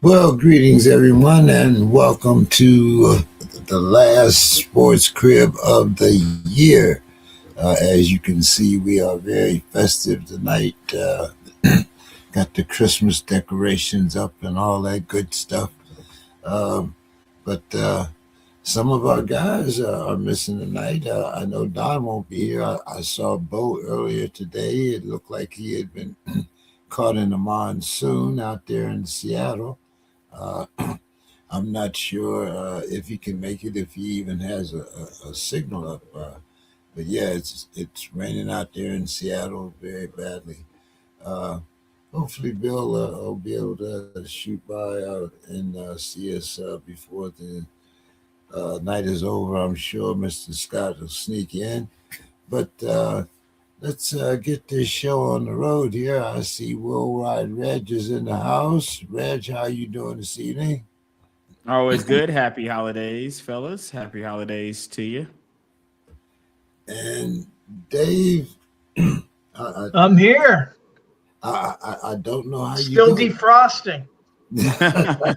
Well, greetings everyone, and welcome to the last Sports Crib of the year. As you can see, we are very festive tonight. Got the Christmas decorations up and all that good stuff. But some of our guys are missing tonight. I know Don won't be here. I saw Bo earlier today. It looked like he had been caught in a monsoon out there in Seattle. Uh, I'm not sure if he can make it, if he even has a signal up. But yeah, it's raining out there in Seattle very badly. Uh, Hopefully, Bill will be able to shoot by out and see us before the night is over. I'm sure Mr. Scott will sneak in. But let's get this show on the road here. I see Worldwide Reg is in the house. Reg, how you doing this evening? Always good. Happy holidays, fellas. Happy holidays to you. And Dave, I, I'm here, I don't know how you still do defrosting. it.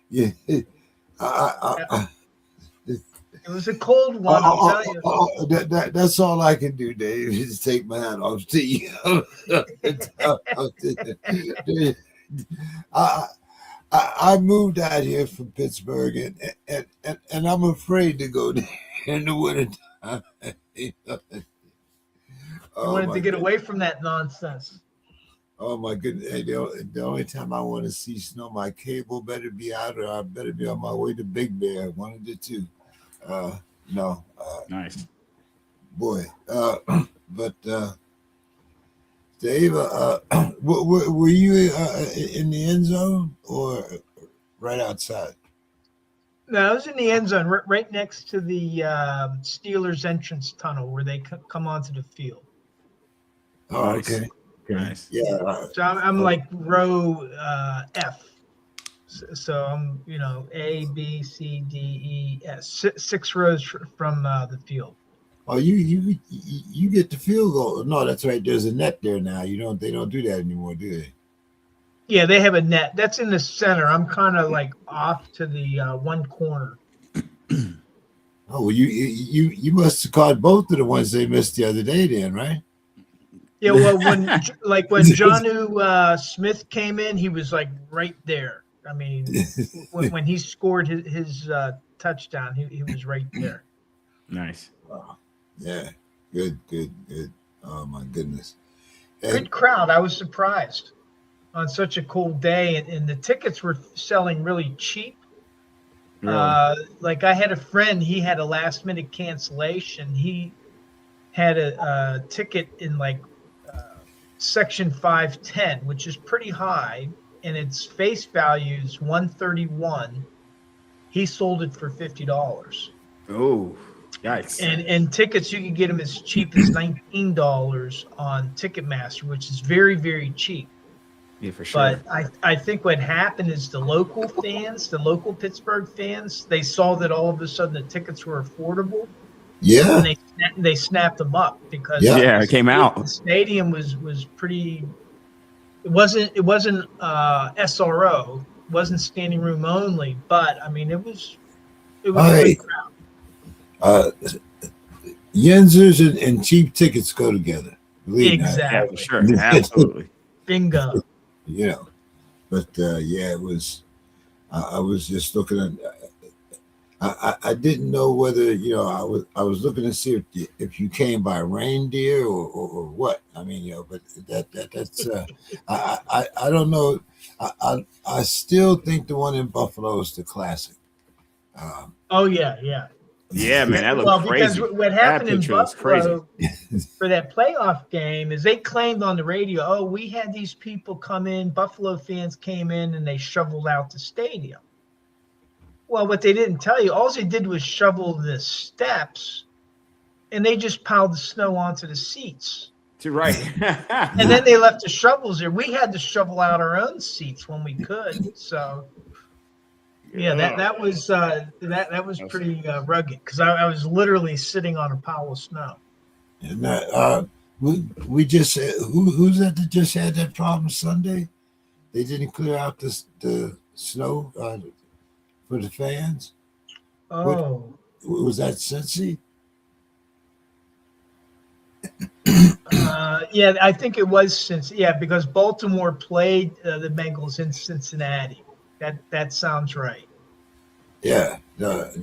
Yeah, I, It was a cold one, I'll tell you. that's all I can do, Dave, is take my hat off to you. I, I moved out here from Pittsburgh, and I'm afraid to go there in the wintertime. You Oh wanted my to get goodness. away from that nonsense. Oh my goodness. Hey, the only time I want to see snow, my cable better be out or I better be on my way to Big Bear. One of the two. Uh, no, Nice. boy. But Dave, were you in the end zone or right outside? No, I was in the end zone, right next to the Steelers entrance tunnel where they come onto the field. Oh, Nice. okay. Nice. Yeah. So I'm like row F. So I'm, A, B, C, D, E, S, six rows from the field. Oh, you get the field goal. No, that's right. There's a net there now. They don't do that anymore, do they? Yeah, they have a net. That's in the center. I'm kind of like off to the one corner. Oh, well, you must have caught both of the ones they missed the other day, then, right? Yeah, well, when Jonnu Smith came in, he was like right there. I mean, when he scored his touchdown, he was right there. Nice. Oh, yeah, good. Oh my goodness. And Good crowd. I was surprised on such a cold day, and the tickets were selling really cheap. Really. Like I had a friend, he had a last minute cancellation. He had a ticket in like section 510, which is pretty high, and its face value is 131. He sold it for $50. Oh, yikes. And tickets, you can get them as cheap as $19 on Ticketmaster, which is very, very cheap. Yeah, for sure. But I think what happened is the local Pittsburgh fans, they saw that all of a sudden the tickets were affordable, yeah, and they snapped them up because Yeah. It came the out. stadium was pretty. It wasn't SRO, it wasn't standing room only, but I mean it was a Hey, good crowd. uh, Yenzers and cheap tickets go together. Believe me, Yeah, Exactly. for sure. Absolutely. Bingo. you know. But yeah, it was. I was just looking at. I didn't know whether I was looking to see if you came by reindeer or what. I mean, but that's I don't know. I still think the one in Buffalo is the classic. Um, Oh yeah. Yeah, man, that Well, looked because crazy. what That happened in picture looks crazy. Buffalo for that playoff game is they claimed on the radio, oh, we had these people come in, Buffalo fans came in and they shoveled out the stadium. Well, what they didn't tell you, all they did was shovel the steps and they just piled the snow onto the seats. You're right. And then they left the shovels there. We had to shovel out our own seats when we could. So yeah, that was pretty rugged because I was literally sitting on a pile of snow. and We just who's that just had that problem Sunday? They didn't clear out the snow for the fans. What Oh, was that? Cincy? yeah, I think it was because Baltimore played the Bengals in Cincinnati. That sounds right. Yeah, well,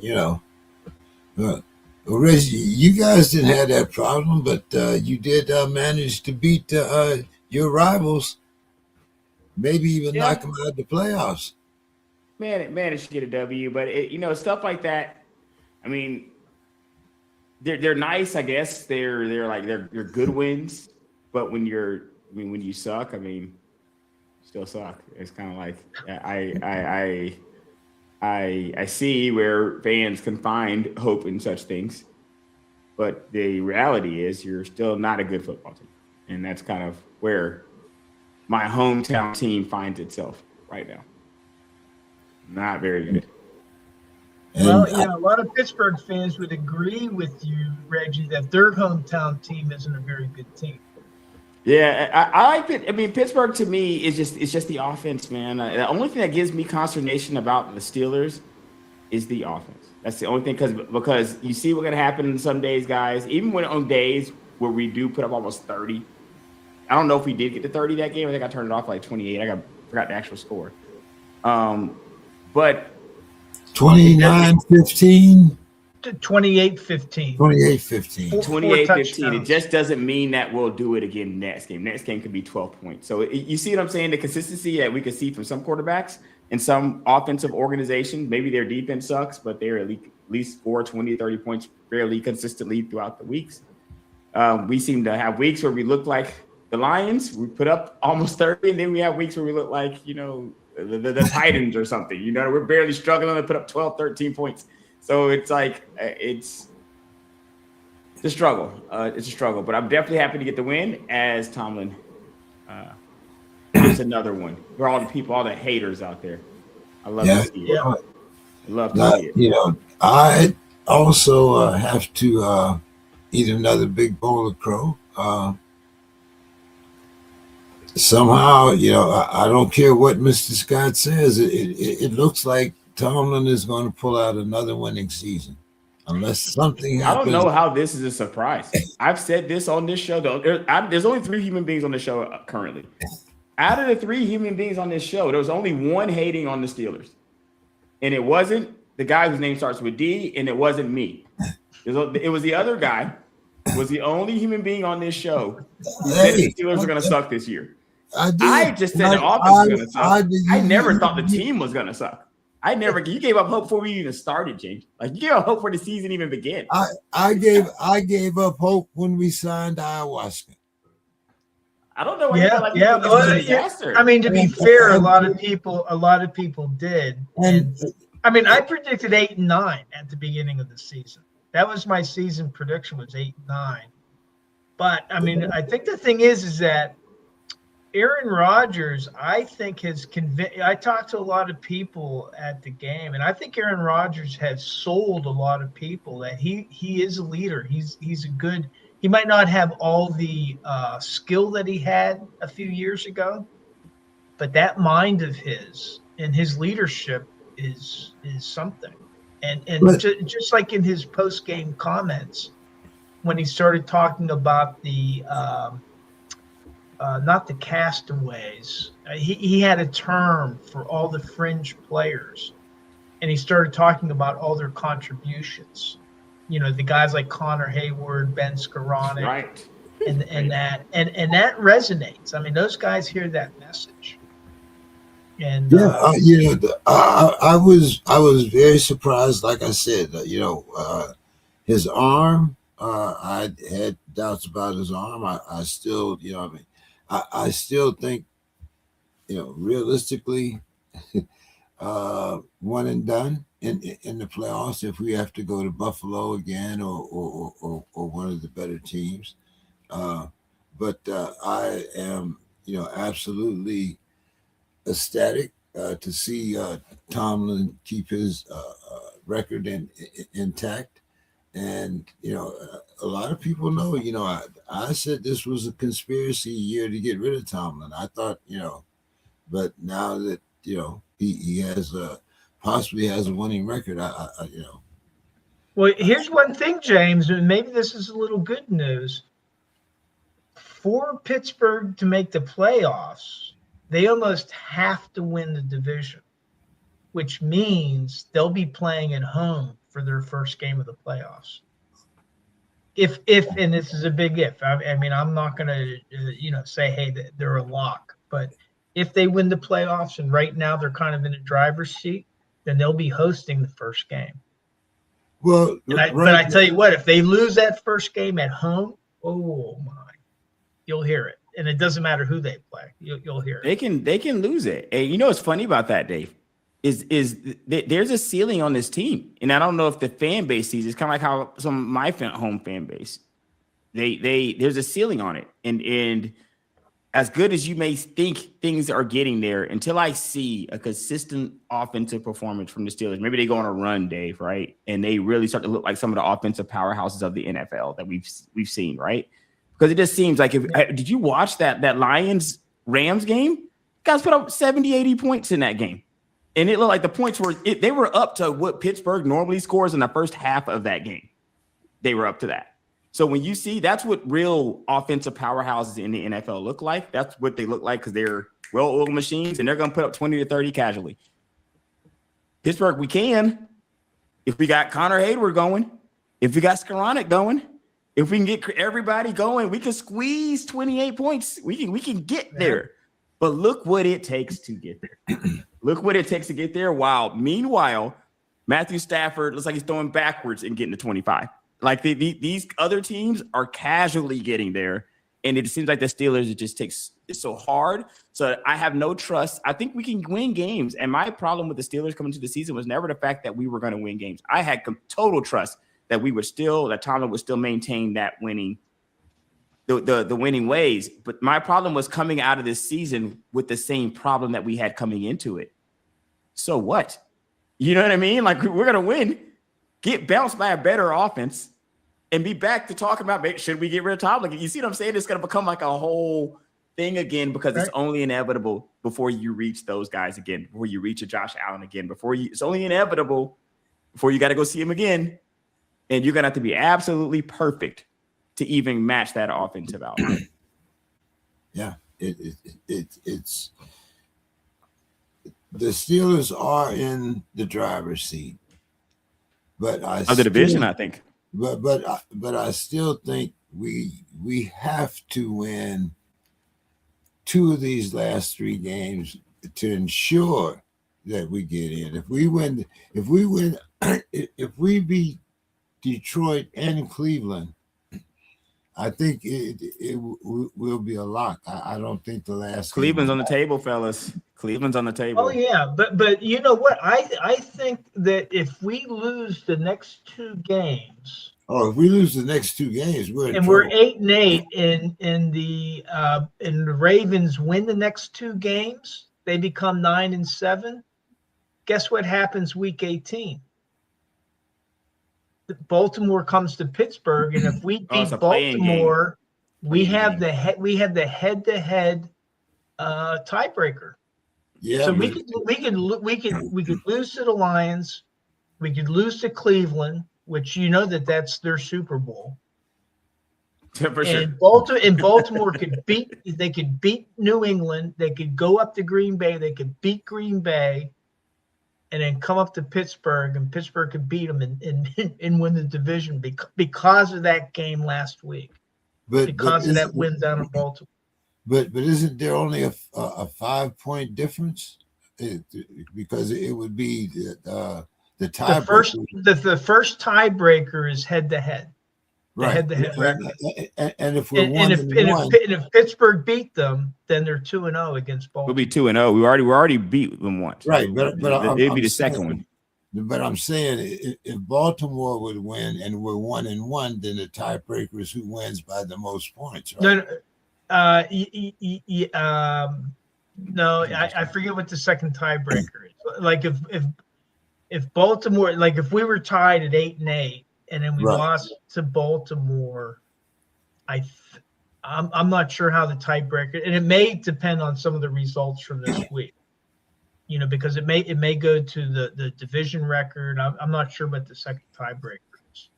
Reggie, you guys didn't have that problem, but you did manage to beat your rivals, maybe even knock Yeah, them out of the playoffs. man, it managed to get a W, but stuff like that. I mean, they're nice, I guess. They're good wins, but when you suck, you still suck. It's kind of like I see where fans can find hope in such things, but the reality is you're still not a good football team, and that's kind of where my hometown team finds itself right now. Not very good. And Well, a lot of Pittsburgh fans would agree with you, Reggie, that their hometown team isn't a very good team. Yeah, I like it. I mean, Pittsburgh to me is just the offense, man. The only thing that gives me consternation about the Steelers is the offense. That's the only thing because you see what's gonna happen some days, guys. Even when on days where we do put up almost 30. I don't know if we did get to 30 that game. I think I turned it off like 28. Forgot the actual score. But 29-15. 28-15. 28-15. 28-15. It just doesn't mean that we'll do it again next game. Next game could be 12 points. So you see what I'm saying? The consistency that we can see from some quarterbacks and some offensive organizations. Maybe their defense sucks, but they're at least score 20, 30 points fairly consistently throughout the weeks. We seem to have weeks where we look like the Lions. We put up almost 30, and then we have weeks where we look like, the Titans or something. We're barely struggling to put up 12, 13 points. So it's like it's a struggle. It's a struggle, but I'm definitely happy to get the win as Tomlin gets another one. For all the people, all the haters out there, I love to see it. I love to see it. I also have to eat another big bowl of crow. Somehow, I don't care what Mr. Scott says. It looks like Tomlin is going to pull out another winning season, unless something happens. I don't know how this is a surprise. I've said this on this show. There's only 3 human beings on the show currently. Out of the 3 human beings on this show, there was only one hating on the Steelers, and it wasn't the guy whose name starts with D, and it wasn't me. It was the other guy. Was the only human being on this show who said the Steelers are going to suck this year. I just said the offense was going to suck. I never thought the team was going to suck. You gave up hope before we even started, James. Like, you gave up hope before the season even began. I gave up hope when we signed ayahuasca. I don't know why it was a disaster. I mean, to be fair, a lot of people did. And I predicted 8-9 at the beginning of the season. That was my season prediction, was 8-9. But I think the thing is that Aaron Rodgers, I think, has convinced. I talked to a lot of people at the game, and I think Aaron Rodgers has sold a lot of people that he is a leader. He's a good. He might not have all the skill that he had a few years ago, but that mind of his and his leadership is something. And just like in his post game comments, when he started talking about the not the castaways. He had a term for all the fringe players, and he started talking about all their contributions. The guys like Connor Hayward, Ben Skoranek, right, and that resonates. Those guys hear that message. And I was very surprised. Like I said, his arm. I had doubts about his arm. I still, I still think, realistically, one and done in the playoffs if we have to go to Buffalo again or one of the better teams. But I am, absolutely ecstatic to see Tomlin keep his record intact. And a lot of people know. I said this was a conspiracy year to get rid of Tomlin. I thought, but now that he has possibly has a winning record, Well, here's one thing, James, and maybe this is a little good news. For Pittsburgh to make the playoffs, they almost have to win the division, which means they'll be playing at home for their first game of the playoffs. If and this is a big if. I mean, I'm not going to say, hey, they're a lock, but if they win the playoffs and right now they're kind of in a driver's seat, then they'll be hosting the first game. Well, but I tell you what, if they lose that first game at home, oh my, you'll hear it, and it doesn't matter who they play. You'll hear it. They can lose it. And what's funny about that, Dave, is there's a ceiling on this team, and I don't know if the fan base sees it. It's kind of like how some of my home fan base, there's a ceiling on it, and as good as you may think things are getting there, until I see a consistent offensive performance from the Steelers, maybe they go on a run, Dave, right? And they really start to look like some of the offensive powerhouses of the NFL that we've seen, right? Because it just seems like did you watch that Lions-Rams game? Guys put up 70, 80 points in that game. And it looked like the points they were up to what Pittsburgh normally scores in the first half of that game. They were up to that. So when you see, that's what real offensive powerhouses in the NFL look like. That's what they look like because they're well-oiled machines, and they're going to put up 20 to 30 casually. Pittsburgh, we can. If we got Connor Hayward going, if we got Skoranek going, if we can get everybody going, we can squeeze 28 points. We can get there. But look what it takes to get there. Look what it takes to get there. Wow. Meanwhile, Matthew Stafford looks like he's throwing backwards and getting to 25. Like these other teams are casually getting there, and it seems like the Steelers, it's so hard. So I have no trust. I think we can win games, and my problem with the Steelers coming to the season was never the fact that we were going to win games. I had total trust that that Tomlin would still maintain that winning, the winning ways. But my problem was coming out of this season with the same problem that we had coming into it. So what? You know what I mean? Like, we're going to win, get bounced by a better offense, and be back to talking about, should we get rid of Tomlin? You see what I'm saying? It's going to become like a whole thing again, because it's only inevitable before you reach those guys again, before you reach a Josh Allen again, it's only inevitable before you got to go see him again. And you're going to have to be absolutely perfect to even match that offensive output. Yeah, it's the Steelers are in the driver's seat, but of the division, I think. But I still think we have to win 2 of these last 3 games to ensure that we get in. If we beat Detroit and Cleveland, I think it will be a lock. I don't think the last Cleveland's on the table, fellas. Cleveland's on the table. Oh yeah, but you know what? I think that if we lose the next 2 games, if we lose the next 2 games, we're 8-8, and the Ravens win the next 2 games, they become 9-7. Guess what happens week 18? Baltimore comes to Pittsburgh, and if we beat Baltimore, we have the head-to-head tiebreaker. Yeah. So we could lose to the Lions, we could lose to Cleveland, which that's their Super Bowl. For sure. And Baltimore could beat New England, they could go up to Green Bay, they could beat Green Bay, and then come up to Pittsburgh, and Pittsburgh could beat them and win the division because of that game last week. Because of that win down in Baltimore. But isn't there only a 5-point difference? Because it would be the tiebreaker. The first tiebreaker is head-to-head. Right. Head-to-head record. And if we're if Pittsburgh beat them, then they're 2-0 against Baltimore. We'll be 2-0. We already beat them once. Right, but it'd be the second one. But I'm saying, if Baltimore would win and we're 1-1, then the tiebreaker is who wins by the most points. Right? No, I forget what the second tiebreaker is. Like if Baltimore, like if we were tied at 8-8. and then we Right. lost to Baltimore. I'm not sure how the tiebreaker, and it may depend on some of the results from this week. Because it may go to the division record. I'm not sure what the second tiebreaker is.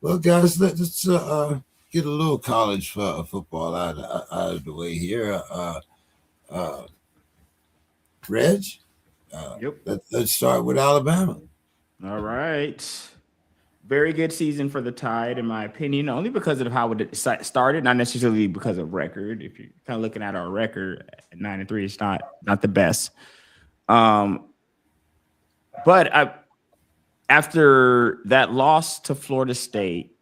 Well, guys, let's get a little college football out of the way here. Reg, Yep. let's start with Alabama. All right. Very good season for the Tide, in my opinion, only because of how it started, not necessarily because of record. If you're kind of looking at our record at 9-3, it's not the best. But after that loss to Florida State,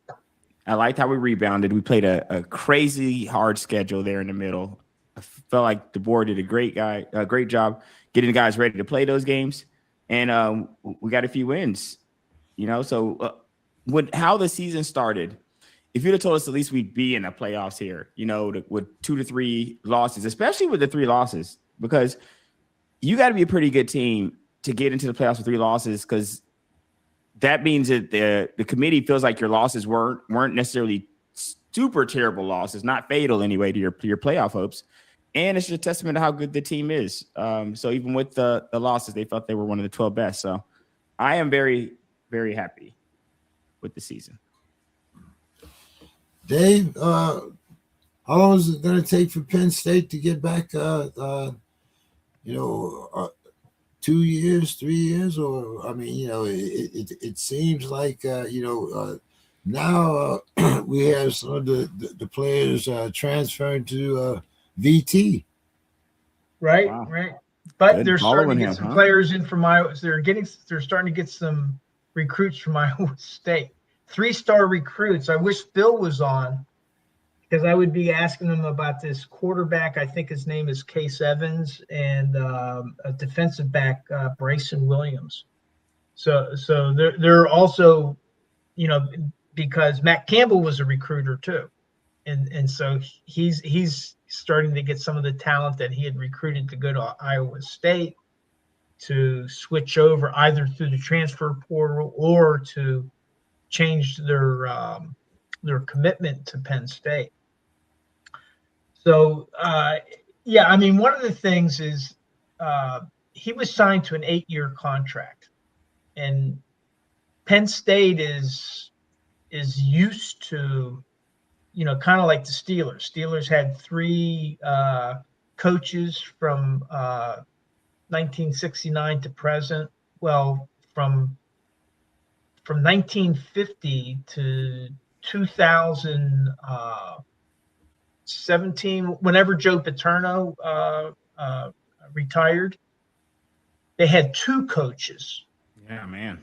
I liked how we rebounded. We played a crazy hard schedule there in the middle. I felt like the board did a great job getting the guys ready to play those games, and we got a few wins. So how the season started, if you'd have told us at least we'd be in the playoffs here, with 2 to 3 losses, especially with the 3 losses, because you got to be a pretty good team to get into the playoffs with 3 losses, because that means that the committee feels like your losses weren't necessarily super terrible losses, not fatal anyway to your playoff hopes. And it's just a testament to how good the team is. So even with the losses, they felt they were one of the 12 best. So I am very, very happy with the season. Dave, how long is it going to take for Penn State to get back? 2 years, 3 years, or it seems like now we have some of the players transferring to VT. Right, Wow. right. But Good they're starting to following get him, some huh? players in from Iowa. They're starting to get some recruits from Iowa State. 3-star recruits. I wish Bill was on, because I would be asking him about this quarterback. I think his name is Case Evans, and a defensive back, Bryson Williams. So they're also, because Matt Campbell was a recruiter too, and so he's starting to get some of the talent that he had recruited to go to Iowa State to switch over either through the transfer portal or to change their commitment to Penn State. So, one of the things is he was signed to an 8-year contract, and Penn State is used to, kind of like the Steelers. Steelers had 3 coaches from 1969 to present. Well, from 1950 to 2017, whenever Joe Paterno retired, they had 2 coaches. Yeah, man.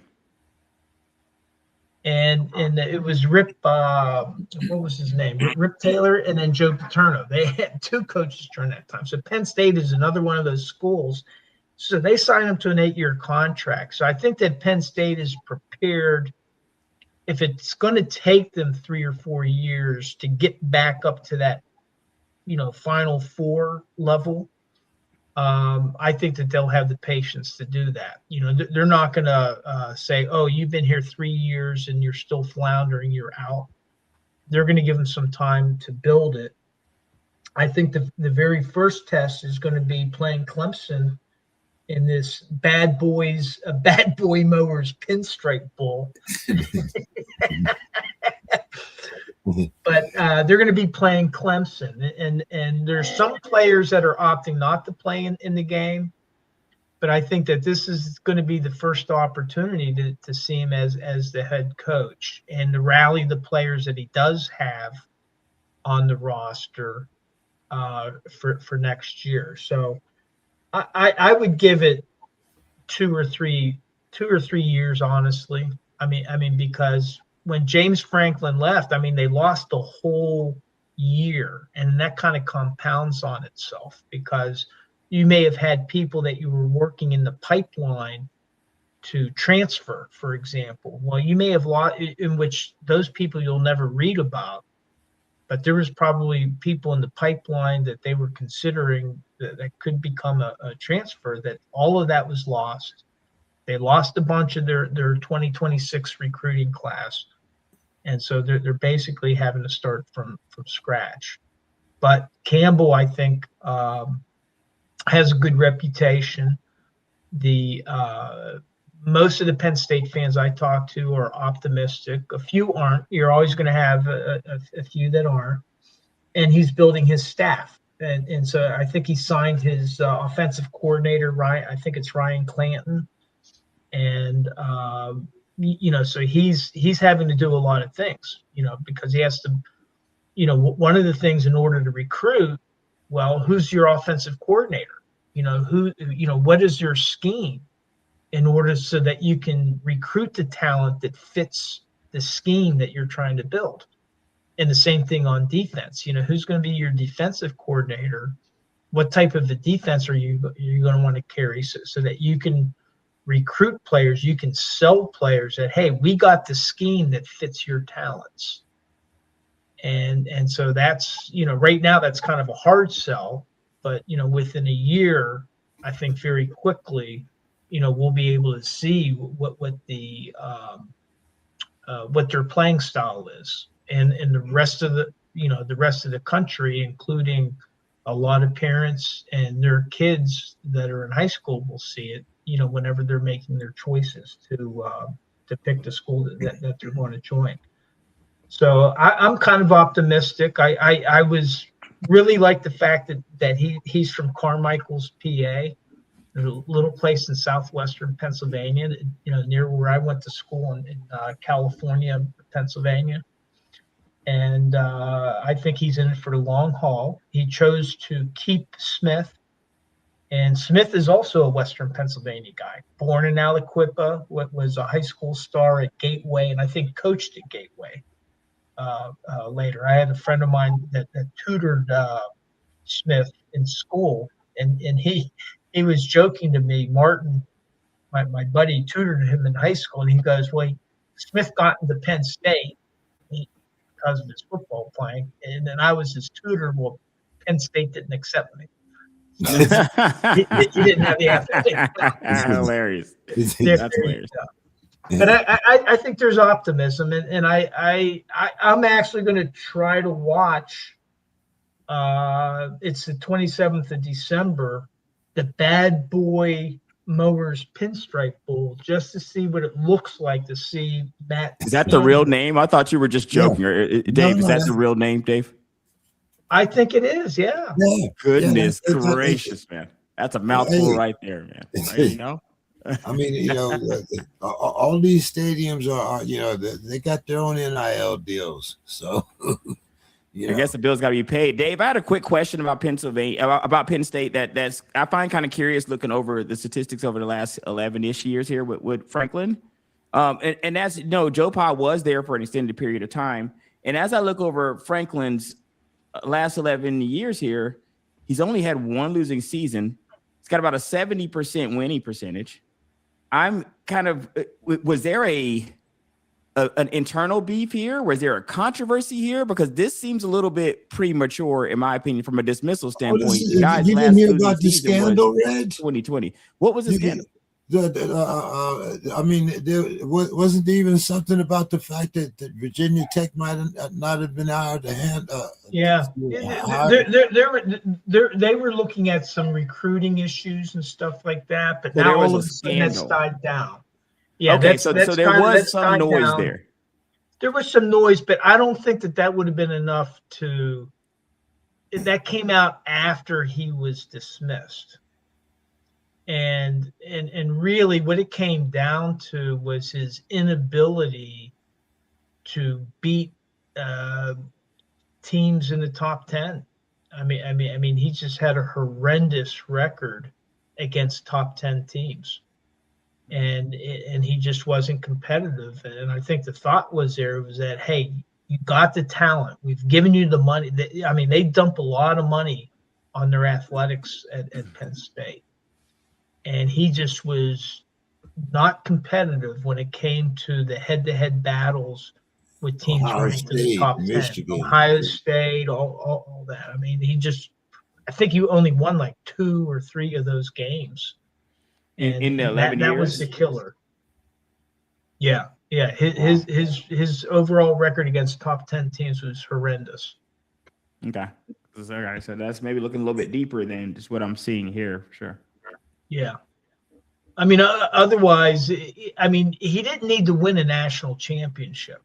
And it was Rip, what was his name? Rip Taylor, and then Joe Paterno. They had 2 coaches during that time. So Penn State is another one of those schools. So they signed him to an 8-year contract. So I think that Penn State is prepared, if it's going to take them 3 or 4 years to get back up to that, Final Four level. I think that they'll have the patience to do that. They're not going to say, "Oh, you've been here 3 years and you're still floundering, you're out." They're going to give them some time to build it. I think the very first test is going to be playing Clemson in this bad boy mowers pinstripe bowl. But they're going to be playing Clemson, and there's some players that are opting not to play in the game. But I think that this is going to be the first opportunity to see him as the head coach and to rally the players that he does have on the roster for next year. So I would give it 2 or 3 years, honestly. I mean, because when James Franklin left, they lost a whole year, and that kind of compounds on itself, because you may have had people that you were working in the pipeline to transfer, for example. Well, you may have lost, in which those people you'll never read about, but there was probably people in the pipeline that they were considering that could become a transfer, that all of that was lost. They lost a bunch of their 2026 recruiting class, and so they're basically having to start from scratch. But Campbell, I think, has a good reputation. The most of the Penn State fans I talk to are optimistic. A few aren't. You're always going to have a few that aren't. And he's building his staff. And so I think he signed his offensive coordinator, Ryan. I think it's Ryan Clanton. And, so he's having to do a lot of things, because he has to, one of the things in order to recruit, well, who's your offensive coordinator? What is your scheme in order so that you can recruit the talent that fits the scheme that you're trying to build? And the same thing on defense. Who's going to be your defensive coordinator? What type of a defense are you going to want to carry so that you can recruit players, you can sell players that, hey, we got the scheme that fits your talents. And so that's, right now that's kind of a hard sell, but, within a year, I think very quickly, we'll be able to see what their playing style is. And the rest of the country, including a lot of parents and their kids that are in high school, will see it, whenever they're making their choices to pick the school that they're going to join. So I'm kind of optimistic. I was really like the fact that he's from Carmichael's, PA, a little place in southwestern Pennsylvania, near where I went to school in California, Pennsylvania. And I think he's in it for the long haul. He chose to keep Smith. And Smith is also a Western Pennsylvania guy, born in Aliquippa, was a high school star at Gateway, and I think coached at Gateway later. I had a friend of mine that tutored Smith in school, and he was joking to me. Martin, my buddy, tutored him in high school, and he goes, well, Smith got into Penn State because of his football playing, and then I was his tutor. Well, Penn State didn't accept me. So he didn't have the athletic. Hilarious. That's hilarious. But I think there's optimism, and I'm actually going to try to watch. It's the 27th of December, the Bad Boy Mowers Pinstripe Bowl, just to see what it looks like to see Matt. Is that the real name? I thought you were just joking. Yeah. Dave, is that the real name, Dave? I think it is, yeah. Goodness gracious, man. That's a mouthful right there, man. I mean, all these stadiums are, they got their own NIL deals. So, I guess the bill's got to be paid. Dave, I had a quick question about Pennsylvania, about Penn State that's I find kind of curious looking over the statistics over the last 11-ish years here with Franklin. And that's, Joe Pa was there for an extended period of time. And as I look over Franklin's last 11 years here, he's only had one losing season. He's got about a 70% winning percentage. I'm kind of, was there an internal beef here? Was there a controversy here? Because this seems a little bit premature, in my opinion, from a dismissal standpoint. You didn't hear about the scandal, Reg? 2020. What was the scandal? I mean, there wasn't even something about the fact that Virginia Tech might not have been out of hand. They were looking at some recruiting issues and stuff like that, but now all of a sudden that's died down. Yeah, okay, so there was some noise there. There was some noise, but I don't think that would have been enough to. That came out after he was dismissed. And really what it came down to was his inability to beat teams in the top 10. I mean, he just had a horrendous record against top 10 teams, and he just wasn't competitive. And I think the thought was that, hey, you got the talent, we've given you the money. They dump a lot of money on their athletics at Penn State. And he just was not competitive when it came to the head-to-head battles with teams ranked in the top 10. Michigan. Ohio State, all that. I think he only won like 2 or 3 of those games. And in the 11 that was the years. killer. Yeah. His overall record against top 10 teams was horrendous. Okay. All right. So that's maybe looking a little bit deeper than just what I'm seeing here, for sure. Yeah. I mean, otherwise, I mean, he didn't need to win a national championship.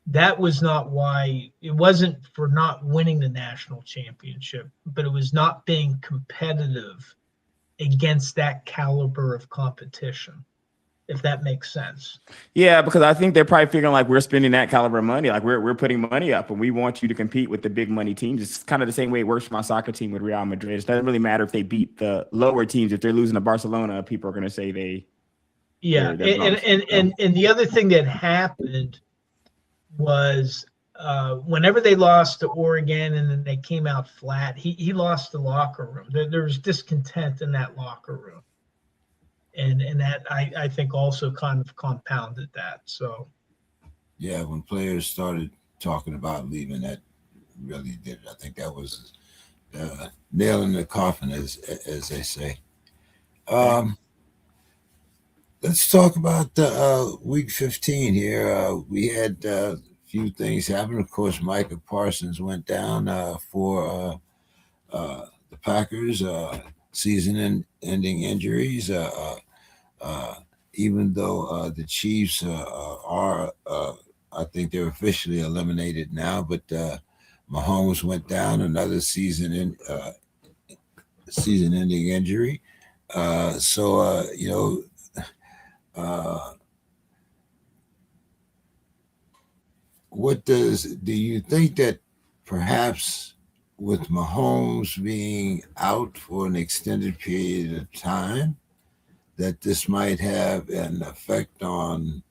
That was not why. It wasn't for not winning the national championship, but it was not being competitive against that caliber of competition, if that makes sense. Yeah, because I think they're probably figuring like we're spending that caliber of money, like we're putting money up, and we want you to compete with the big money teams. It's kind of the same way it works for my soccer team with Real Madrid. It doesn't really matter if they beat the lower teams. If they're losing to Barcelona, people are going to say they. Yeah, and the other thing that happened was whenever they lost to Oregon and then they came out flat, he lost the locker room. There was discontent in that locker room. And that I think also kind of compounded that. So yeah, when players started talking about leaving, that really did. I think that was nail in the coffin, as they say. Let's talk about week 15 here. We had a few things happen. Of course, Micah Parsons went down for the Packers, season-ending injuries. Even though the Chiefs are, I think they're officially eliminated now, but Mahomes went down, another season-ending injury. What do you think that perhaps with Mahomes being out for an extended period of time, that this might have an effect on,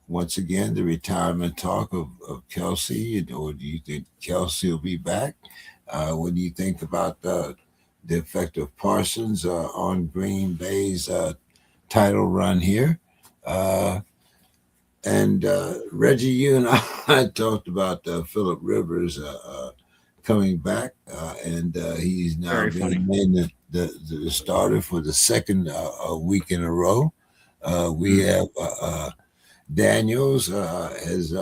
once again, the retirement talk of Kelsey? Or do you think Kelsey will be back? What do you think about the effect of Parsons on Green Bay's title run here? And Reggie, you and I talked about Phillip Rivers coming back, and he's now being made the starter for the second week in a row. We have Daniels has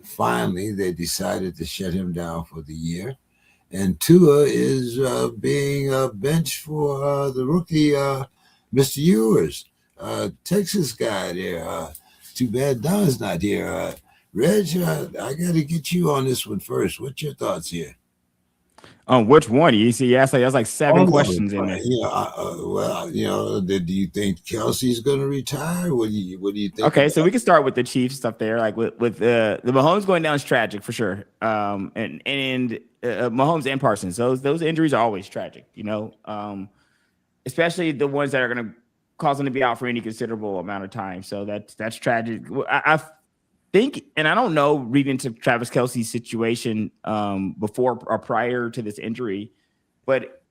finally, they decided to shut him down for the year. And Tua is being benched for the rookie, Mr. Ewers, Texas guy there. Too bad Don's not here. Reg, I got to get you on this one first. What's your thoughts here? Which one? You see, yes, that's like seven questions in there. Do you think Kelsey's going to retire? What do you think? Okay, so we can start with the Chiefs stuff there. Like with the Mahomes going down is tragic for sure. And Mahomes and Parsons, those injuries are always tragic. Especially the ones that are going to cause them to be out for any considerable amount of time. So that's tragic. I think, and I don't know, reading into Travis Kelce's situation before or prior to this injury, but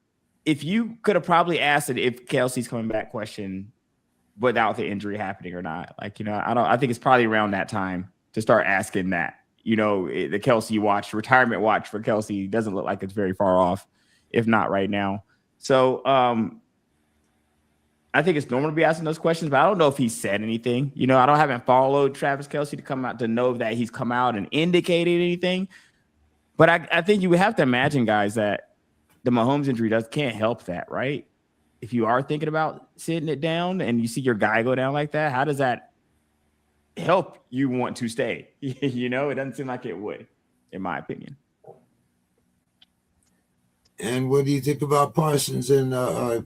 if you could have probably asked it if Kelce's coming back question without the injury happening or not. I think it's probably around that time to start asking that. The Kelce watch, retirement watch for Kelce doesn't look like it's very far off, if not right now. So I think it's normal to be asking those questions, but I don't know if he said anything. I haven't followed Travis Kelce to come out to know that he's come out and indicated anything. But I think you would have to imagine, guys, that the Mahomes injury can't help that, right? If you are thinking about sitting it down and you see your guy go down like that, how does that help you want to stay? It doesn't seem like it would, in my opinion. And what do you think about Parsons in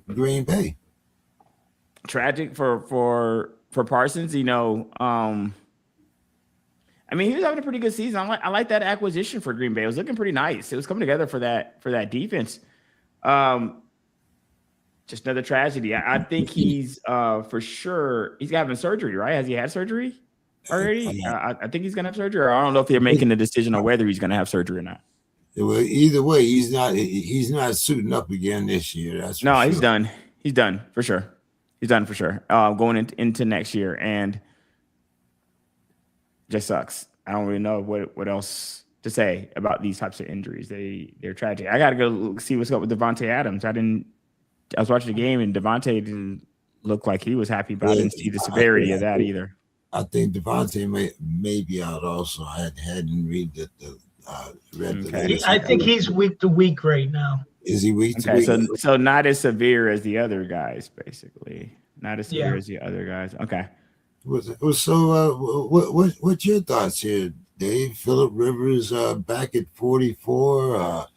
Green Bay? Tragic for Parsons. He was having a pretty good season. I like that acquisition for Green Bay. It was looking pretty nice. It was coming together for that defense. Just another tragedy. I think he's for sure he's having surgery, right? Has he had surgery already? I think he's gonna have surgery. Or I don't know if they're making the decision on whether he's gonna have surgery or not. Well, either way, he's not suiting up again this year. That's for sure. He's done. He's done for sure. He's done for sure. Going into next year, and just sucks. I don't really know what else to say about these types of injuries. They're tragic. I got to go see what's up with Devontae Adams. I didn't I was watching the game, and Devontae didn't look like he was happy about it. I didn't see the severity of that either. I think Devontae may be out also. I hadn't read the latest. I think he's week to week right now. Is he week to Okay, week? so not as severe as the other guys, basically. Not as severe as the other guys. Okay. So what's your thoughts here, Dave? Phillip Rivers back at 44.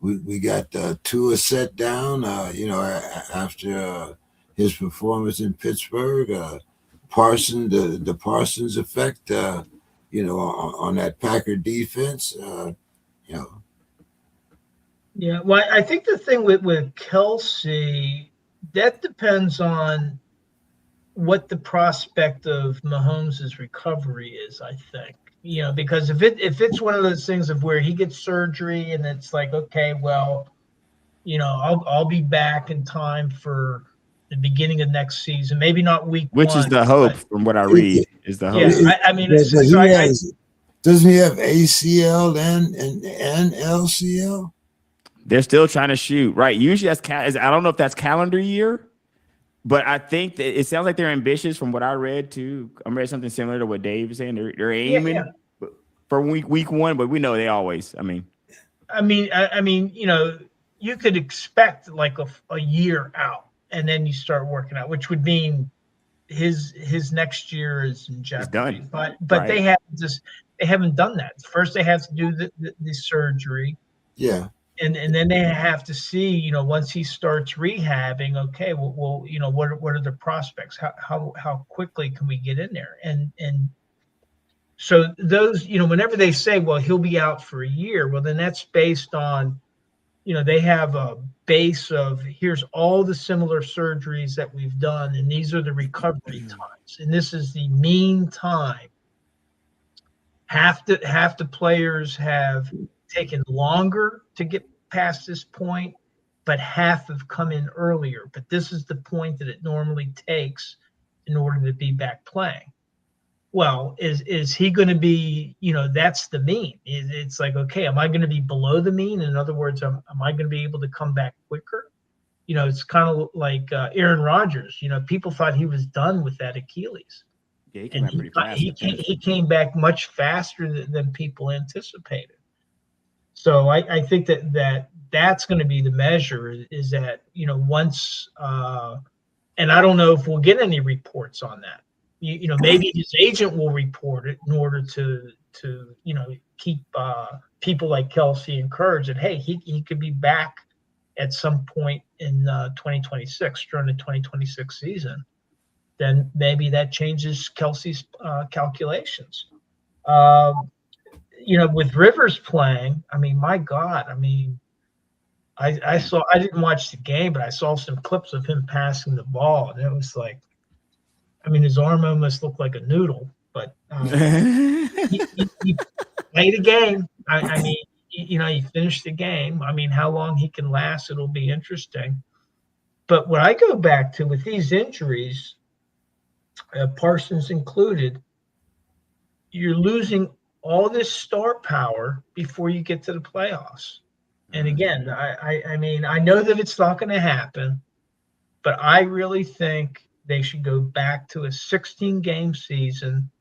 We got Tua set down. After his performance in Pittsburgh, Parsons, the Parsons effect. On that Packer defense. Yeah, well, I think the thing with Kelsey, that depends on what the prospect of Mahomes' recovery is, I think. Because if it's one of those things of where he gets surgery and it's like, okay, well, I'll be back in time for the beginning of next season, maybe not week Which 1. Is the hope, from what I read, is the hope. Yeah, I mean, doesn't he have ACL and LCL? They're still trying to shoot, right? Usually I don't know if that's calendar year, but I think that it sounds like they're ambitious from what I read too. I read something similar to what Dave was saying. They're aiming for week 1, but we know they always. I mean, you could expect like a year out, and then you start working out, which would mean his next year is in jeopardy. But right. They haven't done that. First, they have to do the surgery. Yeah. And then they have to see, once he starts rehabbing, okay, well, what are the prospects? How quickly can we get in there? And so those, whenever they say, well, he'll be out for a year, well, then that's based on, they have a base of here's all the similar surgeries that we've done, and these are the recovery times, and this is the mean time. Half the players have taken longer to get past this point, but half have come in earlier. But this is the point that it normally takes in order to be back playing. Well, is he going to be, that's the mean. It's like, okay, am I going to be below the mean? In other words, am I going to be able to come back quicker? It's kind of like Aaron Rodgers. People thought he was done with that Achilles. Yeah, he came back pretty fast. He came back much faster than people anticipated. So I think that's going to be the measure is that, once, and I don't know if we'll get any reports on that. Maybe his agent will report it in order to keep people like Kelsey encouraged that, hey, he could be back at some point in 2026 during the 2026 season. Then maybe that changes Kelsey's calculations. With Rivers playing, I mean, my God, I didn't watch the game, but I saw some clips of him passing the ball, and it was like, his arm almost looked like a noodle, but he played a game. He finished the game. How long he can last, it'll be interesting. But what I go back to with these injuries, Parsons included, you're losing all this star power before you get to the playoffs. And again, I know that it's not going to happen, but I really think they should go back to a 16-game season.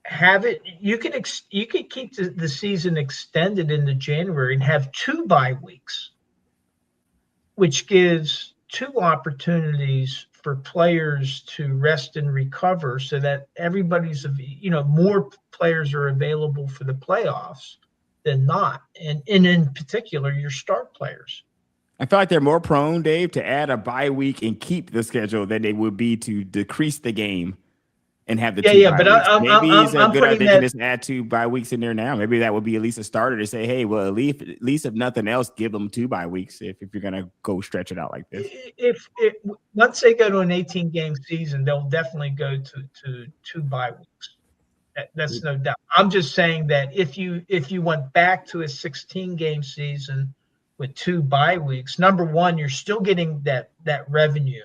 Have it. You could keep the season extended into January and have 2 bye weeks, which gives 2 opportunities for players to rest and recover, so that everybody's, more players are available for the playoffs than not, and in particular your star players. I feel like they're more prone, Dave, to add a bye week and keep the schedule than they would be to decrease the game and have the 2 bye weeks. Maybe it's a good idea to just add 2 bye weeks in there now. Maybe that would be at least a starter to say, hey, well, at least if nothing else, give them 2 bye weeks if you're going to go stretch it out like this. Once they go to an 18-game season, they'll definitely go to 2 bye weeks. That's no doubt. I'm just saying that if you went back to a 16-game season with 2 bye weeks, number one, you're still getting that revenue.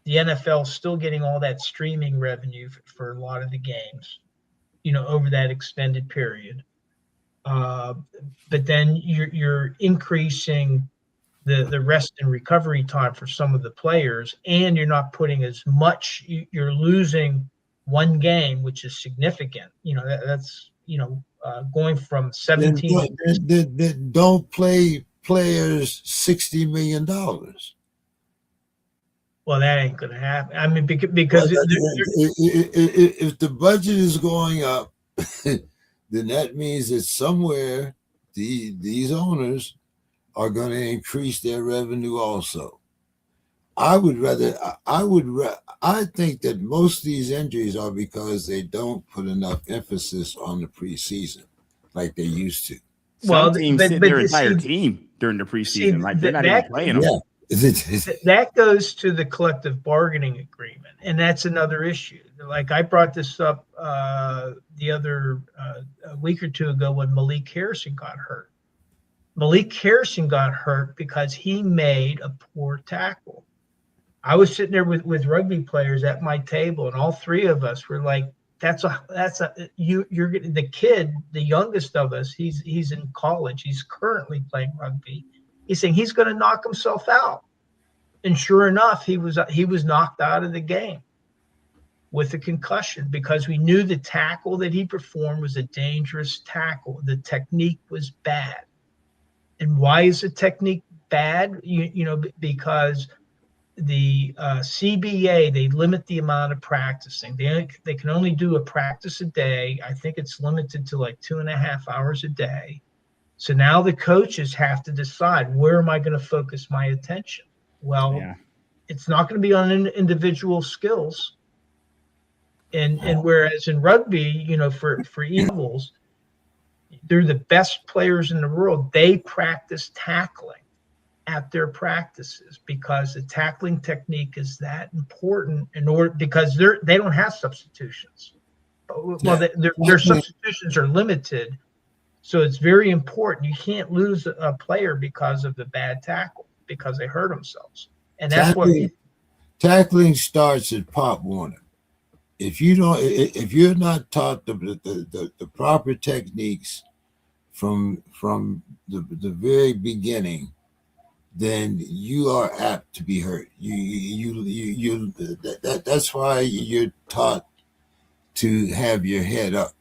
The NFL is still getting all that streaming revenue for a lot of the games, over that extended period. But then you're increasing the rest and recovery time for some of the players, and you're not putting as much. You're losing one game, which is significant. That's going from 17. Then don't play players $60 million. Well, that ain't going to happen. I mean, because if the budget is going up, then that means that somewhere these owners are going to increase their revenue also. I think that most of these injuries are because they don't put enough emphasis on the preseason like they used to. Some teams sit their entire team during the preseason, like they're not even playing them. Yeah. That goes to the collective bargaining agreement, and that's another issue. Like I brought this up the other a week or two ago when Malik Harrison got hurt. Malik Harrison got hurt because he made a poor tackle. I was sitting there with rugby players at my table, and all three of us were like, you're getting the kid, the youngest of us. He's in college. He's currently playing rugby. He's saying he's going to knock himself out. And sure enough, he was knocked out of the game with a concussion because we knew the tackle that he performed was a dangerous tackle. The technique was bad. And why is the technique bad? Because the CBA, they limit the amount of practicing. They can only do a practice a day. I think it's limited to like 2.5 hours a day. So now the coaches have to decide, where am I going to focus my attention? Well, It's not going to be on individual skills. And whereas in rugby, for levels, they're the best players in the world. They practice tackling at their practices because the tackling technique is that important because they don't have substitutions. Well, their substitutions are limited. So it's very important. You can't lose a player because of the bad tackle, because they hurt themselves. And that's tackling starts at Pop Warner. If you're not taught the proper techniques from the very beginning, then you are apt to be hurt. That's why you're taught to have your head up.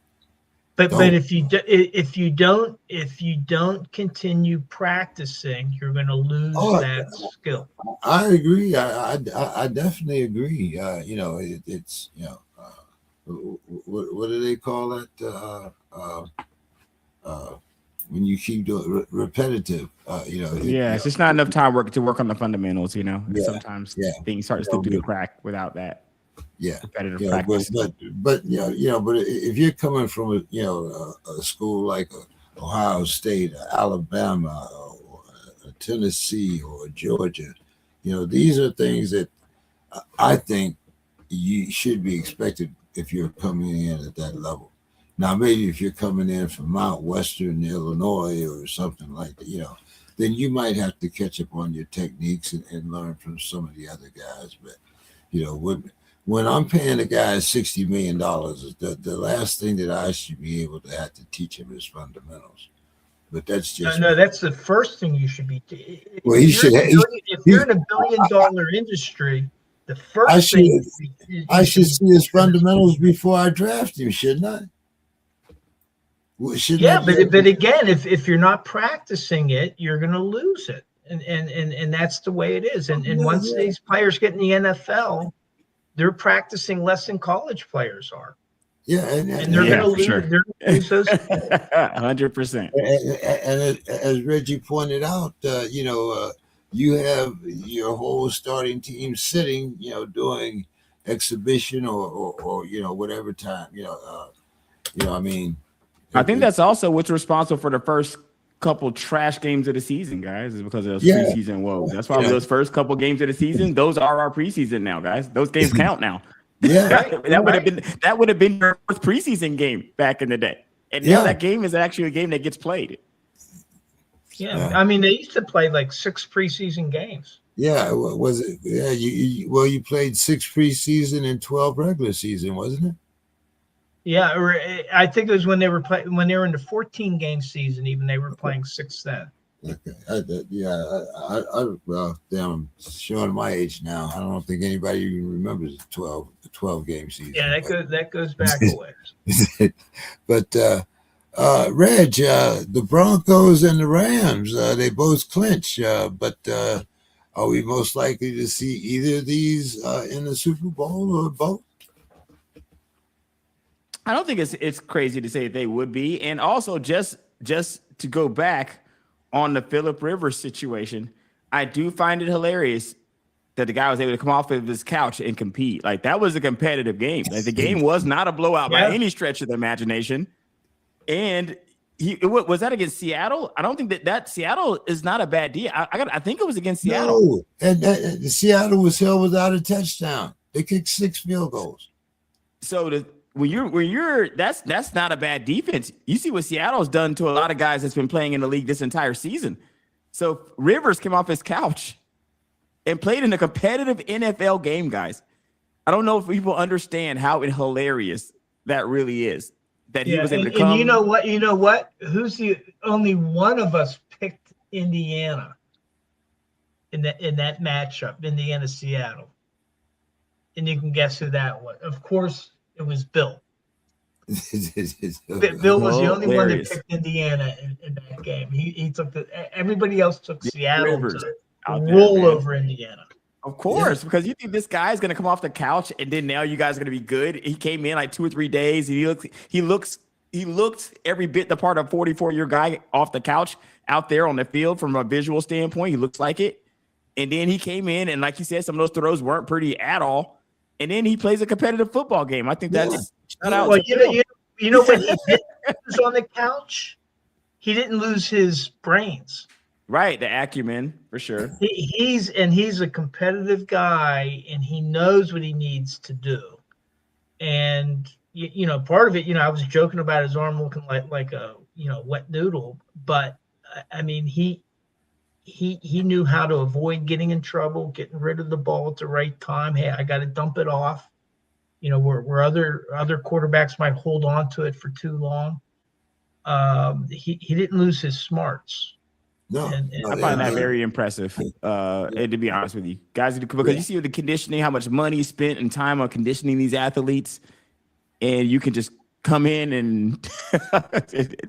But if you don't continue practicing, you're going to lose that skill. I agree. I definitely agree. It's what do they call that? When you keep doing repetitive, it's just not enough time to work on the fundamentals. Sometimes things starts to do the crack without that. Competitive practice. But if you're coming from a school like Ohio State, or Alabama, or Tennessee, or Georgia, these are things that I think you should be expected if you're coming in at that level. Now, maybe if you're coming in from Mount Western, Illinois, or something like that, then you might have to catch up on your techniques and learn from some of the other guys. But when I'm paying a guy $60 million, the last thing that I should be able to have to teach him is fundamentals. But that's just no. That's the first thing you should be. Well, if you're in $1 billion industry, the first thing I should see his fundamentals before I draft him, shouldn't I? But again, if you're not practicing it, you're going to lose it, and that's the way it is. And once these players get in the NFL, they're practicing less than college players are. Yeah, and they're going to lose. Sure. They're going to lose those. 100%. And as Reggie pointed out, you have your whole starting team sitting, doing exhibition or whatever time, I mean. I think that's also what's responsible for the first couple trash games of the season, guys, is because of those preseason woes. That's why those first couple games of the season, those are our preseason now, guys. Those games count now. That would have been your first preseason game back in the day, and now that game is actually a game that gets played. I mean, they used to play like 6 preseason games. Yeah, was it? Yeah, you played 6 preseason and 12 regular season, wasn't it? Yeah, or I think it was when they were in the 14 game season. Even they were playing 6 then. Okay. Well, damn, I'm showing my age now. I don't think anybody even remembers the 12 game season. Yeah, that goes back a ways. But Reg, the Broncos and the Rams, they both clinch. But are we most likely to see either of these in the Super Bowl or both? I don't think it's crazy to say they would be. And also, just to go back on the Phillip Rivers situation, I do find it hilarious that the guy was able to come off of his couch and compete. Like, that was a competitive game. Like, the game was not a blowout by any stretch of the imagination. And was that against Seattle? I don't think that Seattle is not a bad deal. I think it was against Seattle. No, and Seattle was held without a touchdown. They kicked 6 field goals. So when you're that's not a bad defense. You see what Seattle's done to a lot of guys that's been playing in the league this entire season. So Rivers came off his couch and played in a competitive NFL game, guys. I don't know if people understand how hilarious that really is. That he was able to come. And you know what? Who's the only one of us picked Indiana in that matchup, Indiana-Seattle? And you can guess who that was. Of course, it was Bill. Bill was the only one that picked Indiana in that game. He took everybody else took Seattle to roll over Indiana. Of course, because you think this guy is going to come off the couch and then now you guys are going to be good. He came in like 2 or 3 days. And he looks every bit the part of a 44-year guy off the couch out there on the field from a visual standpoint. He looks like it. And then he came in and, like you said, some of those throws weren't pretty at all. And then he plays a competitive football game. I think that's shout out. Well, you know what he did was on the couch? He didn't lose his brains. Right, the acumen for sure. He's a competitive guy, and he knows what he needs to do. And part of it, I was joking about his arm looking like a wet noodle, but I mean he knew how to avoid getting in trouble, getting rid of the ball at the right time. Hey, I got to dump it off. Where other quarterbacks might hold on to it for too long. He didn't lose his smarts. No, I find that very impressive. And to be honest with you, guys, because you see the conditioning, how much money is spent and time on conditioning these athletes, and you can just come in and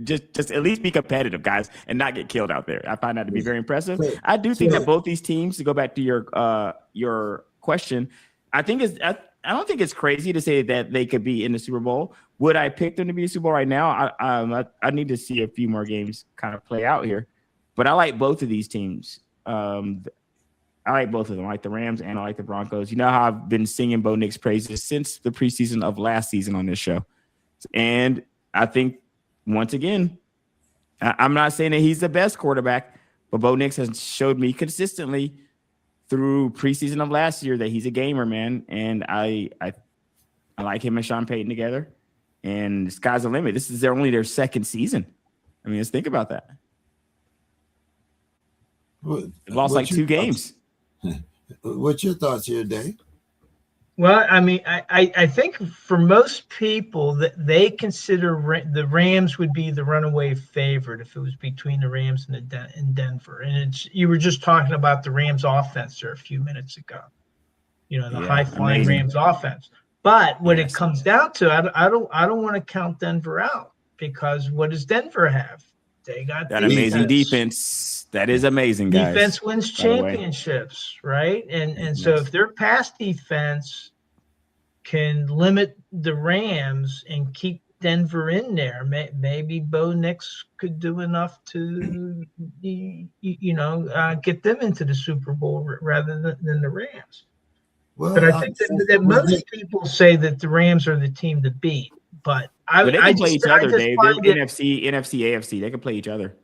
just at least be competitive, guys, and not get killed out there. I find that to be very impressive. I do think that both these teams, to go back to your question, I don't think it's crazy to say that they could be in the Super Bowl. Would I pick them to be a Super Bowl right now? I need to see a few more games kind of play out here. But I like both of these teams. I like both of them. I like the Rams and I like the Broncos. You know how I've been singing Bo Nix's praises since the preseason of last season on this show. And I think, once again, I'm not saying that he's the best quarterback, but Bo Nix has showed me consistently through preseason of last year that he's a gamer, man. And I like him and Sean Payton together. And the sky's the limit. This is only their second season. I mean, let's think about that. They've lost like 2 games. What's your thoughts here, Dave? Well, I mean, I think for most people that they consider the Rams would be the runaway favorite if it was between the Rams and Denver. And you were just talking about the Rams offense there a few minutes ago. The high-flying Rams offense. But when it comes down to it, I don't want to count Denver out, because what does Denver have? They got that amazing defense. That is amazing, guys. Defense wins championships, right? And so if their pass defense can limit the Rams and keep Denver in there, maybe Bo Nix could do enough to, get them into the Super Bowl rather than the Rams. Well, but I think that most people say that the Rams are the team to beat. But they can play each other, Dave. They're NFC, AFC. They can play each other.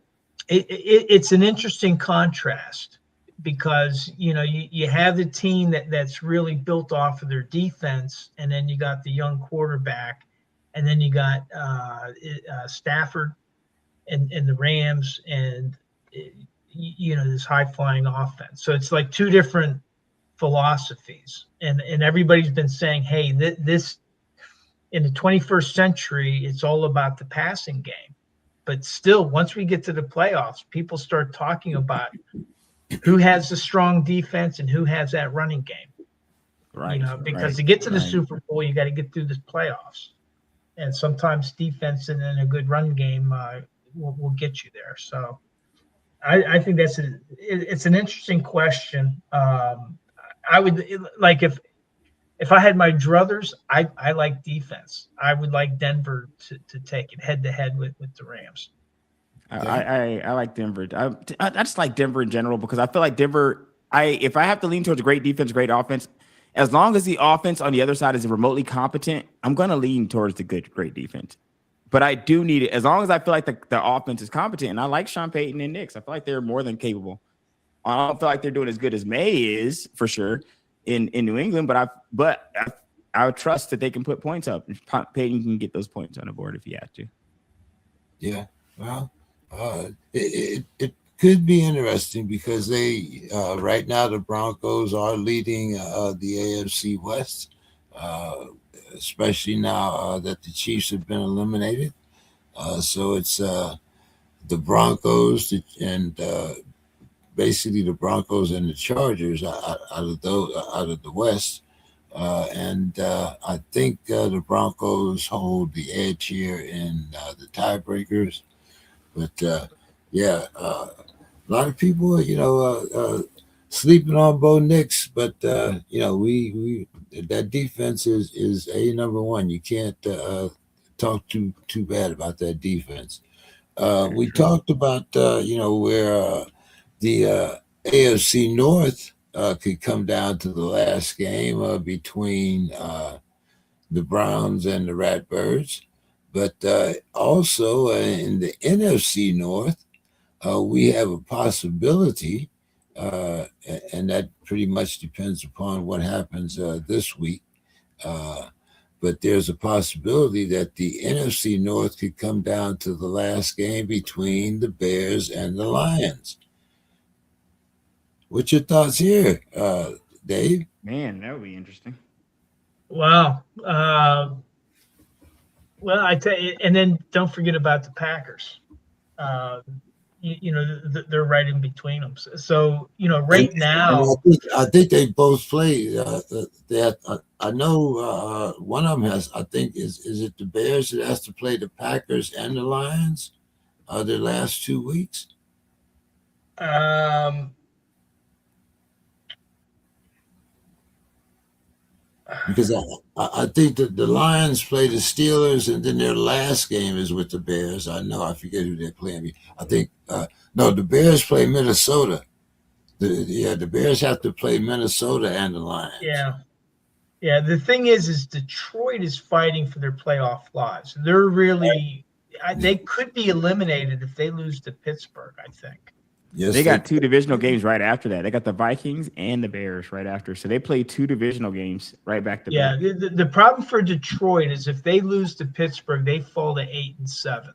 It's an interesting contrast, because you have the team that's really built off of their defense, and then you got the young quarterback, and then you got Stafford and the Rams, and this high flying offense. So it's like 2 different philosophies, and everybody's been saying, hey, this in the 21st century, it's all about the passing game. But still, once we get to the playoffs, people start talking about who has the strong defense and who has that running game. Right. Because to get to the Super Bowl, you got to get through the playoffs. And sometimes defense and then a good run game will get you there. So I think it's an interesting question. I would like if I had my druthers, I like defense. I would like Denver to take it head to head with the Rams. I like Denver. I just like Denver in general because I feel like Denver. If I have to lean towards a great defense, great offense, as long as the offense on the other side is remotely competent, I'm going to lean towards the great defense. But I do need it as long as I feel like the offense is competent. And I like Sean Payton and Knicks. I feel like they're more than capable. I don't feel like they're doing as good as May is for sure in New England. But I would trust that they can put points up. Payton can get those points on the board if he has to. Yeah, well, it could be interesting because they right now the Broncos are leading the AFC West, especially now that the Chiefs have been eliminated. So it's the Broncos and basically the Broncos and the Chargers out of the West. And I think the Broncos hold the edge here in the tiebreakers. But a lot of people, sleeping on Bo Nix. But we that defense is number one. You can't talk too bad about that defense. We talked about where the AFC North could come down to the last game between the Browns and the Ratbirds. But also in the NFC North, we have a possibility, and that pretty much depends upon what happens this week. But there's a possibility that the NFC North could come down to the last game between the Bears and the Lions. What's your thoughts here, Dave? Man, that would be interesting. Wow. Well, I tell you, and then don't forget about the Packers. They're right in between them. So right now, I think they both play. I know one of them has. I think is it the Bears that has to play the Packers and the Lions their last 2 weeks? Because I think that the Lions play the Steelers, and then their last game is with the Bears. I forget who they're playing. I think the Bears play Minnesota. The Bears have to play Minnesota and the Lions. Yeah. The thing is Detroit is fighting for their playoff lives. They're really they could be eliminated if they lose to Pittsburgh, I think. Yes, they got two divisional games right after that. They got the Vikings and the Bears right after. So they play two divisional games right back to back. Yeah, the problem for Detroit is if they lose to Pittsburgh, they fall to 8-7.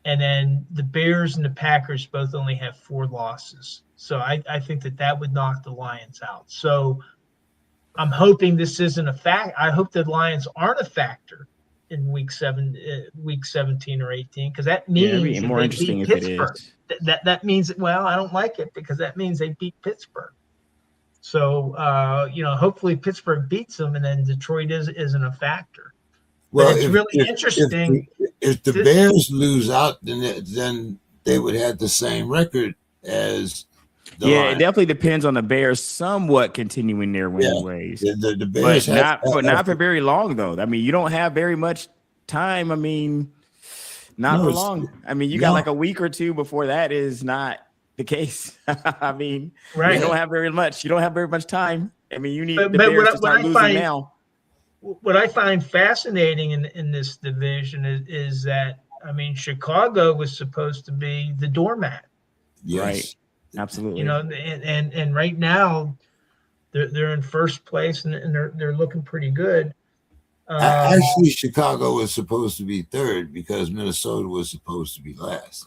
And then the Bears and the Packers both only have 4 losses. So I think that would knock the Lions out. So I'm hoping this isn't a fact. I hope the Lions aren't a factor in week 17 or 18, because that means it'd be more interesting if Pittsburgh. It is. That means, well, I don't like it because that means they beat Pittsburgh. So, hopefully Pittsburgh beats them, and then Detroit isn't a factor. Well, it's really interesting. If the Bears lose out, then they would have the same record as the Lions. It definitely depends on the Bears somewhat continuing their winning ways. The Bears but not for very long, though. I mean, you don't have very much time. I mean, not for long. I mean, you got like a week or two before that is not the case. I mean, right. You don't have very much. You don't have very much time. I mean, you need the Bears to start losing now. What I find fascinating in this division is that, I mean, Chicago was supposed to be the doormat. Yes. Right. Absolutely. And right now they're in first place and they're looking pretty good. Actually, Chicago was supposed to be third because Minnesota was supposed to be last.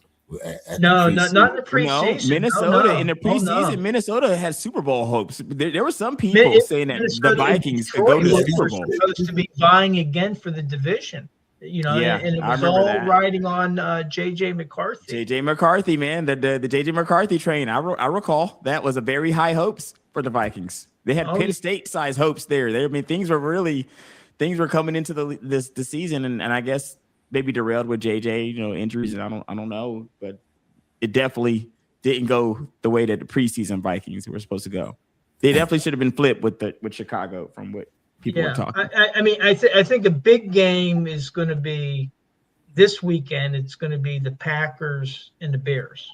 Not in the preseason. No, Minnesota in the preseason. Minnesota has Super Bowl hopes. There were some people saying that the Vikings could go to the Super Bowl. Supposed to be vying again for the division And it I was remember all that. riding on JJ McCarthy. JJ McCarthy, man, the JJ McCarthy train. I recall that was a very high hopes for the Vikings. They had Penn State size hopes there. I mean, things were coming into the season, and I guess maybe derailed with JJ, injuries, and I don't know, but it definitely didn't go the way that the preseason Vikings were supposed to go. They definitely should have been flipped with Chicago from what people were talking. I think a big game is going to be this weekend. It's going to be the Packers and the Bears.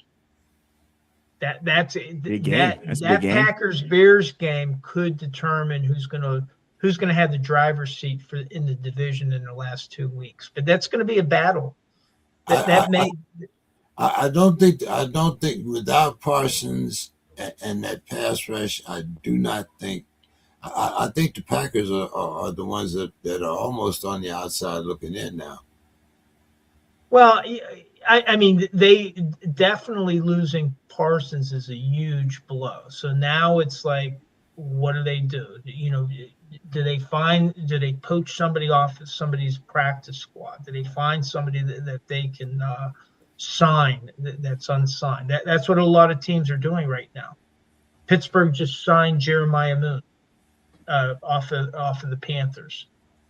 That's big game. That Packers Bears game could determine who's going to have the driver's seat in the division in the last 2 weeks. But that's going to be a battle. I don't think without Parsons and that pass rush, I do not think. I think the Packers are the ones that are almost on the outside looking in now. Well, I mean, they definitely losing Parsons is a huge blow. So now it's like, what do they do? Do they poach somebody off of somebody's practice squad? Do they find somebody that they can sign that's unsigned? That's what a lot of teams are doing right now. Pittsburgh just signed Jeremiah Moon off of the Panthers.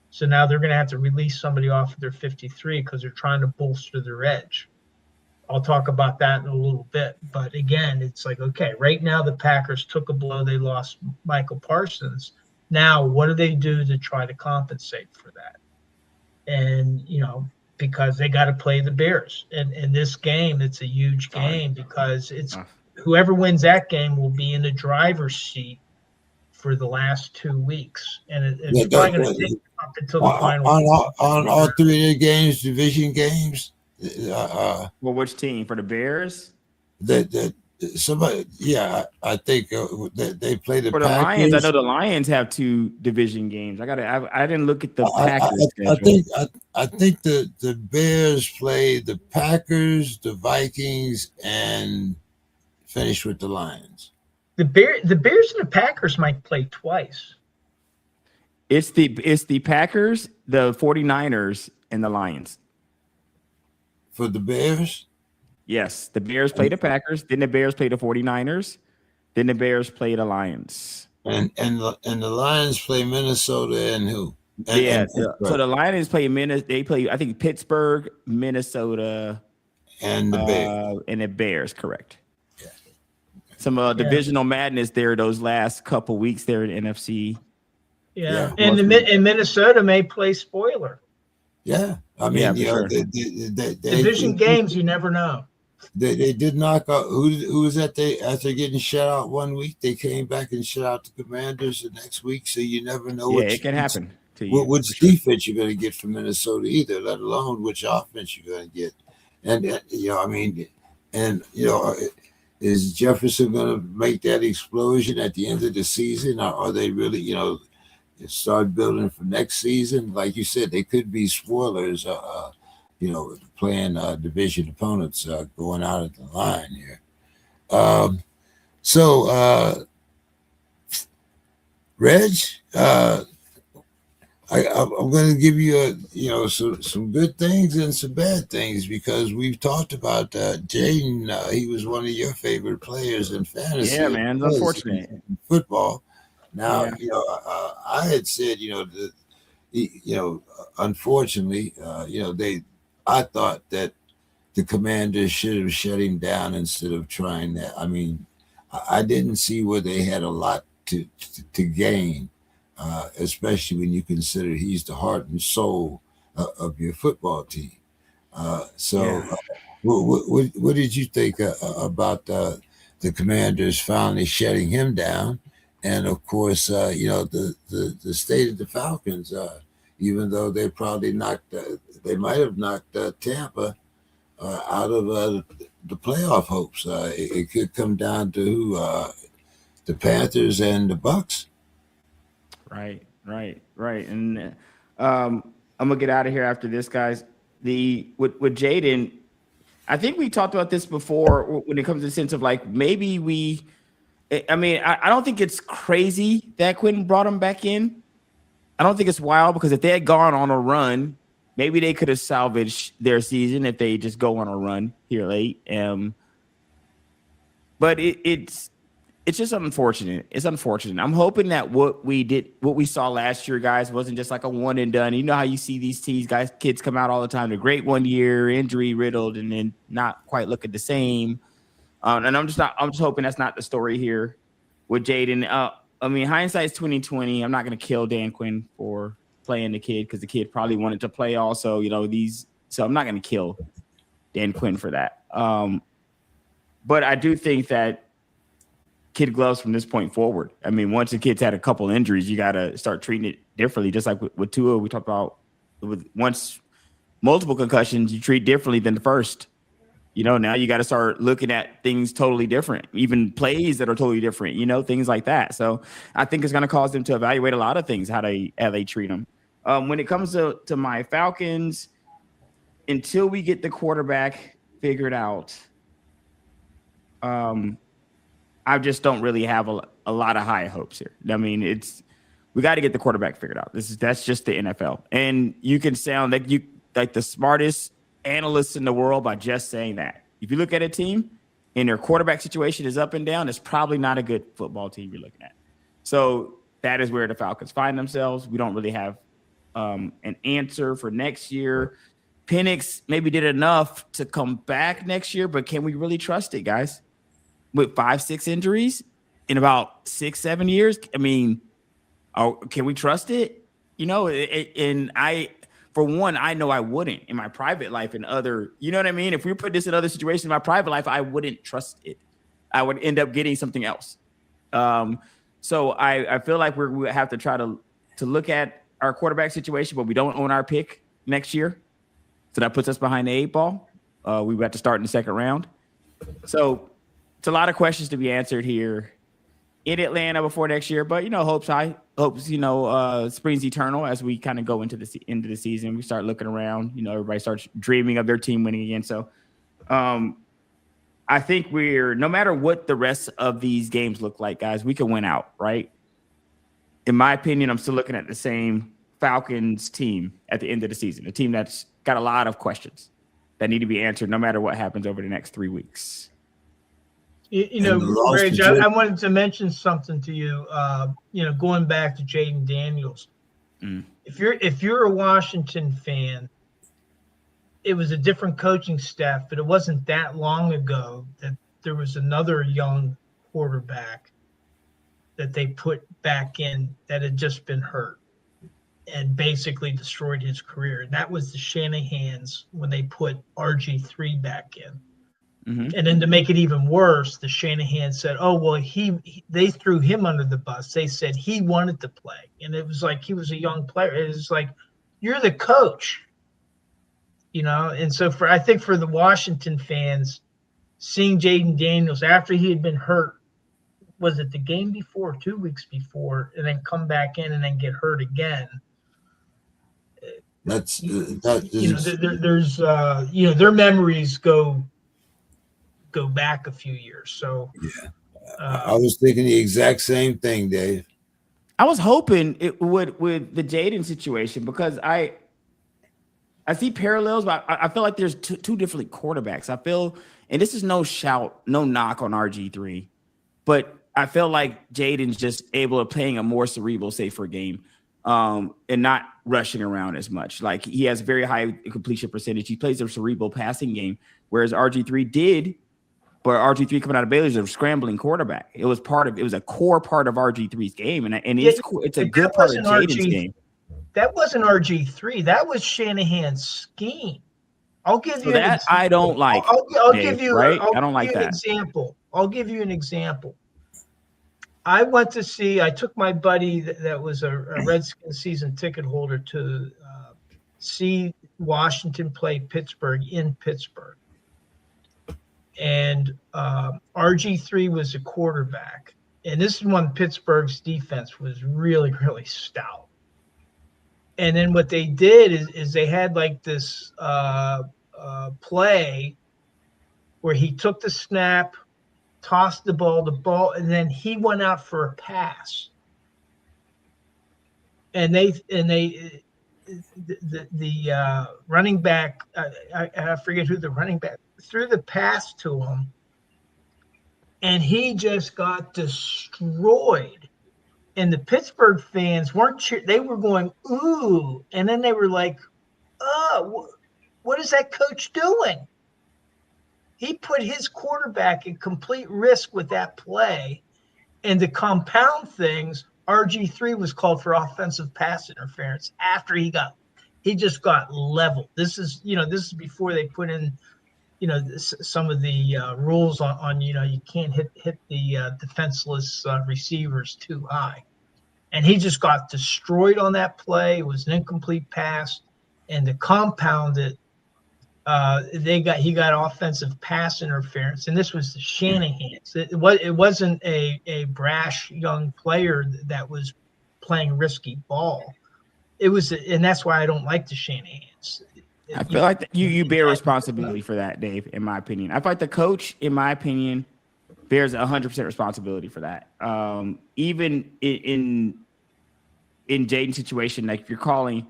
So now they're going to have to release somebody off of their 53 because they're trying to bolster their edge. I'll talk about that in a little bit. But again, it's like, okay, right now the Packers took a blow. They lost Michael Parsons. Now, what do they do to try to compensate for that? And, because they got to play the Bears. And in this game, it's a huge game because it's whoever wins that game will be in the driver's seat for the last 2 weeks. And it's probably going to take up until the final. On all three of their games, division games. Well, which team? For the Bears? Somebody, I think that they play the for the Packers. Lions. I know the Lions have 2 division games. I didn't look at the Packers schedule. I think the Bears play the Packers, the Vikings, and finish with the Lions. The Bears and the Packers might play twice. It's the Packers, the 49ers, and the Lions. For the Bears? Yes, the Bears play the Packers, then the Bears play the 49ers, then the Bears play the Lions. And the Lions play Minnesota and who? So the Lions play they play, I think, Pittsburgh, Minnesota, and the Bears, correct. Yeah. Some divisional madness there those last couple weeks there in NFC. Yeah. And Minnesota may play spoiler. Yeah. I mean, sure. Division games, you never know. They did knock out who was that after getting shut out 1 week, they came back and shut out the Commanders the next week. So you never know it can happen to you. Which defense you're going to get from Minnesota either, let alone which offense you're going to get. And is Jefferson going to make that explosion at the end of the season, or are they really, start building for next season? Like you said, they could be spoilers, playing division opponents going out at the line here. Reg, I'm going to give you some good things and some bad things, because we've talked about Jaden. He was one of your favorite players in fantasy. Yeah, man, it's unfortunate in football. Now, I had said, unfortunately, I thought that the Commanders should have shut him down instead of trying that. I mean, I didn't see where they had a lot to gain, especially when you consider he's the heart and soul of your football team. What did you think about the Commanders finally shutting him down? And of course, the state of the Falcons, even though they probably they might have knocked Tampa out of the playoff hopes. It could come down to the Panthers and the Bucks. Right. And I'm gonna get out of here after this, guys. With Jaden, I think we talked about this before when it comes to the sense of like maybe I don't think it's crazy that Quentin brought him back in. I don't think it's wild, because if they had gone on a run maybe they could have salvaged their season if they just go on a run here late. But it's just unfortunate. It's unfortunate. I'm hoping that what we saw last year, guys, wasn't just like a one and done. You know how you see these kids come out all the time. They're great one year, injury riddled, and then not quite looking the same. And I'm just hoping that's not the story here with Jaden. I mean, hindsight's 2020. I'm not going to kill Dan Quinn for playing the kid because the kid probably wanted to play also. So I'm not going to kill Dan Quinn for that. But I do think that kid gloves from this point forward. I mean, once the kid's had a couple injuries, you got to start treating it differently. Just like with Tua, we talked about once multiple concussions, you treat differently than the first. Now you got to start looking at things totally different, even plays that are totally different, things like that. So I think it's going to cause them to evaluate a lot of things, how they treat them. When it comes to my Falcons, until we get the quarterback figured out, I just don't really have a lot of high hopes here. I mean, we got to get the quarterback figured out. That's just the NFL, and you can sound like the smartest analysts in the world by just saying that. If you look at a team and their quarterback situation is up and down, it's probably not a good football team you're looking at. So that is where the Falcons find themselves. We don't really have an answer for next year. Penix maybe did enough to come back next year, but can we really trust it, guys? With 5-6 injuries in about 6-7 years, I mean, can we trust it? And for one, I know I wouldn't in my private life and other, you know what I mean? If we put this in other situations in my private life, I wouldn't trust it. I would end up getting something else. So I feel like we have to try to look at our quarterback situation, but we don't own our pick next year. So that puts us behind the 8 ball. We have to start in the second round. So it's a lot of questions to be answered here in Atlanta before next year, but hopes springs eternal as we kind of go into the season. We start looking around, everybody starts dreaming of their team winning again. So I think no matter what the rest of these games look like, guys, we can win out, right? In my opinion, I'm still looking at the same Falcons team at the end of the season, a team that's got a lot of questions that need to be answered no matter what happens over the next 3 weeks. Rich, I wanted to mention something to you. Going back to Jaden Daniels, if you're a Washington fan, it was a different coaching staff, but it wasn't that long ago that there was another young quarterback that they put back in that had just been hurt and basically destroyed his career. And that was the Shanahans when they put RG3 back in. Mm-hmm. And then to make it even worse, the Shanahan said, "Oh, well, they threw him under the bus. They said he wanted to play." And it was like he was a young player. It was like, you're the coach, And so I think for the Washington fans, seeing Jaden Daniels after he had been hurt, was it the game before, 2 weeks before, and then come back in and then get hurt again? There's their memories go back a few years. So yeah, I was thinking the exact same thing, Dave. I was hoping it would with the Jaden situation because I see parallels, but I feel like there's two different quarterbacks. I feel, and this is no knock on RG3, but I feel like Jaden's just able to playing a more cerebral, safer game, and not rushing around as much. Like he has very high completion percentage. He plays a cerebral passing game, whereas RG3 did. But RG3 coming out of Baylor is a scrambling quarterback. It was a core part of RG3's game, and it's a good part of Jaden's game. That wasn't RG3. That was Shanahan's scheme. I'll give you that I don't like. I'll give you right. I don't like that example. I'll give you an example. I took my buddy that was a Redskins season ticket holder to see Washington play Pittsburgh in Pittsburgh. And RG3 was a quarterback. And this is when Pittsburgh's defense was really, really stout. And then what they did is they had like this play where he took the snap, tossed the ball, and then he went out for a pass. And the running back, I forget who the running back threw the pass to him, and he just got destroyed. And the Pittsburgh fans weren't they were going, ooh. And then they were like, oh, what is that coach doing? He put his quarterback at complete risk with that play. And to compound things, RG3 was called for offensive pass interference after he just got leveled. This is before they put in, some of the rules on you can't hit the defenseless receivers too high. And he just got destroyed on that play. It was an incomplete pass. And to compound it, he got offensive pass interference. And this was the Shanahan's. It wasn't a brash young player that was playing risky ball. It was, and that's why I don't like the Shanahan's. I feel like you bear responsibility for that, Dave, in my opinion. I feel like the coach, in my opinion, bears 100% responsibility for that. Even in Jaden's situation, like if you're calling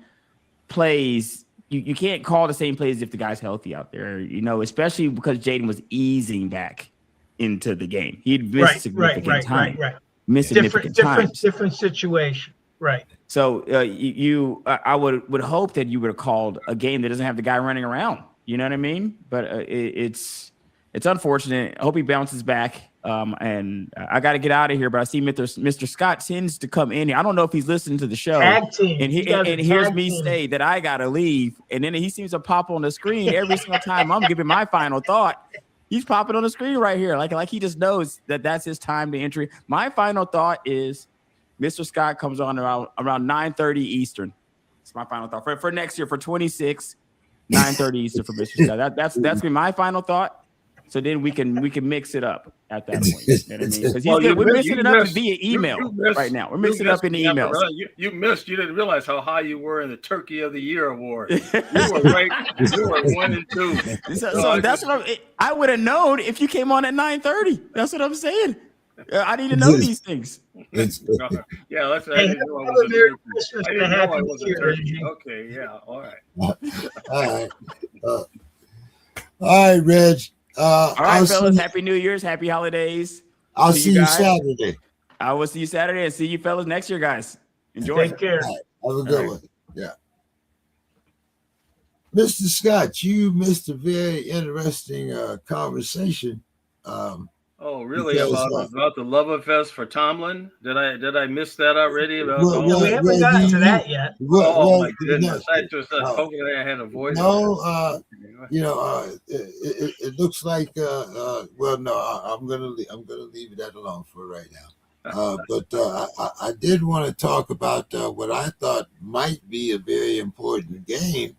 plays, you can't call the same plays if the guy's healthy out there, especially because Jaden was easing back into the game. He'd missed significant time. Missed significant times. Different situation. Right. So I would hope that you would have called a game that doesn't have the guy running around. You know what I mean? But it's unfortunate. I hope he bounces back. And I got to get out of here. But I see Mr. Scott tends to come in here. I don't know if he's listening to the show. Tag team. And he hears me say that I got to leave. And then he seems to pop on the screen every single time I'm giving my final thought. He's popping on the screen right here. Like he just knows that that's his time to entry. My final thought is Mr. Scott comes on around 9:30 Eastern. It's my final thought for next year for 26, 9:30 Eastern for Mr. Scott. That's been my final thought. So then we can mix it up at that point. You know what I mean? Because we're mixing it up via email right now. We're mixing it up in the emails. You didn't realize how high you were in the Turkey of the Year award. You were right. You were 1 and 2. So that's what I would have known if you came on at 9:30. That's what I'm saying. I need to know these things. Yeah, let's. I didn't know I was a turkey. Okay, yeah, all right. All right, Reg. All right, fellas. Happy New Year's. Happy holidays. I'll see you Saturday. I will see you Saturday and see you fellas next year, guys. Enjoy. Take care. Right. Have a good one. Yeah. Mr. Scott, you missed a very interesting conversation. Oh, really? About the love fest for Tomlin? Did I miss that already? We haven't gotten to that yet. My goodness! I just hoping I had a voice. No, it looks like. Well, no, I'm gonna leave that alone for right now. But I did want to talk about what I thought might be a very important game,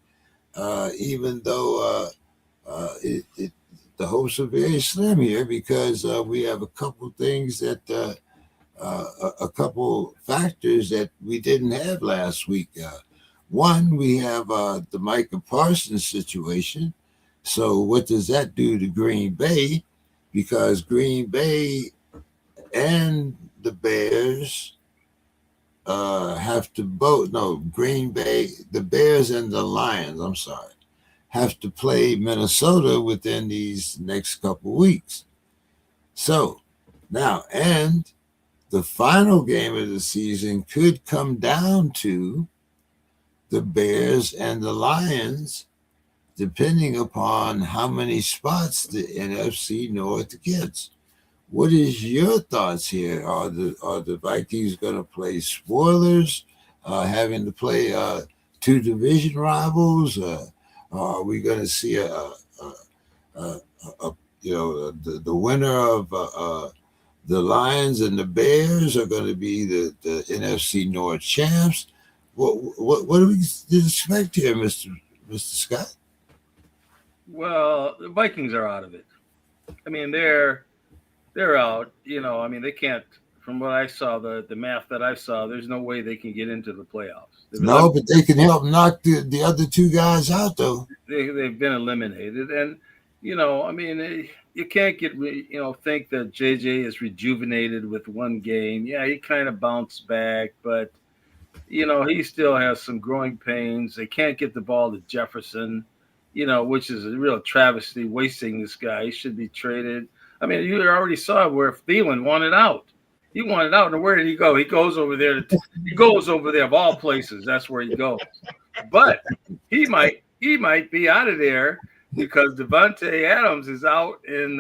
even though the hopes are very slim here because we have a couple things that a couple factors that we didn't have last week. One, we have the Micah Parsons situation. So what does that do to Green Bay? Because Green Bay and the Bears have to both. No, Green Bay, the Bears and the Lions. I'm sorry. Have to play Minnesota within these next couple weeks. So now, and the final game of the season could come down to the Bears and the Lions, depending upon how many spots the NFC North gets. What is your thoughts here? Are the Vikings going to play spoilers, having to play two division rivals? Are we going to see the winner of the Lions and the Bears are going to be the NFC North champs? What do we expect here, Mr. Scott? Well, the Vikings are out of it. I mean, they're out. They can't. From what I saw, the math that I saw, there's no way they can get into the playoffs. But they can help knock the other two guys out, though. They've been eliminated. And, you can't think that JJ is rejuvenated with one game. Yeah, he kind of bounced back. But, he still has some growing pains. They can't get the ball to Jefferson, which is a real travesty, wasting this guy. He should be traded. I mean, you already saw where Thielen wanted out. He wanted out, and where did he go? He goes over there. He goes over there of all places. That's where he goes. But he might be out of there because Devontae Adams is out in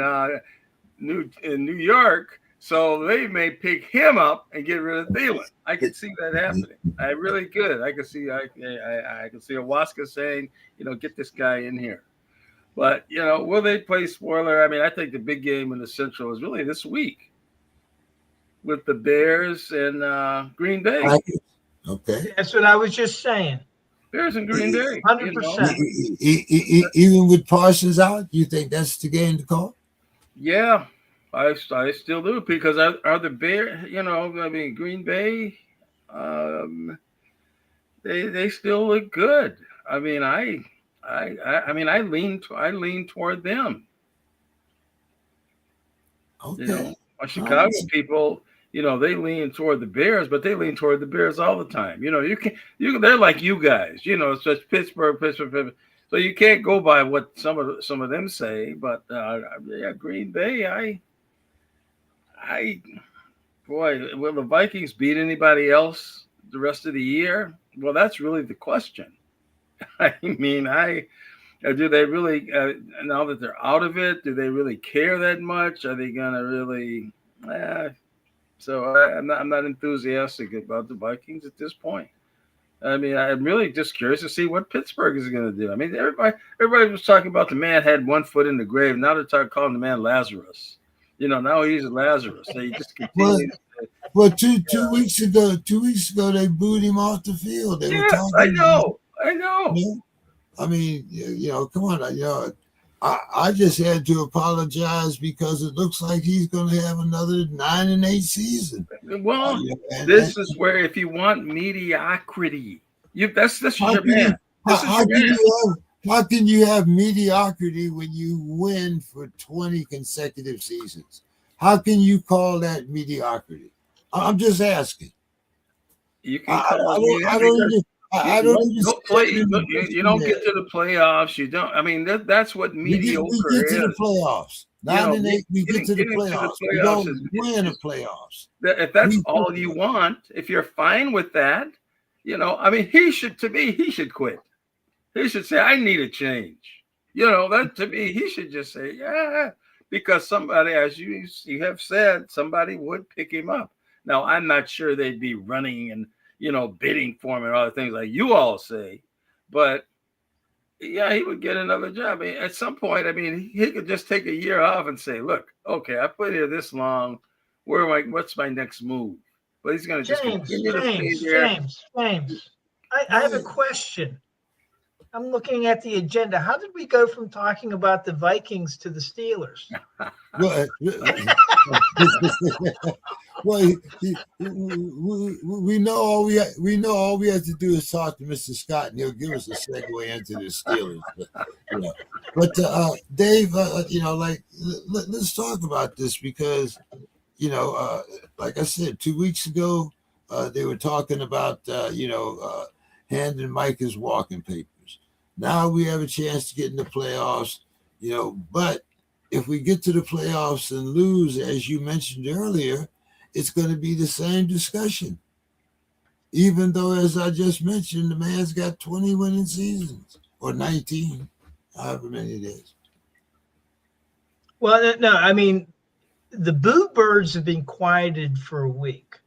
New York. So they may pick him up and get rid of Thielen. I could see that happening. I really could. I could see Awaska saying, get this guy in here. But, will they play spoiler? I mean, I think the big game in the Central is really this week with the Bears and Green Bay. Okay. That's what I was just saying. Bears and Green Bay. 100%. Even with Parsons out, you think that's the game to call? Yeah, I still do, because are the Bears, Green Bay, they still look good. I mean, I lean toward them. Okay. Chicago people, they lean toward the Bears, but they lean toward the Bears all the time. They're like you guys, it's just Pittsburgh. So you can't go by what some of them say. But Green Bay, will the Vikings beat anybody else the rest of the year? Well, that's really the question. I mean, do they really, now that they're out of it, do they really care that much? Are they going to really? So I'm not enthusiastic about the Vikings at this point. I mean, I'm really just curious to see what Pittsburgh is going to do. I mean, everybody was talking about the man had one foot in the grave. Now they're calling the man Lazarus. Now he's Lazarus. So he just continues. Well, two weeks ago, they booed him off the field. They were talking. I know. I mean, come on. I just had to apologize because it looks like he's going to have another 9-8 season. Well, this is where, if you want mediocrity, this is your man. How can you have mediocrity when you win for 20 consecutive seasons? How can you call that mediocrity? I'm just asking. You can you don't get to the playoffs. You don't. I mean, that's what mediocre is. We get to the playoffs. 9-8, we get to the playoffs. We don't win the playoffs. If that's all you want, if you're fine with that, I mean, he should quit. He should say, I need a change. That to me, he should just say, yeah, because somebody, as you have said, somebody would pick him up. Now, I'm not sure they'd be running and, bidding for him and other things like you all say, but yeah, he would get another job. I mean, at some point, he could just take a year off and say, look, okay, I put here this long. What's my next move? But he's going to just continue to stay there. James, I have a question. I'm looking at the agenda. How did we go from talking about the Vikings to the Steelers? Well, we know all we have to do is talk to Mr. Scott, and he'll give us a segue into the Steelers. But Dave, let's talk about this because, like I said, 2 weeks ago, they were talking about handing Mike his walking papers. Now we have a chance to get in the playoffs, but if we get to the playoffs and lose, as you mentioned earlier, it's going to be the same discussion. Even though, as I just mentioned, the man's got 20 winning seasons or 19, however many it is. Well, no, I mean, the Boo Birds have been quieted for a week,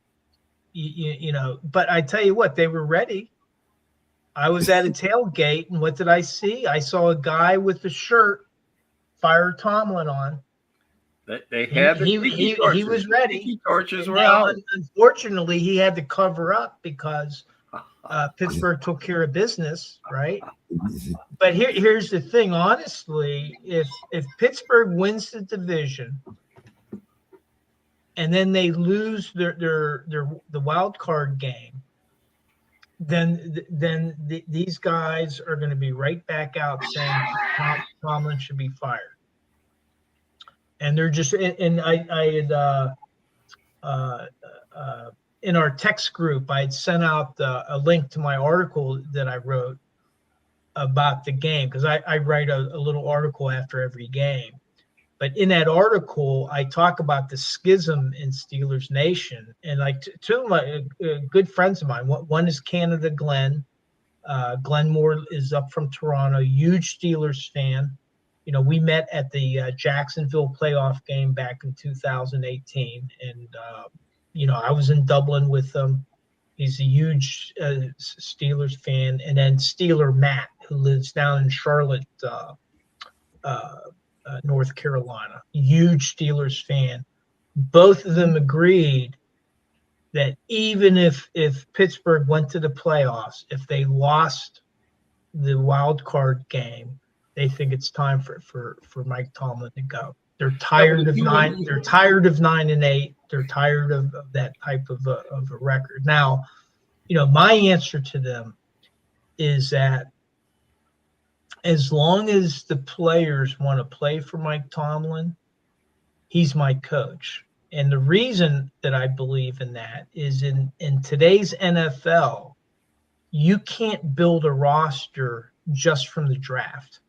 but I tell you what, they were ready. I was at a tailgate, and what did I see? I saw a guy with the shirt, Fire Tomlin on. They had he was ready. Tiki torches were out. Unfortunately, he had to cover up because Pittsburgh took care of business, right? But here's the thing. Honestly, if Pittsburgh wins the division and then they lose the wild card game, then these guys are going to be right back out saying Tomlin should be fired. And they're just, and I had in our text group, I had sent out a link to my article that I wrote about the game, because I write a little article after every game. But in that article, I talk about the schism in Steelers Nation. And like two of my good friends of mine, one is Canada Glenn. Glenn Moore is up from Toronto, huge Steelers fan. You know, we met at the Jacksonville playoff game back in 2018. And, you know, I was in Dublin with him. He's a huge Steelers fan. And then Steeler Matt, who lives down in Charlotte, North Carolina, huge Steelers fan. Both of them agreed that even if Pittsburgh went to the playoffs, if they lost the wild card game, they think it's time for Mike Tomlin to go. They're tired of 9. They're tired of 9-8. They're tired of that type of a record. Now, you know, my answer to them is that as long as the players want to play for Mike Tomlin, he's my coach. And the reason that I believe in that is in today's NFL, you can't build a roster just from the draft.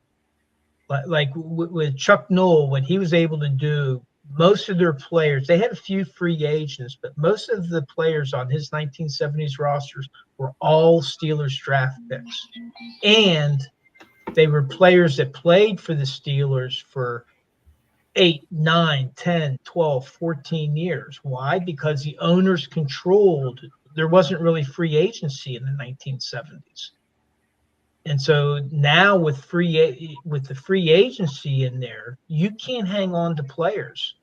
Like with Chuck Noll, what he was able to do, most of their players, they had a few free agents, but most of the players on his 1970s rosters were all Steelers draft picks. And they were players that played for the Steelers for 8, 9, 10, 12, 14 years. Why? Because the owners controlled. There wasn't really free agency in the 1970s. And so now with the free agency in there, you can't hang on to players.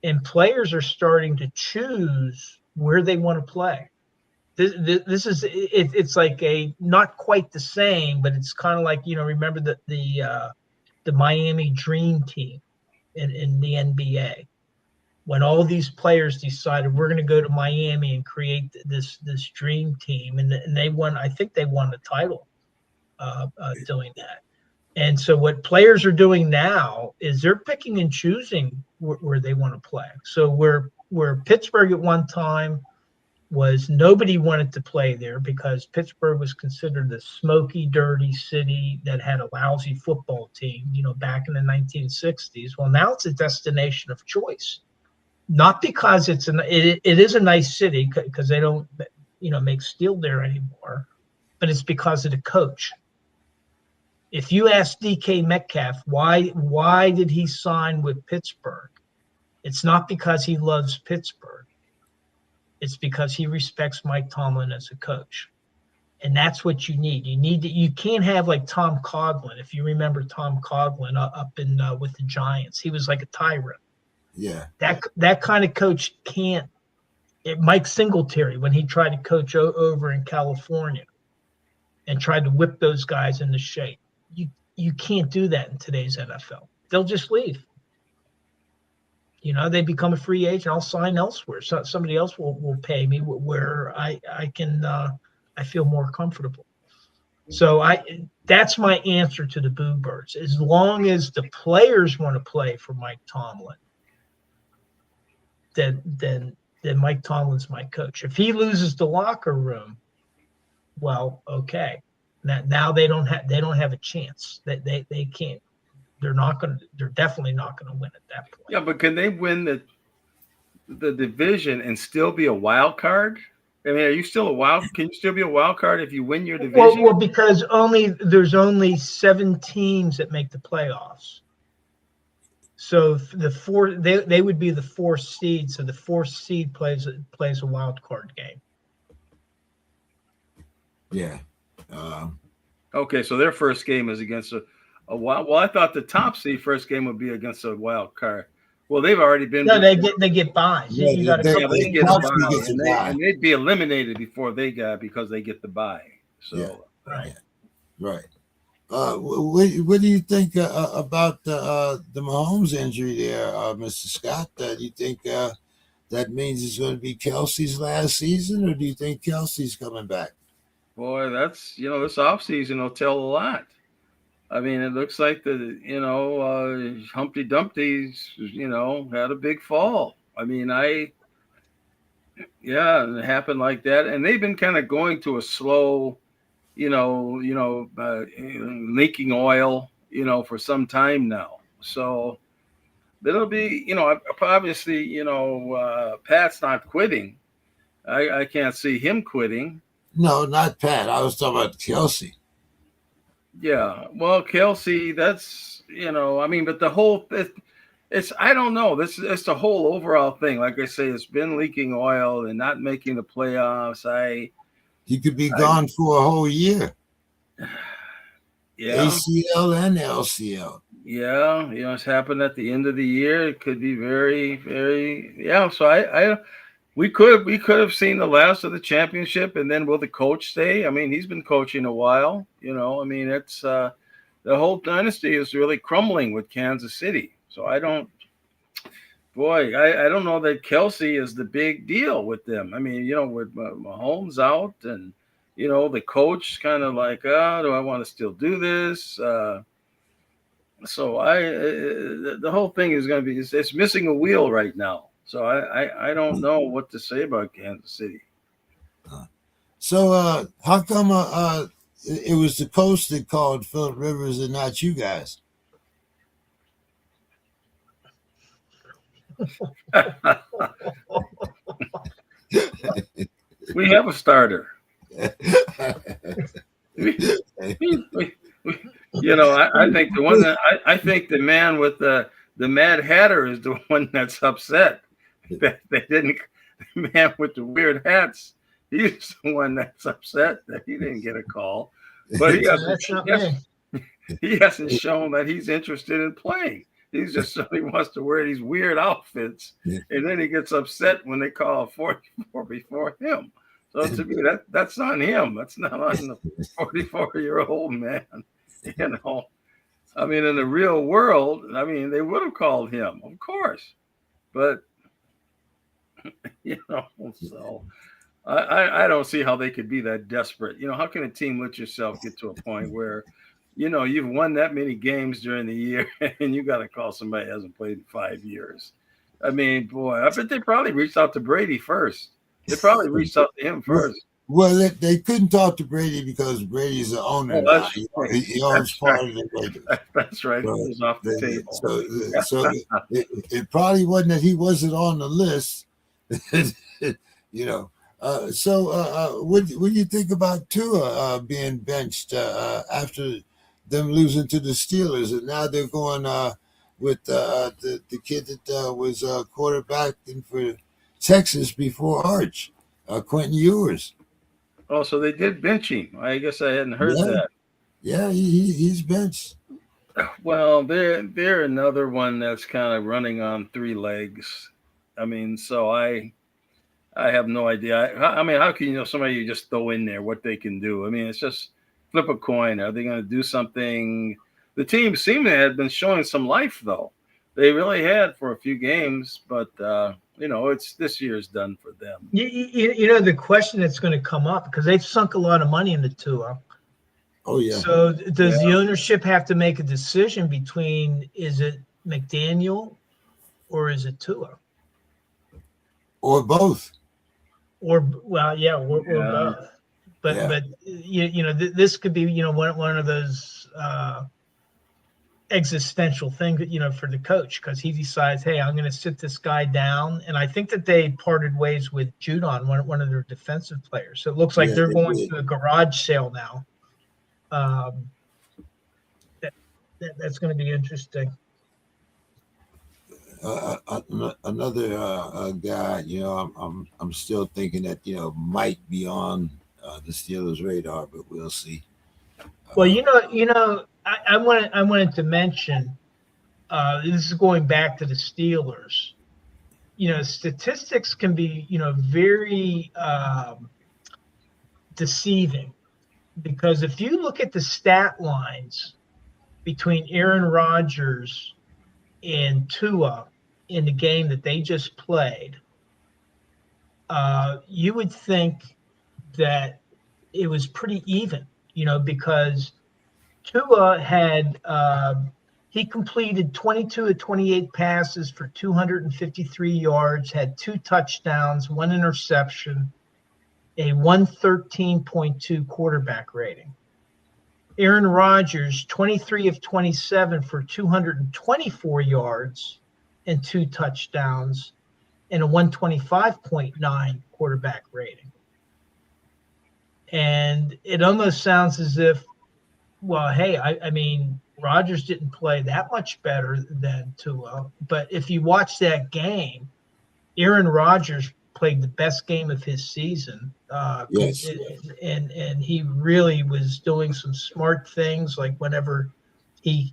And players are starting to choose where they want to play. This is it's like a not quite the same, but it's kind of like, you know, remember the Miami Dream Team in the NBA, when all these players decided we're going to go to Miami and create this dream team, and they won. I think they won the title doing that. And so what players are doing now is they're picking and choosing where they want to play. So where Pittsburgh at one time was nobody wanted to play there because Pittsburgh was considered a smoky, dirty city that had a lousy football team, you know, back in the 1960s. Well, now it's a destination of choice, not because it is a nice city because they don't, you know, make steel there anymore, but it's because of the coach. If you ask DK Metcalf why did he sign with Pittsburgh, it's not because he loves Pittsburgh. It's because he respects Mike Tomlin as a coach. And that's what you need. You can't have like Tom Coughlin. If you remember Tom Coughlin up in with the Giants, he was like a tyrant. Yeah. That kind of coach can't. Mike Singletary, when he tried to coach over in California and tried to whip those guys into shape, you can't do that in today's NFL. They'll just leave. You know, they become a free agent. I'll sign elsewhere. So somebody else will pay me where I can I feel more comfortable. So that's my answer to the Boo Birds. As long as the players want to play for Mike Tomlin, then Mike Tomlin's my coach. If he loses the locker room, well, okay. Now they don't have a chance. They can't. They're definitely not going to win at that point. Yeah, but can they win the division and still be a wild card? I mean, can you still be a wild card if you win your division? Well, because there's only 7 teams that make the playoffs. So they would be the 4th seed. So the 4th seed plays a wild card game. Yeah. Okay, so their first game is against a wild. Well, I thought the top seed first game would be against a wild card. Well, they've already been. No, they get buys. Yeah, you got they get a bye. and they'd be eliminated before they got because they get the bye. So yeah. Right. What do you think about the Mahomes injury there, Mr. Scott? Do you think that means it's going to be Kelsey's last season, or do you think Kelsey's coming back? Boy, that's this offseason will tell a lot. I mean, it looks like Humpty Dumpty's had a big fall. I mean, Yeah, and it happened like that, and they've been kind of going to a slow, leaking oil, for some time now. So it'll be, obviously, Pat's not quitting. I can't see him quitting. No, not Pat. I was talking about Kelsey. Yeah, well, Kelsey, that's but the whole it's I don't know. This it's the whole overall thing. Like I say, it's been leaking oil and not making the playoffs. He could be gone for a whole year. Yeah, ACL and LCL. yeah, it's happened at the end of the year. It could be very, very, yeah. So we could have seen the last of the championship, and then will the coach stay? I mean, he's been coaching a while. I mean, it's the whole dynasty is really crumbling with Kansas City. So I don't know that Kelsey is the big deal with them. I mean, with Mahomes out and the coach kind of like, do I want to still do this? So the whole thing is going to be it's missing a wheel right now. So I don't know what to say about Kansas City. So how come it was the coach that called Philip Rivers and not you guys? We have a starter. I think I think the man with the Mad Hatter is the one that's upset that they didn't. The man with the weird hats, he's the one that's upset that he didn't get a call. But he hasn't shown that he's interested in playing. He's just he wants to wear these weird outfits, and then he gets upset when they call a 44 before him. So to me, that's on him. That's not on the 44-year-old man. I mean, in the real world, I mean, they would have called him, of course. But so I don't see how they could be that desperate. How can a team let yourself get to a point where you've won that many games during the year and you got to call somebody that hasn't played in 5 years? I mean, boy, I bet they probably reached out to Brady first. They probably reached out to him first. Well, they couldn't talk to Brady because Brady's the owner now. He owns part of the Raiders. That's right. So, it was off the table. So it probably wasn't that he wasn't on the list. What do you think about Tua being benched after them losing to the Steelers, and now they're going with the kid that was quarterbacking for Texas before Arch, Quentin Ewers. Oh, so they did bench him. I guess I hadn't heard that. Yeah, he's benched. Well, they're another one that's kind of running on 3 legs. I mean, so I have no idea. I mean, how can somebody you just throw in there what they can do? I mean, it's just flip a coin. Are they going to do something? The team seemed to have been showing some life, though. They really had for a few games, but it's this year's done for them. The question that's going to come up, because they've sunk a lot of money into Tua. Oh yeah. So does the ownership have to make a decision between, is it McDaniel or is it Tua? Or both. Or both. But this could be one of those existential things for the coach, because he decides, hey, I'm going to sit this guy down. And I think that they parted ways with Judon, one of their defensive players. So it looks like they're going to a garage sale now. That's going to be interesting. Another guy, I'm still thinking that might be on the Steelers' radar, but we'll see. Well, I wanted to mention, this is going back to the Steelers. Statistics can be very deceiving, because if you look at the stat lines between Aaron Rodgers and Tua in the game that they just played, you would think that it was pretty even, because Tua had He completed 22 of 28 passes for 253 yards, had 2 touchdowns, 1 interception, a 113.2 quarterback rating. Aaron Rodgers, 23 of 27 for 224 yards and 2 touchdowns and a 125.9 quarterback rating. And it almost sounds as if, well, hey, I mean, Rodgers didn't play that much better than Tua. But if you watch that game, Aaron Rodgers played the best game of his season. Yes. And he really was doing some smart things, like whenever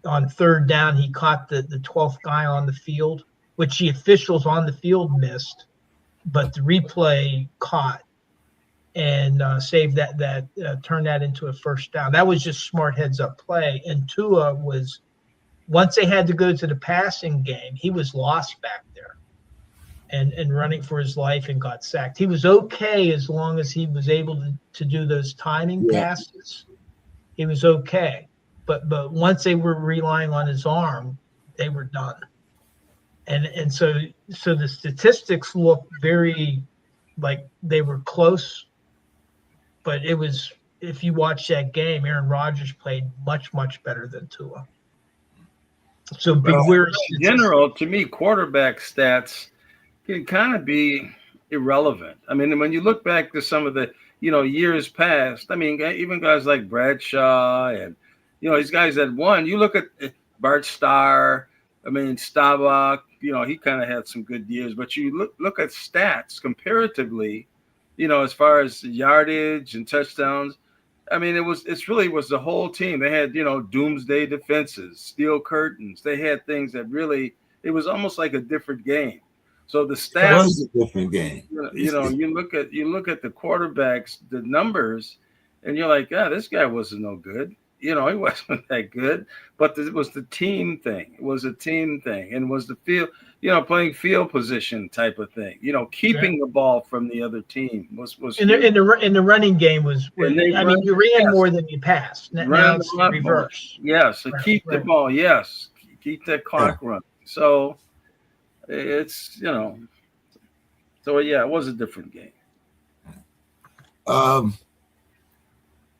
on third down, he caught the 12th guy on the field, which the officials on the field missed, but the replay caught and saved that turned that into a first down. That was just smart heads-up play. And Tua was, once they had to go to the passing game, he was lost back there and running for his life and got sacked. He was okay as long as he was able to do those timing passes. He was okay. But once they were relying on his arm, they were done. And so the statistics look very like they were close. But it was, if you watch that game, Aaron Rodgers played much, much better than Tua. So beware. In general, to me, quarterback stats can kind of be irrelevant. I mean, when you look back to some of the, years past, I mean, even guys like Bradshaw and, these guys that won, you look at Bart Starr, I mean, Staubach, he kind of had some good years, but you look at stats comparatively, as far as yardage and touchdowns, I mean, it really was the whole team. They had, doomsday defenses, steel curtains. They had things that really, it was almost like a different game. So the stats, it was a different game. You look at the quarterbacks, the numbers, and you're like, this guy wasn't no good. He wasn't that good. But it was the team thing. It was a team thing, and it was the field. Playing field position type of thing. Keeping the ball from the other team was. In the running game was. You ran more than you passed. Now it's the reverse. Yes, so keep the ball. Yes, keep that clock running. So it's So it was a different game.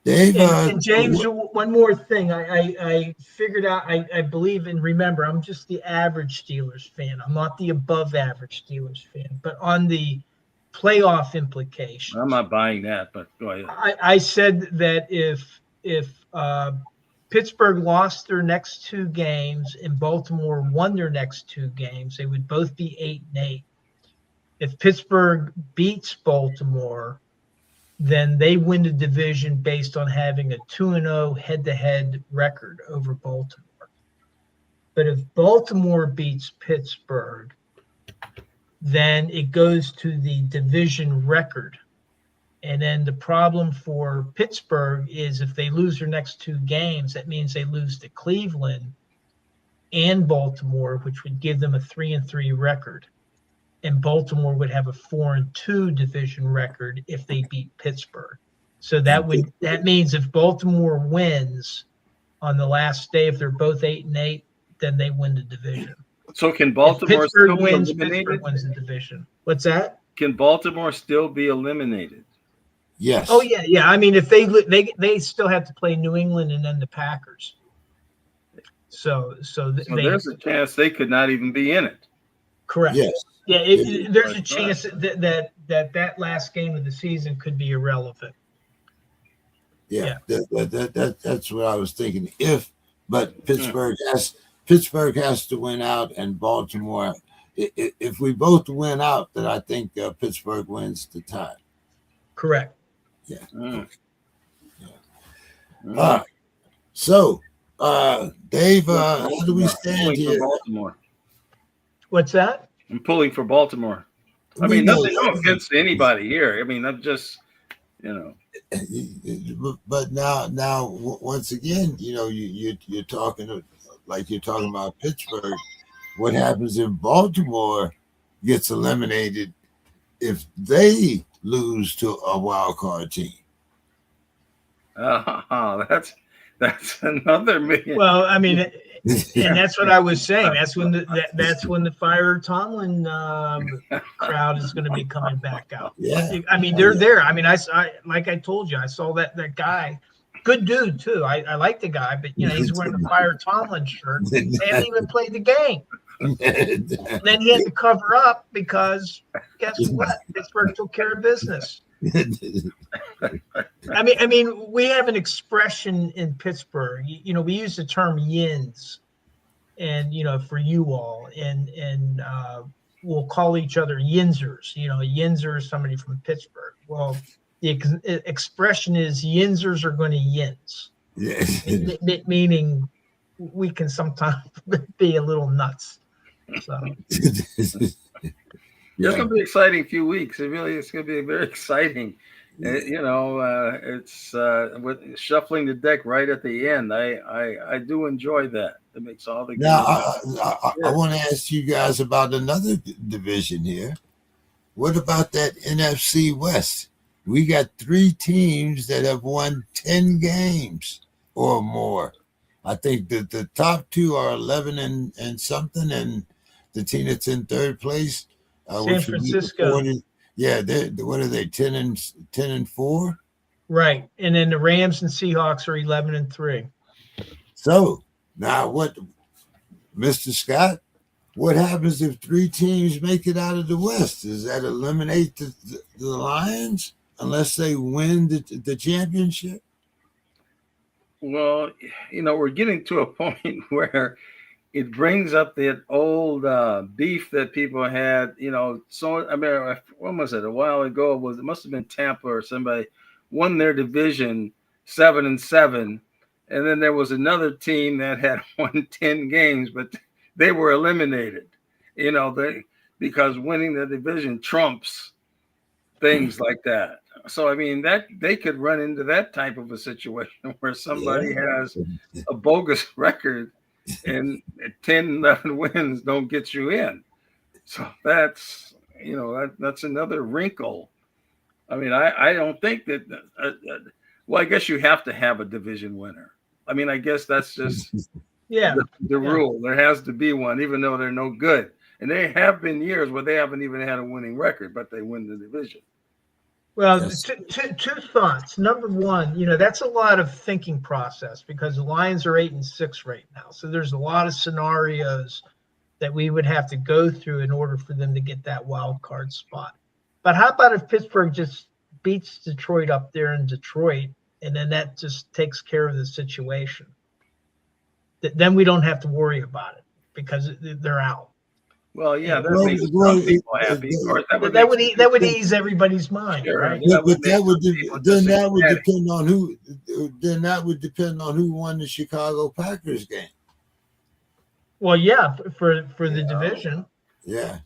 Dave, and James, one more thing. I figured out, I believe and remember, I'm just the average Steelers fan. I'm not the above average Steelers fan. But on the playoff implications, I'm not buying that, but go ahead. I said that if Pittsburgh lost their next 2 games and Baltimore won their next 2 games, they would both be 8-8. If Pittsburgh beats Baltimore, then they win the division based on having a 2-0 head-to-head record over Baltimore. But if Baltimore beats Pittsburgh, then it goes to the division record. And then the problem for Pittsburgh is if they lose their next 2 games, that means they lose to Cleveland and Baltimore, which would give them a 3-3 record. And Baltimore would have a 4-2 division record if they beat Pittsburgh. So that means if Baltimore wins on the last day, if they're both 8-8, then they win the division. So can Baltimore still be eliminated? Pittsburgh wins the division. What's that? Can Baltimore still be eliminated? Yes. Oh yeah. I mean, if they still have to play New England and then the Packers. So there's a chance they could not even be in it. Correct. Yes. Yeah, there's a chance that last game of the season could be irrelevant. Yeah. That's what I was thinking. But Pittsburgh has to win out, and Baltimore. If we both win out, then I think Pittsburgh wins the tie. Correct. Yeah. All right. So, Dave, how do we stand here? Baltimore. What's that? I'm pulling for Baltimore. I mean, nothing, no offense to anybody here. I mean, I'm just, But now, once again, you're talking like you're talking about Pittsburgh. What happens if Baltimore gets eliminated if they lose to a wild card team? That's another million. Well, I mean, And that's what I was saying. That's when the Fire Tomlin crowd is going to be coming back out. Yeah. I mean, they're there. I mean, I like I told you, I saw that guy, good dude too. I like the guy, but he's wearing a Fire Tomlin shirt. They haven't even played the game. Then he had to cover up because guess what? Pittsburgh took care of business. I mean, we have an expression in Pittsburgh. We use the term yins, and for you all, and we'll call each other yinzers. A yinzer is somebody from Pittsburgh. Well, the expression is yinzers are going to yins. Yes. Meaning we can sometimes be a little nuts. So. It's going to be an exciting few weeks. It's going to be very exciting. It's with shuffling the deck right at the end. I do enjoy that. It makes all the games. Now, I want to ask you guys about another division here. What about that NFC West? We got 3 teams that have won 10 games or more. I think that the top 2 are 11 and something, and the team that's in third place, San Francisco. What are they? 10 and 4. Right, and then the Rams and Seahawks are 11 and 3. So now, what, Mr. Scott? What happens if 3 teams make it out of the West? Does that eliminate the Lions unless they win the championship? Well, we're getting to a point where it brings up that old beef that people had, So, I mean, when was it? A while ago, it must have been Tampa or somebody won their division 7-7. And then there was another team that had won 10 games, but they were eliminated, because winning the division trumps things like that. So, I mean, that they could run into that type of a situation where somebody has a bogus record and 10, 11 wins don't get you in. So that's, that's another wrinkle. I mean, I don't think that, I guess you have to have a division winner. I mean, I guess that's just the rule. There has to be one, even though they're no good. And there have been years where they haven't even had a winning record, but they win the division. Well, two thoughts. Number one, that's a lot of thinking process because the Lions are 8-6 right now. So there's a lot of scenarios that we would have to go through in order for them to get that wild card spot. But how about if Pittsburgh just beats Detroit up there in Detroit, and then that just takes care of the situation? Then we don't have to worry about it because they're out. Well, yeah, that makes some people happy. Of course, that would ease everybody's mind, sure, right? But that would depend on who won the Chicago Packers game. Well, yeah, for the division. Yeah.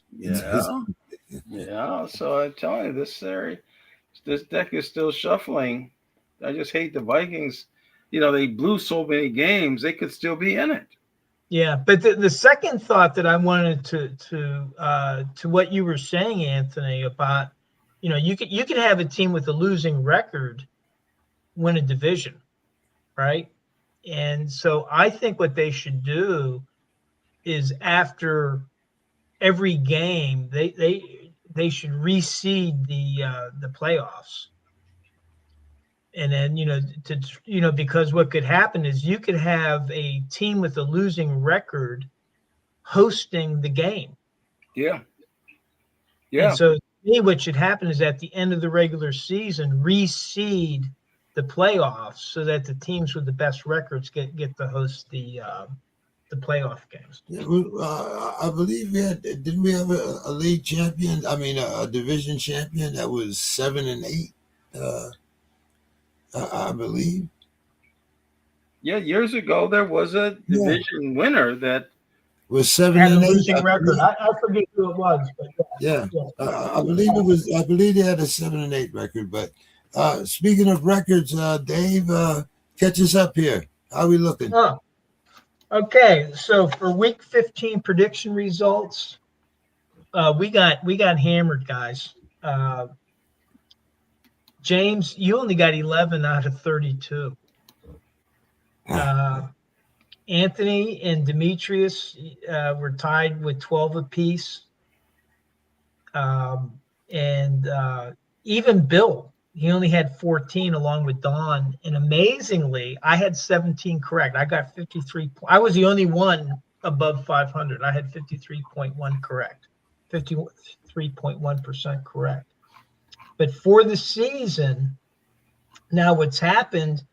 So I'm telling you, this deck is still shuffling. I just hate the Vikings. They blew so many games; they could still be in it. Yeah, but the second thought that I wanted to what you were saying, Anthony, about you could have a team with a losing record win a division, right? And so I think what they should do is after every game they should reseed the playoffs. And then, because what could happen is you could have a team with a losing record hosting the game. Yeah. And so to me, what should happen is at the end of the regular season, reseed the playoffs so that the teams with the best records get to host the playoff games. Yeah, I believe didn't we have a league champion? I mean, a division champion that was 7-8. I believe. Yeah, years ago there was a division winner that was 7-8. Losing record. I forget who it was, but I believe it was. I believe they had a 7-8 record. But speaking of records, Dave, catch us up here. How are we looking? Oh, okay. So for Week 15 prediction results, we got hammered, guys. James, you only got 11 out of 32. Anthony and Demetrius were tied with 12 apiece. And even Bill, he only had 14 along with Don. And amazingly, I had 17 correct. I got 53. I was the only one above 500. I had 53.1 correct, 53.1% correct. But for the season, now what's happened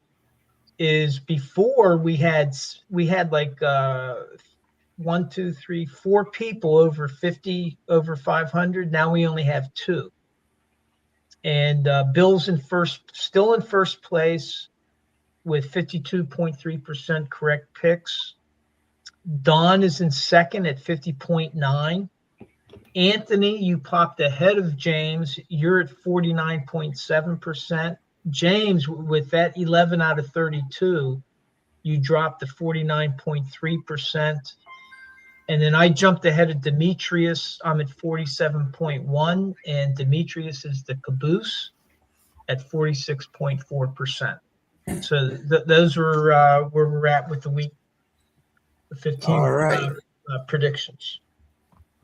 is before we had like 1, 2, 3, 4 people over 50, over 500. Now we only have 2. And Bill's still in first place with 52.3% correct picks. Don is in second at 50.9. Anthony, you popped ahead of James. You're at 49.7%. James, with that 11 out of 32, you dropped to 49.3%. And then I jumped ahead of Demetrius. I'm at 47.1, and Demetrius is the caboose at 46.4%. So those were where we're at with the week 15 All right. Predictions.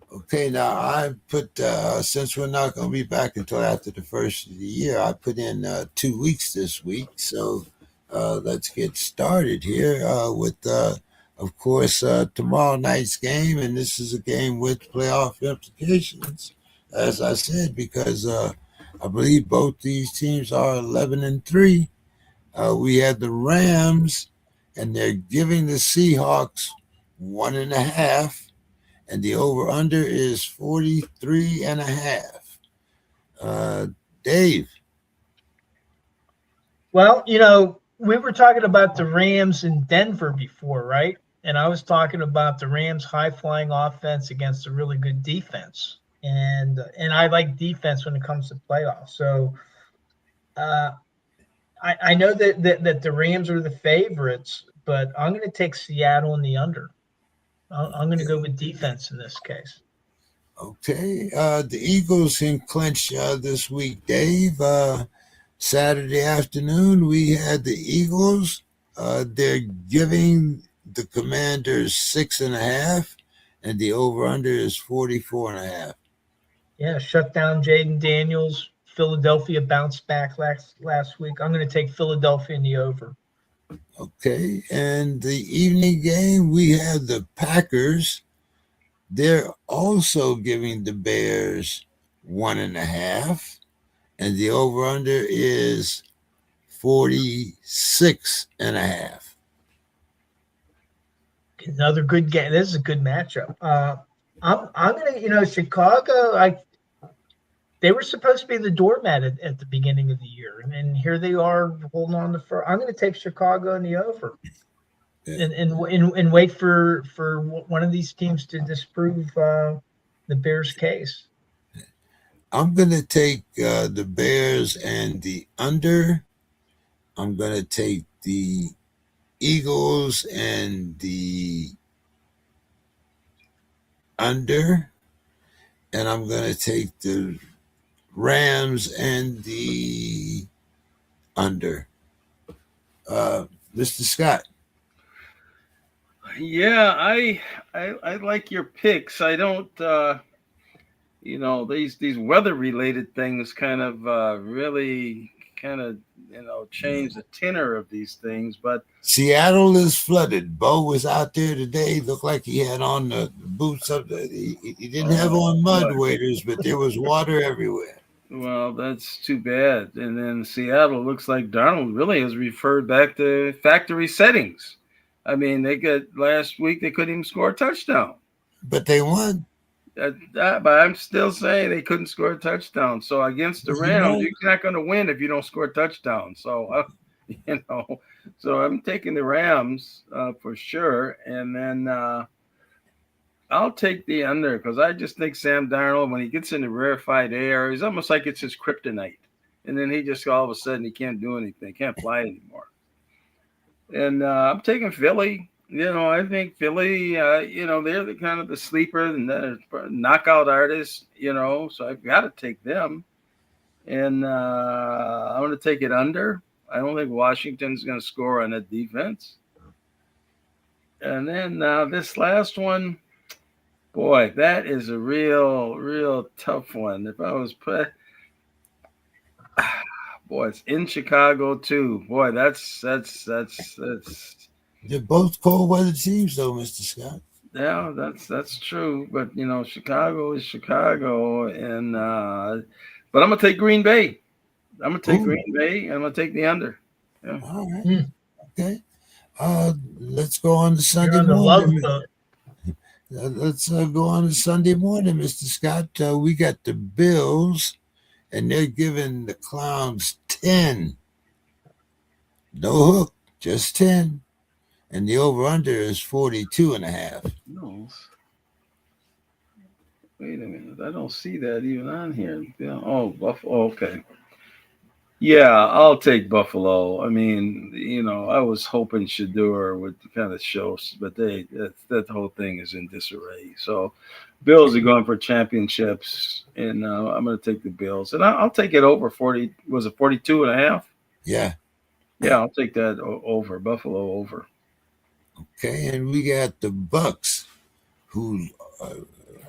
Okay, now I put, since we're not going to be back until after the first of the year, I put in 2 weeks this week. So let's get started here with, of course, tomorrow night's game. And this is a game with playoff implications, as I said, because I believe both these teams are 11-3. We had the Rams, and they're giving the Seahawks 1.5. And the over-under is 43.5. Dave. Well, we were talking about the Rams in Denver before, right? And I was talking about the Rams' high-flying offense against a really good defense. And I like defense when it comes to playoffs. So I know that the Rams are the favorites, but I'm going to take Seattle in the under. I'm going to go with defense in this case. Okay. The Eagles can clinch this week, Dave. Saturday afternoon, we had the Eagles. They're giving the Commanders 6.5, and the over-under is 44.5. Yeah, shut down Jaden Daniels. Philadelphia bounced back last week. I'm going to take Philadelphia in the over. Okay, and the evening game, we have the Packers. They're also giving the Bears 1.5, and the over-under is 46.5. Another good game. This is a good matchup. I'm gonna, Chicago. They were supposed to be the doormat at the beginning of the year, and here they are holding on to first. I'm going to take Chicago in the over, and wait for one of these teams to disprove the Bears' case. I'm going to take the Bears and the under. I'm going to take the Eagles and the under, and I'm going to take the Rams and the under. Mr. Scott. Yeah, I like your picks. I don't, these weather related things kind of really kind of change the tenor of these things. But Seattle is flooded. Bo was out there today. Looked like he had on the boots up. He didn't have on mud waders, but there was water everywhere. Well, that's too bad. And then Seattle looks like Darnold really has referred back to factory settings. I mean, last week they couldn't even score a touchdown. But they won. But I'm still saying they couldn't score a touchdown. So against the Rams, you're not going to win if you don't score a touchdown. So, so I'm taking the Rams for sure. And then I'll take the under because I just think Sam Darnold, when he gets into rarefied air, he's almost like it's his kryptonite. And then he just all of a sudden he can't do anything, can't fly anymore. And I'm taking Philly. I think Philly, they're the kind of the sleeper and the knockout artist, so I've got to take them. And I'm going to take it under. I don't think Washington's going to score on that defense. And then this last one, boy, that is a real tough one. If I was put, boy, it's in Chicago too. Boy, that's They're both cold weather teams, though, Mr. Scott. yeah, that's true. But Chicago is Chicago, and but I'm gonna take Green Bay. I'm gonna take Ooh. Green Bay, and I'm gonna take the under. Yeah. All right. Okay. Let's go on to Sunday You're on the love morning. boat. Let's go on to Sunday morning, Mr. Scott. We got the Bills, and they're giving the Clowns 10. No hook, just 10. And the over-under is 42.5. No. Wait a minute. I don't see that even on here. Yeah. Oh, Buffalo. Okay. Yeah, I'll take Buffalo. I mean, I was hoping Shador would kind of show, but that whole thing is in disarray. So, Bills are going for championships, and I'm going to take the Bills, and I'll take it over 40. Was it 42.5? Yeah. Yeah, I'll take that over Buffalo over. Okay, and we got the Bucks, who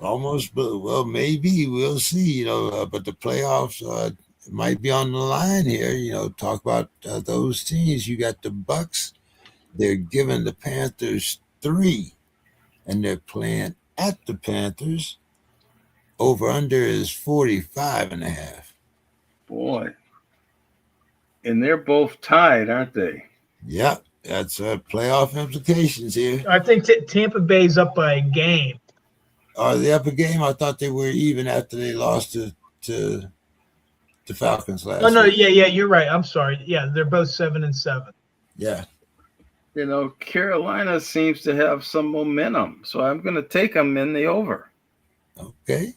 almost, well, maybe we'll see. But the playoffs might be on the line here. Talk about those teams. You got the Bucks. They're giving the Panthers 3, and they're playing at the Panthers. Over under is 45.5. Boy, and they're both tied, aren't they? Yep, that's playoff implications here. I think Tampa Bay's up by a game. Are they up a game? I thought they were even after they lost to the Falcons last Oh no, week. yeah, you're right. I'm sorry. Yeah, they're both 7-7. Yeah. Carolina seems to have some momentum, so I'm going to take them in the over. Okay.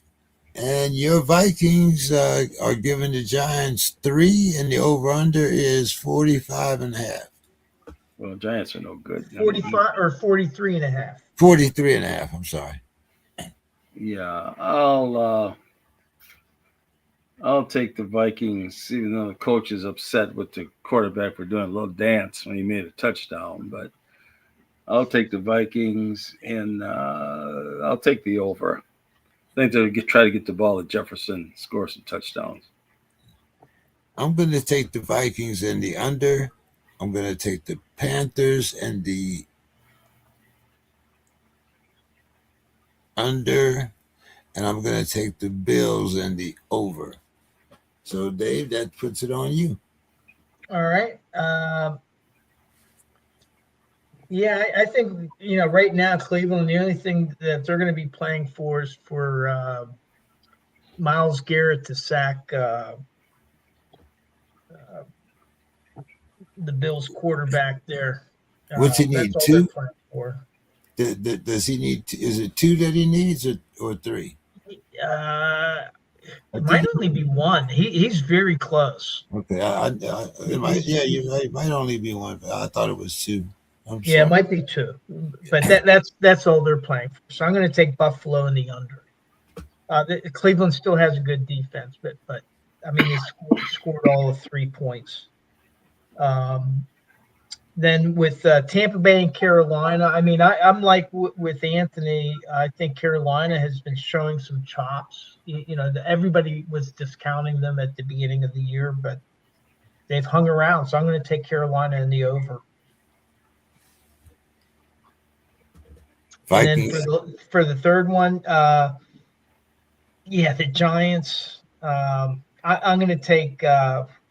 And your Vikings are giving the Giants 3, and the over-under is 45.5. Well, Giants are no good. 45 or 43.5. 43.5. I'm sorry. Yeah, I'll take the Vikings, even though the coach is upset with the quarterback for doing a little dance when he made a touchdown. But I'll take the Vikings, and I'll take the over. I think they'll try to get the ball to Jefferson, score some touchdowns. I'm going to take the Vikings and the under. I'm going to take the Panthers and the under. And I'm going to take the Bills and the over. So, Dave, that puts it on you. All right. Yeah, I think, right now, Cleveland, the only thing that they're going to be playing for is for Myles Garrett to sack the Bills quarterback there. What's he need, that's all 2? they're playing for. Does he need, is it 2 that he needs or 3? It might only be 1. He's very close. Okay. It might only be 1. But I thought it was 2. Yeah, it might be 2, but that's all they're playing for. So I'm going to take Buffalo in the under. Cleveland still has a good defense, but I mean, they scored all of 3 points. Then with Tampa Bay and Carolina, I mean, I'm like with Anthony. I think Carolina has been showing some chops. Everybody was discounting them at the beginning of the year, but they've hung around. So I'm going to take Carolina in the over. Vikings. And then for the third one, the Giants. I'm going to take.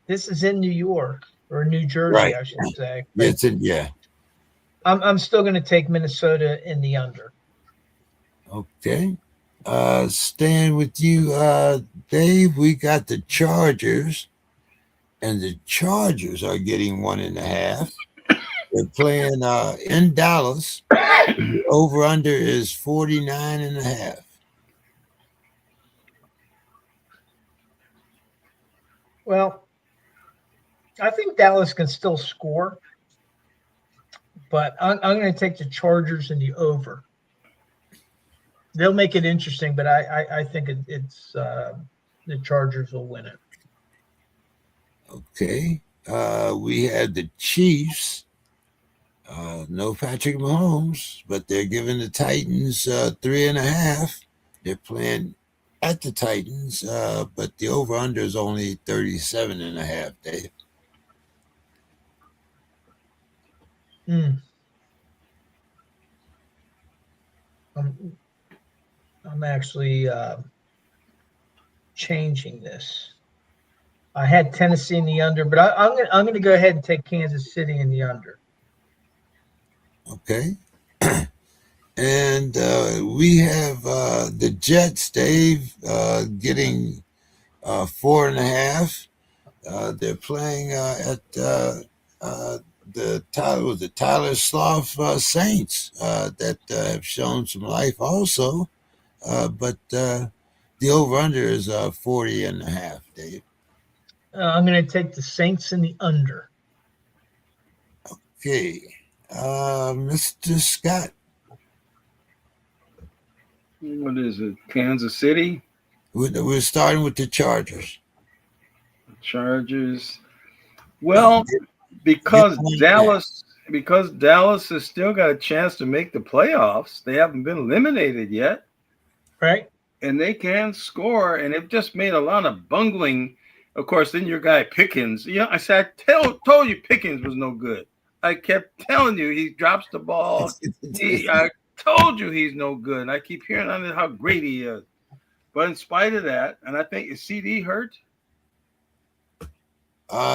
This is in New York or New Jersey, right. I should say. Yeah. I'm still going to take Minnesota in the under. Okay. Staying with you, Dave. We got the Chargers, and the Chargers are getting 1.5. They're playing in Dallas. The over-under is 49.5. Well, I think Dallas can still score, but I'm going to take the Chargers in the over. They'll make it interesting, but I think it's the Chargers will win it. Okay. We had the Chiefs No Patrick Mahomes, but they're giving the Titans 3.5. They're playing at the Titans, but the over-under is only 37.5, Dave. I'm actually changing this. I had Tennessee in the under, but I'm gonna go ahead and take Kansas City in the under. Okay. And we have the Jets, Dave, getting 4.5. They're playing at the Tyler Sloth Saints that have shown some life also. But the over-under is 40.5, Dave. I'm going to take the Saints in the under. Okay. Mr. Scott. What is it? Kansas City? We're starting with the Chargers. Chargers. Well, because Dallas has still got a chance to make the playoffs. They haven't been eliminated yet. Right. And they can score, and they've just made a lot of bungling. Of course, then your guy Pickens. I said, I told you Pickens was no good. I kept telling you he drops the ball. I told you he's no good. And I keep hearing on it how great he is. But in spite of that, and I think, is CD hurt?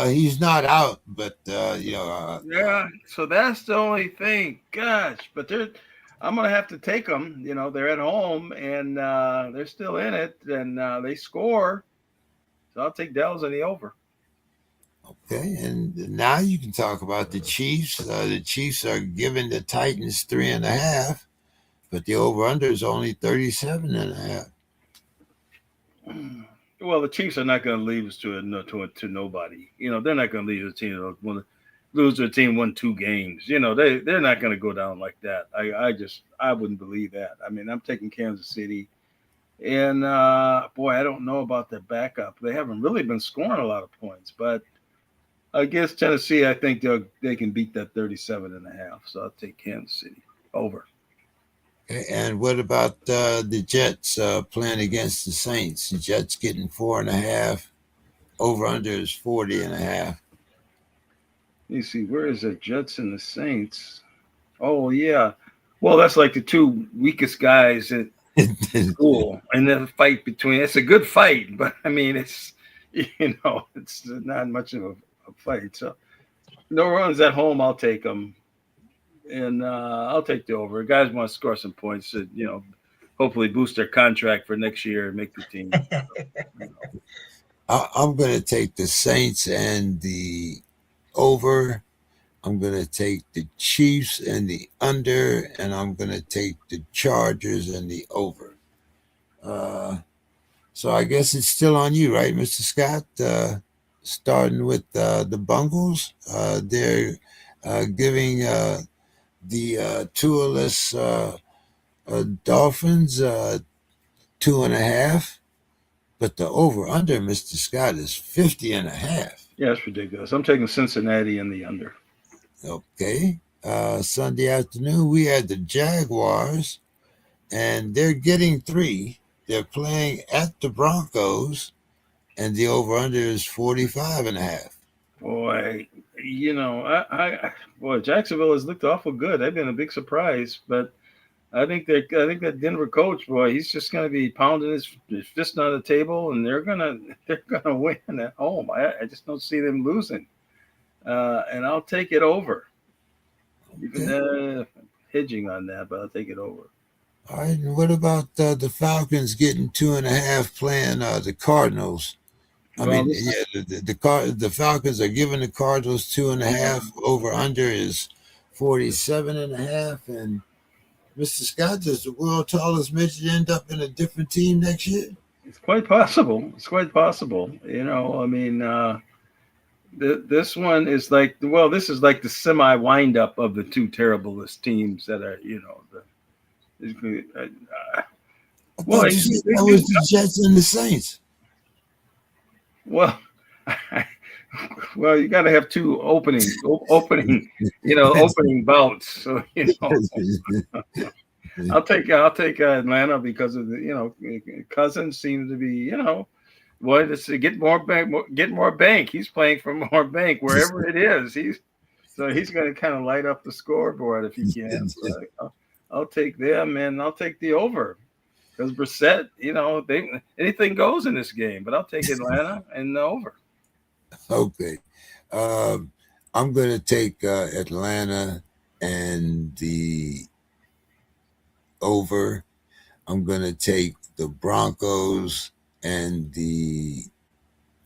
He's not out, but yeah. So that's the only thing. Gosh, but I'm gonna have to take them. They're at home and they're still in it, and they score. So I'll take Dallas on the over. Okay, and now you can talk about the Chiefs. The Chiefs are giving the Titans 3.5, but the over/under is only 37.5. Well, the Chiefs are not going to lose to nobody. They're not going to lose a team that lose to a team won 2 games. They're not going to go down like that. I wouldn't believe that. I mean, I'm taking Kansas City, and boy, I don't know about their backup. They haven't really been scoring a lot of points, but against Tennessee, I think they can beat that 37.5. So I'll take Kansas City over. Okay, and what about the Jets playing against the Saints? The Jets getting 4.5. Over/under is 40.5. Let me see, where is the Jets and the Saints? Oh yeah, well that's like the 2 weakest guys at school, and the fight between. It's a good fight, but I mean it's not much of a fight. So no runs at home. I'll take them. And I'll take the over. Guys want to score some points to, hopefully boost their contract for next year and make the team. I'm going to take the Saints and the over. I'm going to take the Chiefs and the under, and I'm going to take the Chargers and the over. So I guess it's still on you, right, Mr. Scott? Starting with the Bungles. They're giving the tourless Dolphins 2.5, but the over/under, Mr. Scott, is 50.5. Yeah, it's ridiculous. I'm taking Cincinnati in the under. Okay. Sunday afternoon, we had the Jaguars, and they're getting 3. They're playing at the Broncos, and the over/under is 45.5. Boy, Jacksonville has looked awful good. They've been a big surprise, but I think that Denver coach, boy, he's just going to be pounding his fist on the table, and they're gonna win at home. I just don't see them losing, and I'll take it over. Even hedging on that, but I'll take it over. All right, and what about the Falcons getting 2.5 playing the Cardinals? The Falcons are giving the Cardinals 2.5. Over/under is 47.5. And Mr. Scott, does the world's tallest midget end up in a different team next year? It's quite possible. This one is like, this is like the semi windup of the 2 terriblest teams that are, that was the Jets and the Saints. Well, Well, you got to have two opening, opening bouts. So I'll take Atlanta because of Cousins seems to be just to get more bank. He's playing for more bank wherever it is. He's going to kind of light up the scoreboard if he can. So I'll take them, and I'll take the over because Brissett, anything goes in this game. But I'll take Atlanta and the over. Okay. I'm going to take Atlanta and the over. I'm going to take the Broncos and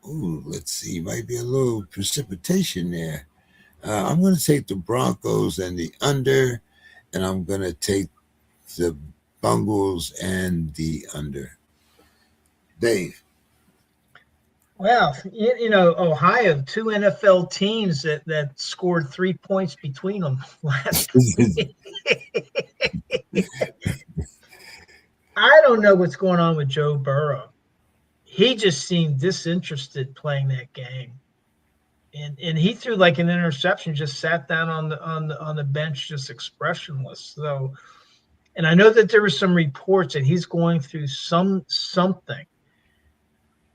let's see, might be a little precipitation there. I'm going to take the Broncos and the under, and I'm going to take the Bengals and the under. Dave. Well, Ohio, two NFL teams that scored 3 points between them last week. I don't know what's going on with Joe Burrow. He just seemed disinterested playing that game, and he threw like an interception. Just sat down on the bench, just expressionless. So, and I know that there were some reports that he's going through something.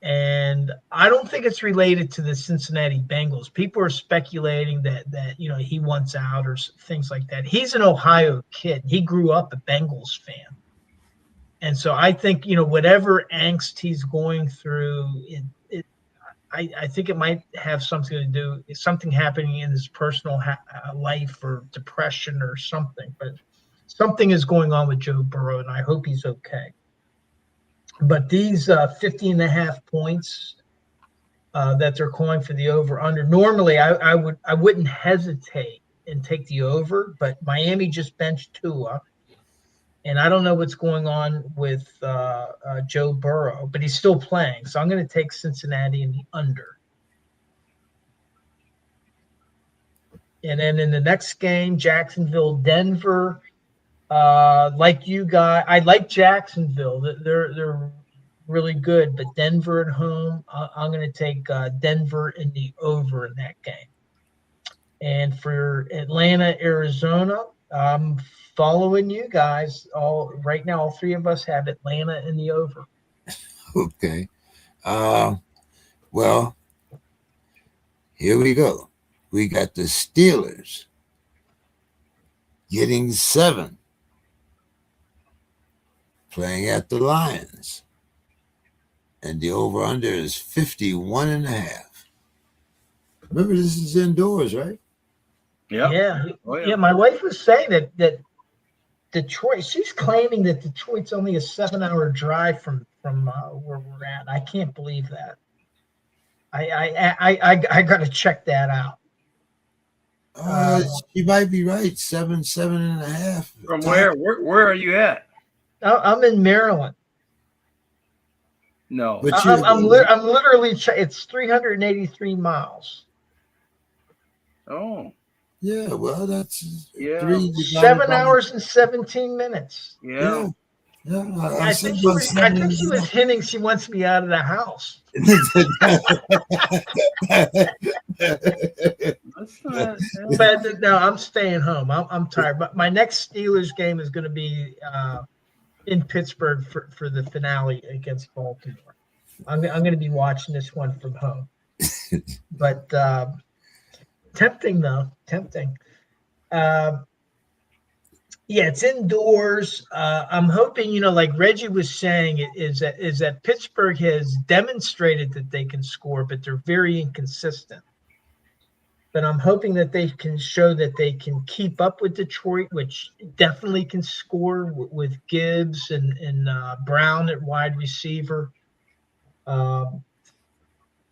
And I don't think it's related to the Cincinnati Bengals. People are speculating that he wants out or things like that. He's an Ohio kid. He grew up a Bengals fan. And so I think, whatever angst he's going through, I think it might have something to do with something happening in his personal life or depression or something. But something is going on with Joe Burrow, and I hope he's okay. But these 50.5 points that they're calling for the over/under, normally I wouldn't hesitate and take the over, but Miami just benched Tua, and I don't know what's going on with Joe Burrow, but he's still playing, so I'm going to take Cincinnati in the under. And then in the next game, Jacksonville, Denver. Like you guys, I like Jacksonville. They're really good, but Denver at home, I'm going to take Denver in the over in that game. And for Atlanta, Arizona, I'm following you guys. Right now, all three of us have Atlanta in the over. Okay. Well, here we go. We got the Steelers getting 7. Playing at the Lions. And the over-under is 51.5. Remember, this is indoors, right? Yeah. My wife was saying that Detroit, she's claiming that Detroit's only a 7-hour drive from where we're at. I can't believe that. I got to check that out. You might be right. 7.5. From where are you at? I'm in Maryland. No, I'm literally. It's 383 miles. Oh, yeah. Well, that's 7 hours and 17 minutes. Yeah. I think she was hinting she wants me out of the house. But no, I'm staying home. I'm tired. But my next Steelers game is going to be in Pittsburgh for the finale against Baltimore. I'm going to be watching this one from home. But tempting though, tempting. Yeah, it's indoors. I'm hoping, like Reggie was saying, is that Pittsburgh has demonstrated that they can score, but they're very inconsistent. But I'm hoping that they can show that they can keep up with Detroit, which definitely can score with Gibbs and Brown at wide receiver. I'm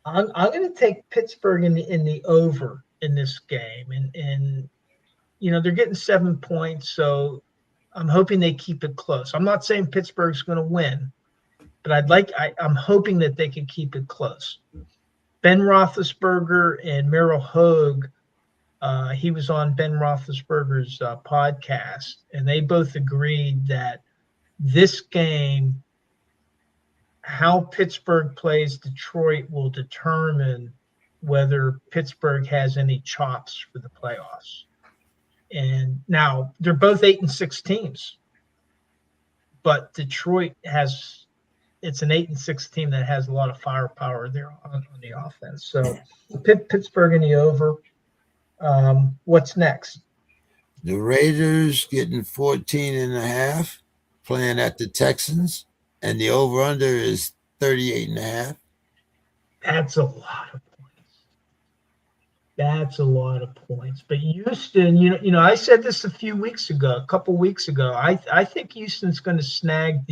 going to take Pittsburgh in the over in this game, and they're getting 7 points, so I'm hoping they keep it close. I'm not saying Pittsburgh's going to win, but I'm hoping that they can keep it close. Ben Roethlisberger and Merrill Hogue, he was on Ben Roethlisberger's podcast, and they both agreed that this game, how Pittsburgh plays Detroit, will determine whether Pittsburgh has any chops for the playoffs. And now they're both 8-6 teams, but Detroit it's an 8-6 team that has a lot of firepower there on the offense. So Pittsburgh in the over. What's next? The Raiders getting 14.5, playing at the Texans, and the over-under is 38.5. That's a lot of points. That's a lot of points. But Houston, I said this a couple weeks ago. I think Houston's going to snag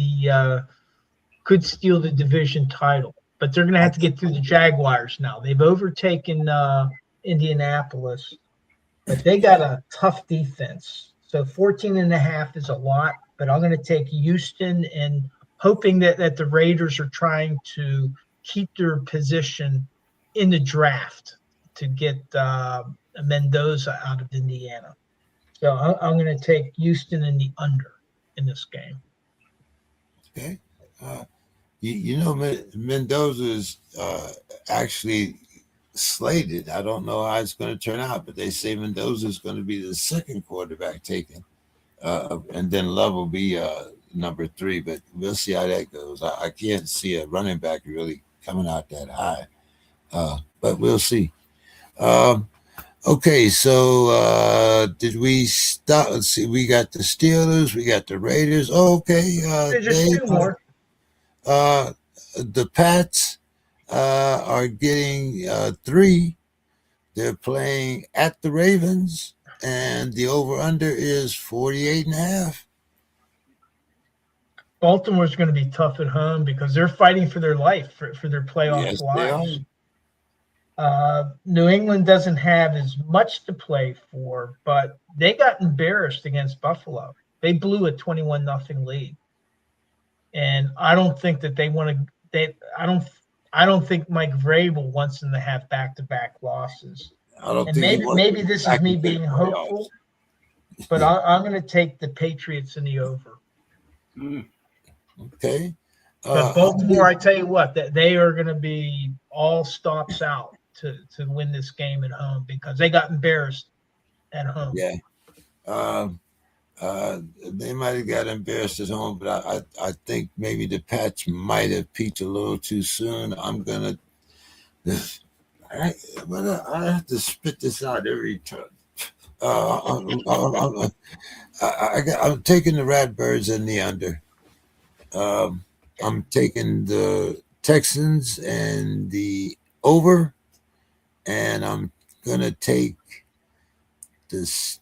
could steal the division title, but they're going to have to get through the Jaguars now. They've overtaken Indianapolis, but they got a tough defense. So 14.5 is a lot, but I'm going to take Houston and hoping that the Raiders are trying to keep their position in the draft to get Mendoza out of Indiana. So I'm going to take Houston in the under in this game. Okay. Mendoza is actually slated. I don't know how it's going to turn out, but they say Mendoza is going to be the second quarterback taken, and then Love will be number 3. But we'll see how that goes. I can't see a running back really coming out that high, but we'll see. Okay, so did we stop? Let's see. We got the Steelers. We got the Raiders. Okay, Just Dave, 2 more. The Pats are getting 3. They're playing at the Ravens, and the over-under is 48.5. Baltimore's going to be tough at home because they're fighting for their life, for their playoff lives. New England doesn't have as much to play for, but they got embarrassed against Buffalo. They blew a 21-0 lead, and I don't think that they want to. I don't think Mike Vrabel wants them to have back-to-back losses. I don't and think maybe this is me being hopeful, but I'm going to take the Patriots in the over. Okay. But Baltimore, I tell you what, that they are going to be all stops out to win this game at home because they got embarrassed at home. Yeah. They might have got embarrassed at home, but I think maybe the Pats might have peaked a little too soon. I'm gonna, I have to spit this out every time. I'm taking the Ratbirds in the under. I'm taking the Texans and the over, and I'm gonna take this.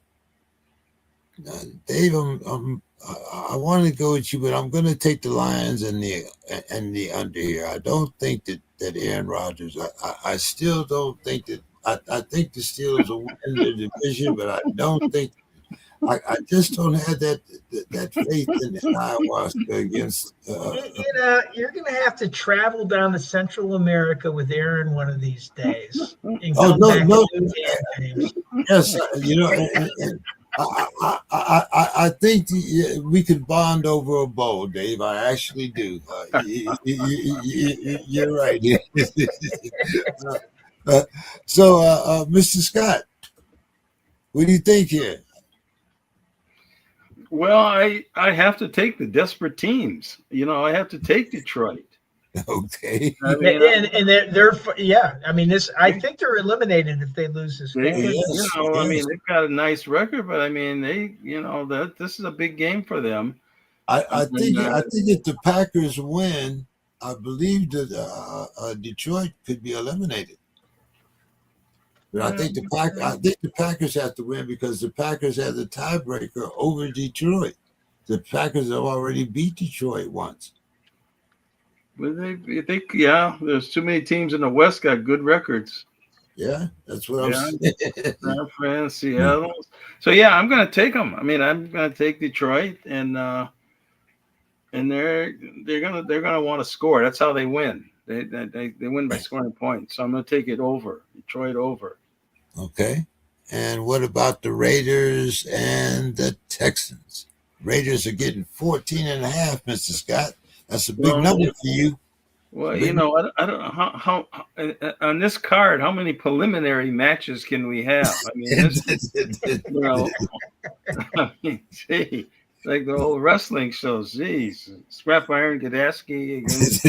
Dave, I want to go with you, but I'm going to take the Lions and the under here. I don't think that Aaron Rodgers. I still don't think that. I think the Steelers will win the division, but I don't think. I just don't have that faith in ayahuasca against. You're going to have to travel down to Central America with Aaron one of these days. And Yes, and I think we could bond over a bowl, Dave. I actually do. You're right. So, Mr. Scott, what do you think here? Well, I have to take the desperate teams. I have to take Detroit. Okay. I mean, and they're I mean, I think they're eliminated if they lose this game. I mean, they've got a nice record, but I mean, this is a big game for them. I think if the Packers win, I believe that Detroit could be eliminated. But I think the Packers have to win because the Packers have the tiebreaker over Detroit. The Packers have already beat Detroit once. Well, there's too many teams in the West got good records. Yeah, that's what I'm saying. San Fran, Seattle. So I'm going to take them. I mean, I'm going to take Detroit, and they're going to want to score. That's how they win. They win by scoring points. So I'm going to take it over. Detroit over. Okay. And what about the Raiders and the Texans? Raiders are getting 14.5, Mr. Scott. That's a big number for you. Well, I don't know how on this card, how many preliminary matches can we have? I mean, this, I mean, gee, like the old wrestling shows. Geez, Scrap Iron Gadaski against.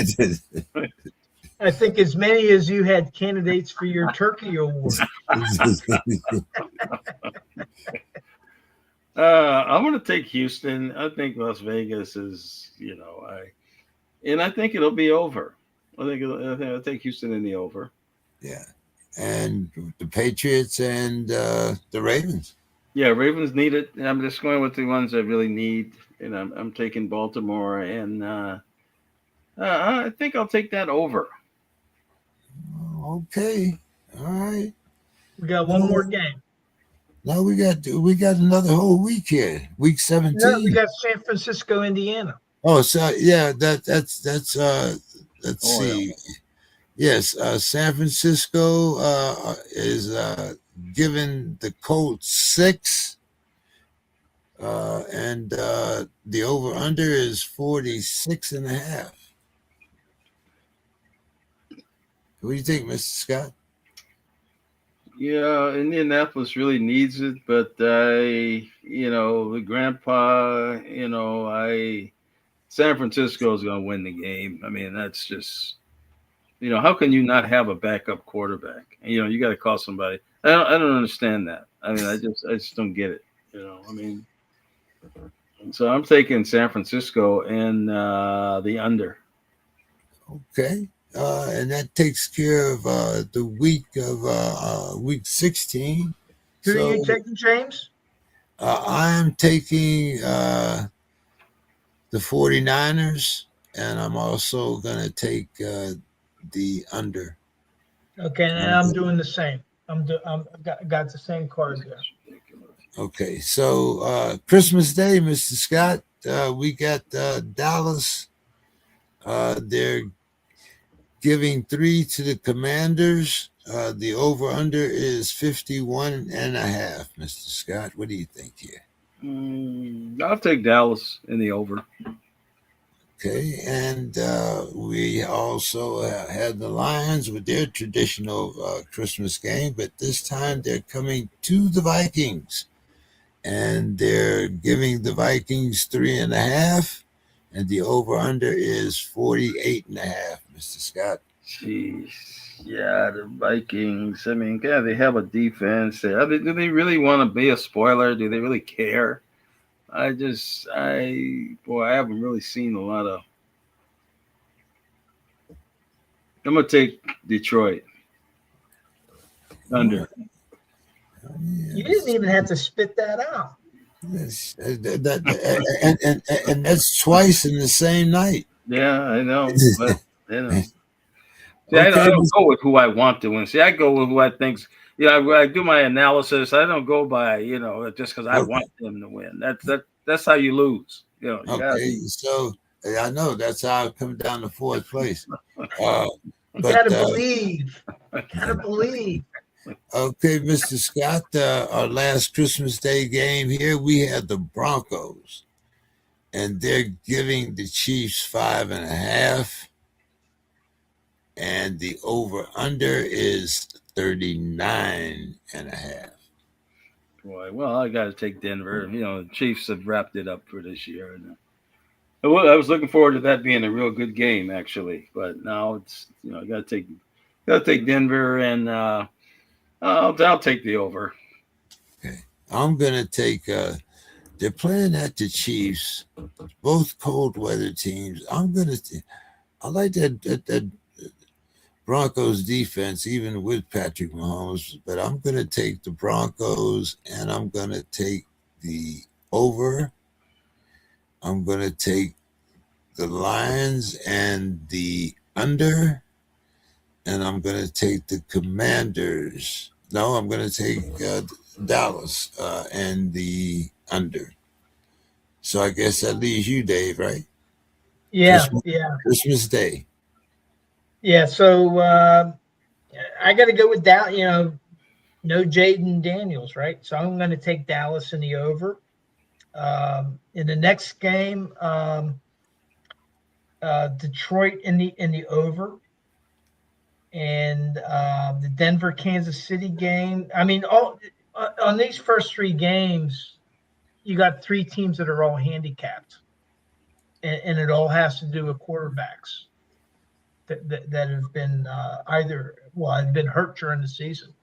I think as many as you had candidates for your Turkey Award. I'm going to take Houston. I think Las Vegas is, I think it'll be over. I think I'll take Houston in the over. Yeah, and the Patriots and the Ravens. Yeah, Ravens need it. I'm just going with the ones I really need, and I'm taking Baltimore, and I think I'll take that over. Okay, all right. We got one more game. No, we got another whole week here. Week 17. No, we got San Francisco, Indiana. Oh, so yeah, that's let's see. Yeah. Yes, San Francisco is giving the Colts 6, and the over under is 46.5. What do you think, Mr. Scott? Yeah, Indianapolis really needs it, but the grandpa, San Francisco is going to win the game. I mean, that's just, how can you not have a backup quarterback? You got to call somebody. I don't understand that. I mean, I just don't get it. So I'm taking San Francisco and the under. Okay. And that takes care of the week of week 16. Who are you taking, James? I'm taking the 49ers, and I'm also going to take the under. Okay, and I'm doing the same. I've got the same card there. Okay, so Christmas Day, Mr. Scott, we got Dallas. They're giving 3 to the Commanders. The over-under is 51.5, Mr. Scott. What do you think here? I'll take Dallas in the over. Okay, and we also had the Lions with their traditional Christmas game, but this time they're coming to the Vikings, and they're giving the Vikings 3.5, and the over-under is 48.5, Mr. Scott. Jeez. Yeah, the Vikings. I mean, yeah, they have a defense. Do they really want to be a spoiler? Do they really care? I haven't really seen a lot of. I'm gonna take Detroit under. You didn't even have to spit that out. Yes, and that's twice in the same night. Yeah, I know. But, See, I don't go with who I want to win. See, I go with who I think's. I do my analysis. I don't go by just because I want them to win. That's how you lose. So I know that's how I come down to fourth place. Gotta believe. Gotta believe. Okay, Mr. Scott, our last Christmas Day game here, we had the Broncos, and they're giving the Chiefs 5.5, and the over-under is 39.5. Boy, well, I got to take Denver. The Chiefs have wrapped it up for this year. I was looking forward to that being a real good game, actually, but now it's I got to take Denver, and I'll take the over. Okay, I'm gonna take. They're playing at the Chiefs, both cold weather teams. I like that Broncos defense, even with Patrick Mahomes, but I'm gonna take the Broncos, and I'm gonna take the over. I'm going to take the Lions and the under, and I'm going to take the Commanders. No, I'm going to take Dallas and the under. So I guess that leaves you, Dave, right? Yeah, Christmas Day. Yeah, so I got to go with that. No Jaden Daniels, right? So I'm going to take Dallas in the over. In the next game, Detroit in the over, and the Denver Kansas City game. I mean, all on these first three games, you got three teams that are all handicapped, and it all has to do with quarterbacks that have been have been hurt during the season.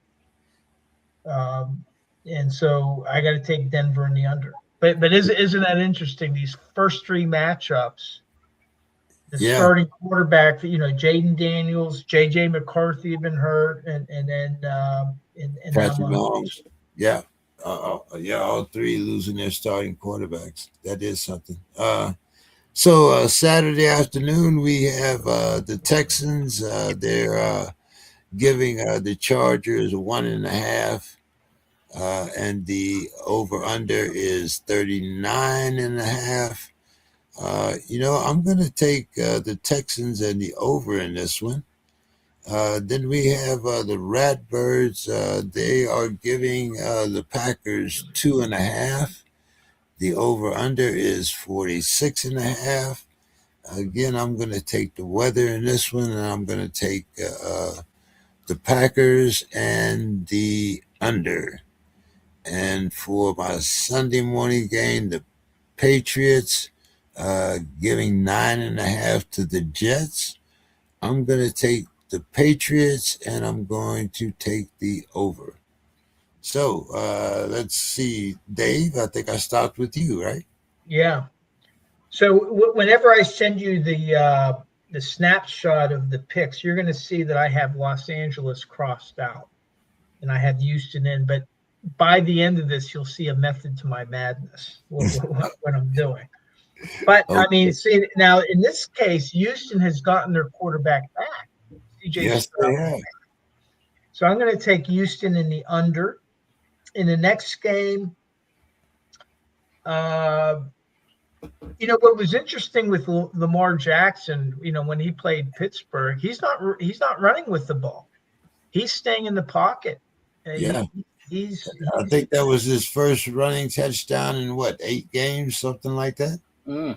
And so I got to take Denver in the under. But isn't that interesting? These first three matchups, the starting quarterback, Jaden Daniels, J.J. McCarthy have been hurt, and then Patrick Mahomes. Yeah. All three losing their starting quarterbacks. That is something. So Saturday afternoon, we have the Texans. They're giving the Chargers 1.5. And the over-under is 39.5. I'm going to take the Texans and the over in this one. Then we have the Ratbirds. They are giving the Packers 2.5. The over-under is 46.5. Again, I'm going to take the weather in this one, and I'm going to take the Packers and the under. And for my Sunday morning game, the Patriots giving 9.5 to the Jets. I'm going to take the Patriots, and I'm going to take the over. So let's see, Dave. I think I stopped with you, right? Yeah. So whenever I send you the snapshot of the picks, you're going to see that I have Los Angeles crossed out, and I have Houston in. But by the end of this, you'll see a method to my madness, what I'm doing. But okay. I mean, see, now in this case, Houston has gotten their quarterback back. Yes, they have. So I'm going to take Houston in the under. In the next game, what was interesting with Lamar Jackson, when he played Pittsburgh, he's not running with the ball. He's staying in the pocket. Yeah. I think that was his first running touchdown in 8 games, something like that.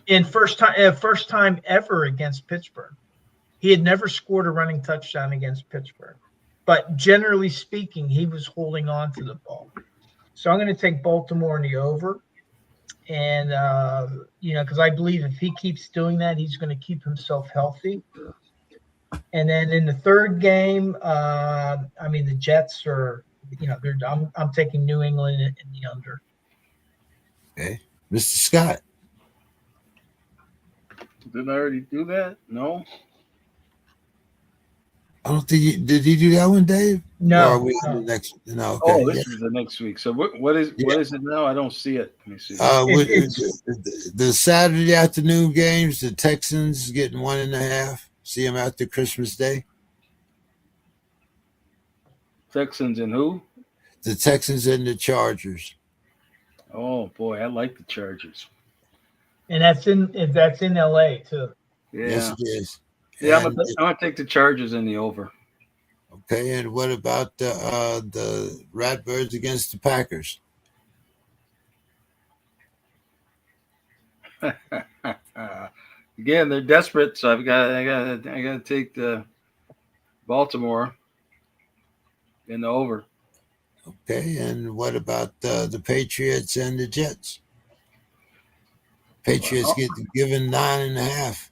In first time ever against Pittsburgh. He had never scored a running touchdown against Pittsburgh, but generally speaking, he was holding on to the ball. So I'm going to take Baltimore in the over, and because I believe if he keeps doing that, he's going to keep himself healthy. And then in the third game, the Jets are. I'm taking New England in the under. Okay, Mr. Scott. Didn't I already do that? No. I don't think did he do that one, Dave? No. Or are we on the next? No. Okay. Oh, this is the next week. So what is it now? I don't see it. Let me see. The Saturday afternoon games, the Texans getting 1.5. See them after Christmas Day. Texans and who? The Texans and the Chargers. Oh boy, I like the Chargers. And that's in LA too. Yeah. Yes, it is. Yeah, I'm gonna take the Chargers in the over. Okay, and what about the Ratbirds against the Packers? Again, they're desperate, so I got to take the Baltimore in the over. Okay, and what about the Patriots and the Jets? Patriots get given 9.5.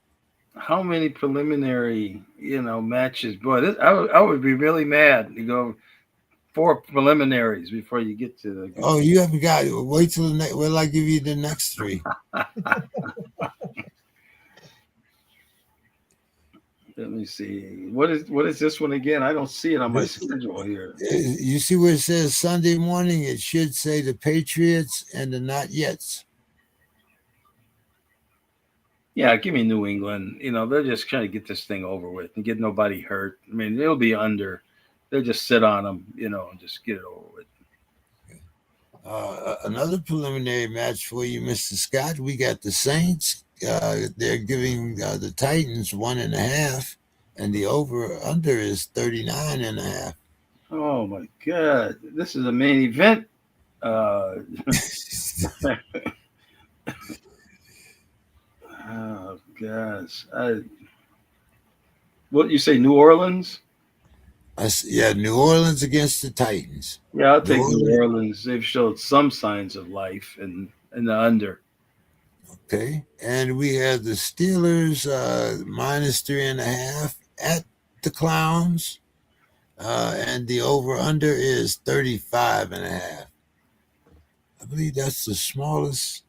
How many preliminary, matches? Boy, I would be really mad to go 4 preliminaries before you get to the. Oh, you haven't got it. Wait till the next. Will I give you the next 3? Let me see. What is this one again? I don't see it on my schedule here. You see where it says Sunday morning? It should say the Patriots and the Not Yets. Yeah, give me New England. They're just trying to get this thing over with and get nobody hurt. I mean, they'll be under. They'll just sit on them, and just get it over with. Another preliminary match for you, Mr. Scott. We got the Saints. They're giving the Titans 1.5, and the over/under is 39.5. Oh my God! This is a main event. Oh gosh, what you say? New Orleans? Yeah, New Orleans against the Titans. Yeah, I'll New take New Orleans. Orleans. They've showed some signs of life in the under. Okay, and we have the Steelers -3.5 at the Clowns, and the over/under is 35.5. I believe that's the smallest,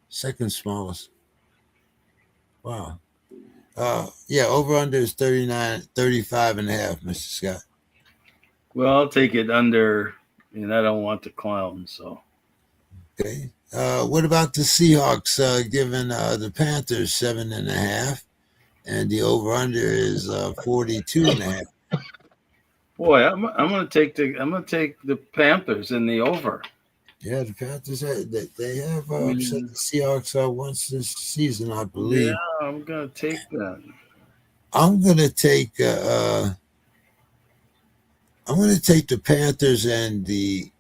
second smallest. Wow. Yeah, over/under is 35.5, Mr. Scott. Well, I'll take it under, and I don't want the Clowns. So Okay. What about the Seahawks giving the Panthers 7.5, and the over/under is 42.5. boy, I'm gonna take the Panthers in the over. Yeah, the Panthers they have I mean, upset the Seahawks once this season, I believe. Yeah, I'm gonna take that. I'm gonna take the Panthers and the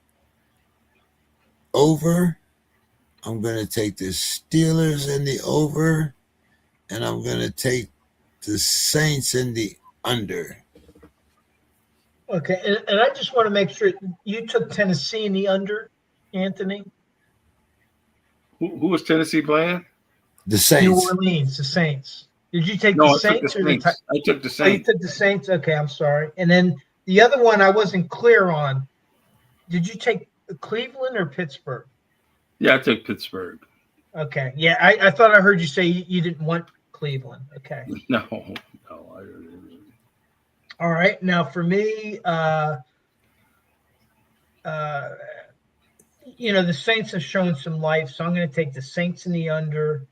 over. I'm gonna take the Steelers and the over, and I'm gonna take the Saints and the under. Okay, and I just want to make sure you took Tennessee in the under, Anthony. Who was Tennessee playing? The Saints. New Orleans, the Saints. Did you take No, the I took Saints the or the Saints. I took the Oh, you Saints. took the Saints? Okay, I'm sorry. And then the other one I wasn't clear on. Did you take Cleveland or Pittsburgh? Yeah, I took Pittsburgh. Okay. Yeah, I thought I heard you say you didn't want Cleveland. Okay. No. All right. Now for me, the Saints have shown some life, so I'm going to take the Saints in the under.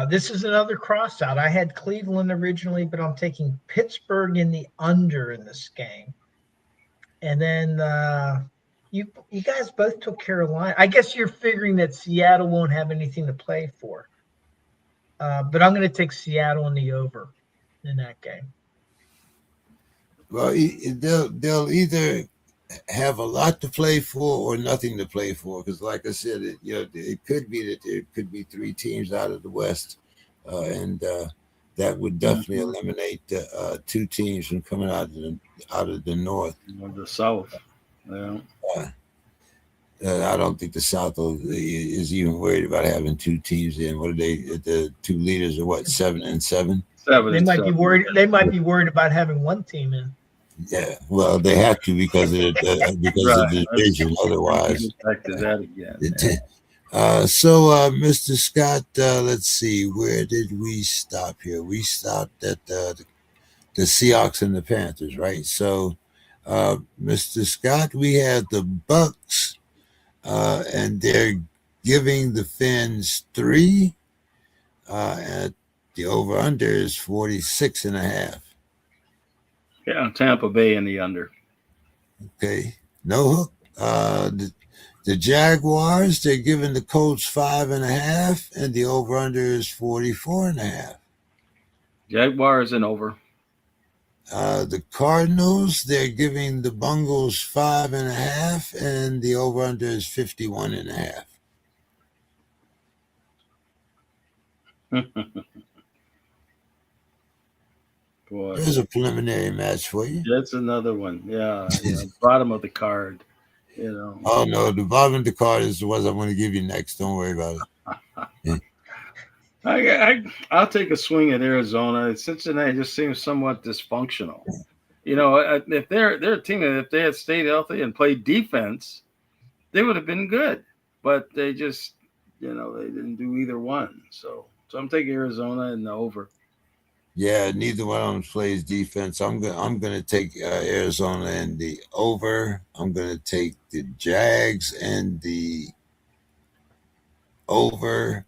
This is another cross out. I had Cleveland originally, but I'm taking Pittsburgh in the under in this game. And then you guys both took Carolina. I guess you're figuring that Seattle won't have anything to play for. But I'm going to take Seattle in the over in that game. Well, they'll either have a lot to play for or nothing to play for, because, like I said, it could be that there could be three teams out of the West, and that would definitely eliminate two teams from coming out of the North. The South. Yeah. I don't think the South is even worried about having two teams in. What are they? The two leaders are what, 7 and 7? They might be worried. They might be worried about having one team in. Yeah, well, they have to because of the division. Otherwise, back to that again. So, Mr. Scott, let's see. Where did we stop here? We stopped at the Seahawks and the Panthers, right? So, Mr. Scott, we have the Bucks, and they're giving the Fins 3. And the over/under is 46.5. Yeah, Tampa Bay in the under. Okay, no hook. The Jaguars, they're giving the Colts 5.5, and the over/under is 44.5. Jaguars and over. The Cardinals, they're giving the Bungles 5.5, and the over/under is 51.5. Boy. There's a preliminary match for you. That's another one. Yeah, bottom of the card. Oh no, the bottom of the card is the ones I'm going to give you next. Don't worry about it. I'll take a swing at Arizona. Cincinnati just seems somewhat dysfunctional. If they're a team, if they had stayed healthy and played defense, they would have been good. But they just, they didn't do either one. So I'm taking Arizona and the over. Yeah, neither one of them plays defense. I'm gonna take Arizona and the over. I'm gonna take the Jags and the over,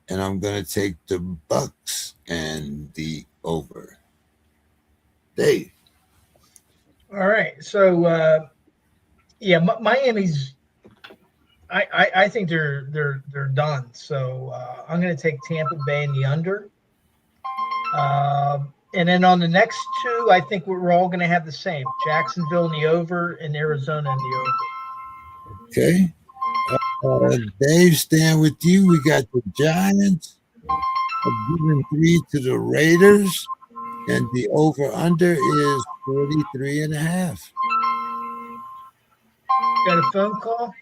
and I'm gonna take the Bucks and the over. Dave. All right, so Miami's. I think they're done. So I'm going to take Tampa Bay in the under. And then on the next two, I think we're all going to have the same: Jacksonville in the over and Arizona in the over. Okay. Dave, staying with you. We got the Giants giving 3 to the Raiders, and the over-under is 43.5. Got a phone call?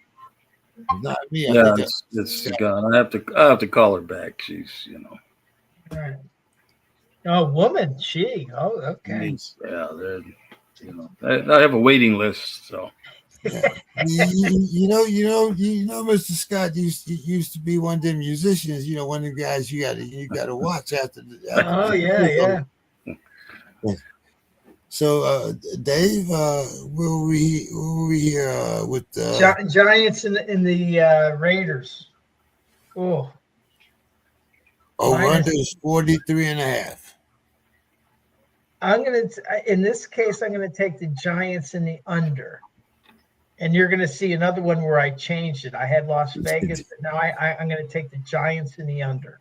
Not me. I Yeah, think it's gone. I have to call her back. She's All right. Oh, woman. She. Oh, okay. I have a waiting list. So yeah. you know, Mr. Scott used to be one of them musicians. One of the guys you got to watch after Oh, yeah. So, Dave, where we here with Giants in the Raiders. Oh, over-under is 43.5. in this case, I'm gonna take the Giants in the under, and you're gonna see another one where I changed it. I had Las Vegas, but now I'm gonna take the Giants in the under.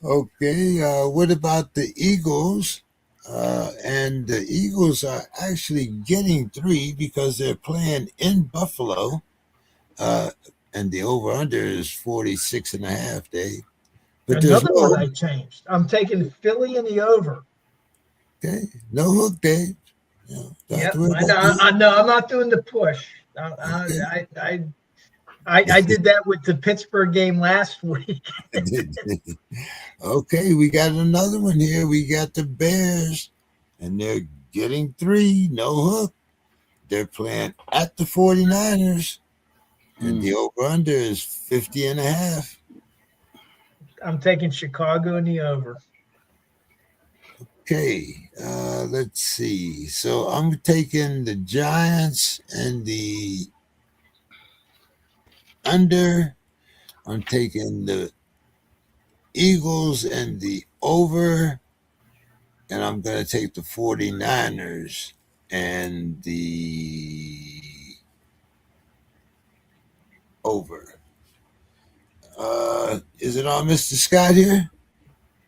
Okay, what about the Eagles? And the Eagles are actually getting 3 because they're playing in Buffalo. And the over-under is 46.5, Dave. But there's Another one I changed. I'm taking Philly in the over. Okay, no hook, Dave. Yep, I know. I'm not doing the push. I did that with the Pittsburgh game last week. Okay, we got another one here. We got the Bears, and they're getting 3, no hook. They're playing at the 49ers, and the over-under is 50.5. I'm taking Chicago in the over. Okay, let's see. So I'm taking the Giants and the under. I'm taking the Eagles and the over. And I'm going to take the 49ers and the over. Is it on Mr. Scott here?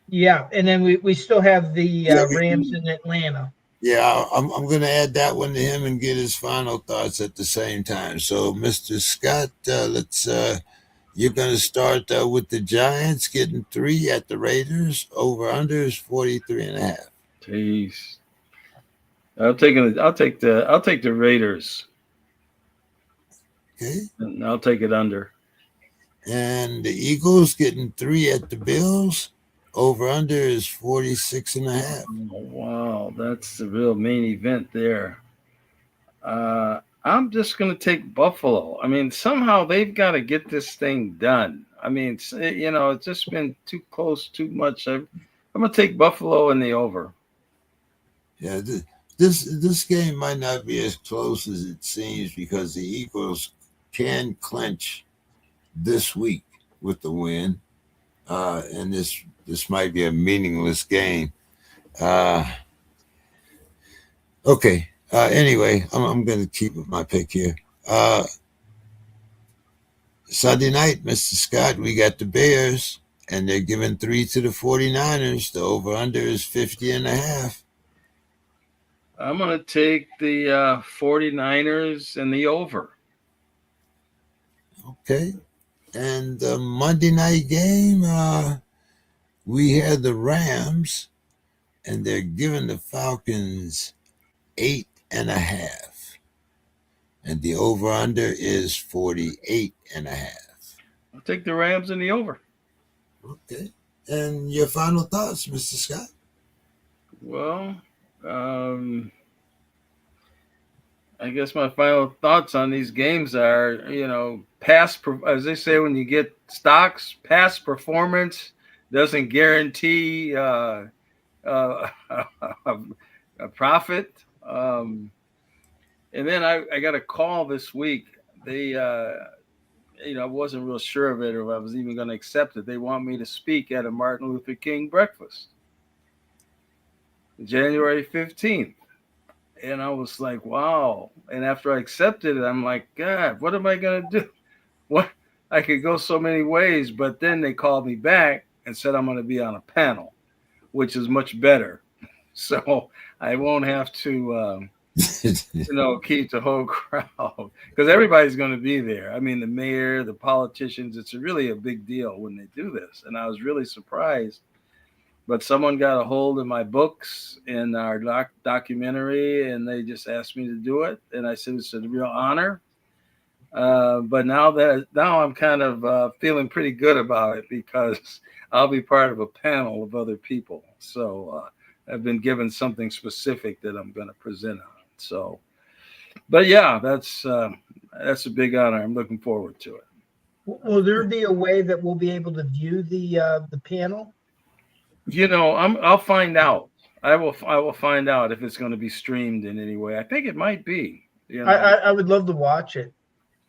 Yeah, and then we still have the Rams in Atlanta. Yeah, I'm going to add that one to him and get his final thoughts at the same time. So, Mr. Scott, you're going to start with the Giants getting 3 at the Raiders. Over under is 43.5. Jeez. I'll take the Raiders. Okay. And I'll take it under. And the Eagles getting 3 at the Bills. Over under is 46.5. Oh, wow, that's the real main event there. I'm just going to take Buffalo. I mean, somehow they've got to get this thing done. I mean, it's just been too close, too much. I'm going to take Buffalo in the over. Yeah, this game might not be as close as it seems because the Eagles can clinch this week with the win, and this might be a meaningless game. Okay. Anyway, I'm going to keep my pick here. Sunday night, Mr. Scott, we got the Bears, and they're giving 3 to the 49ers. The over-under is 50.5. I'm going to take the 49ers and the over. Okay. And the Monday night game, we had the Rams, and they're giving the Falcons 8.5. And the over-under is 48.5. I'll take the Rams and the over. Okay. And your final thoughts, Mr. Scott? Well, I guess my final thoughts on these games are, as they say when you get stocks, past performance doesn't guarantee a profit. And then I got a call this week. They, I wasn't real sure of it or if I was even going to accept it. They want me to speak at a Martin Luther King breakfast, January 15th. And I was like, wow. And after I accepted it, I'm like, God, what am I going to do? What? I could go so many ways. But then they called me back and said I'm going to be on a panel, which is much better. So I won't have to keep the whole crowd, because everybody's going to be there. I mean, the mayor, the politicians, it's really a big deal when they do this. And I was really surprised. But someone got a hold of my books and our documentary, and they just asked me to do it. And I said, it's a real honor. But now I'm kind of feeling pretty good about it, because I'll be part of a panel of other people. So I've been given something specific that I'm going to present on. So, but yeah, that's a big honor. I'm looking forward to it. Will there be a way that we'll be able to view the panel? I'll find out. I will find out if it's going to be streamed in any way. I think it might be. I would love to watch it.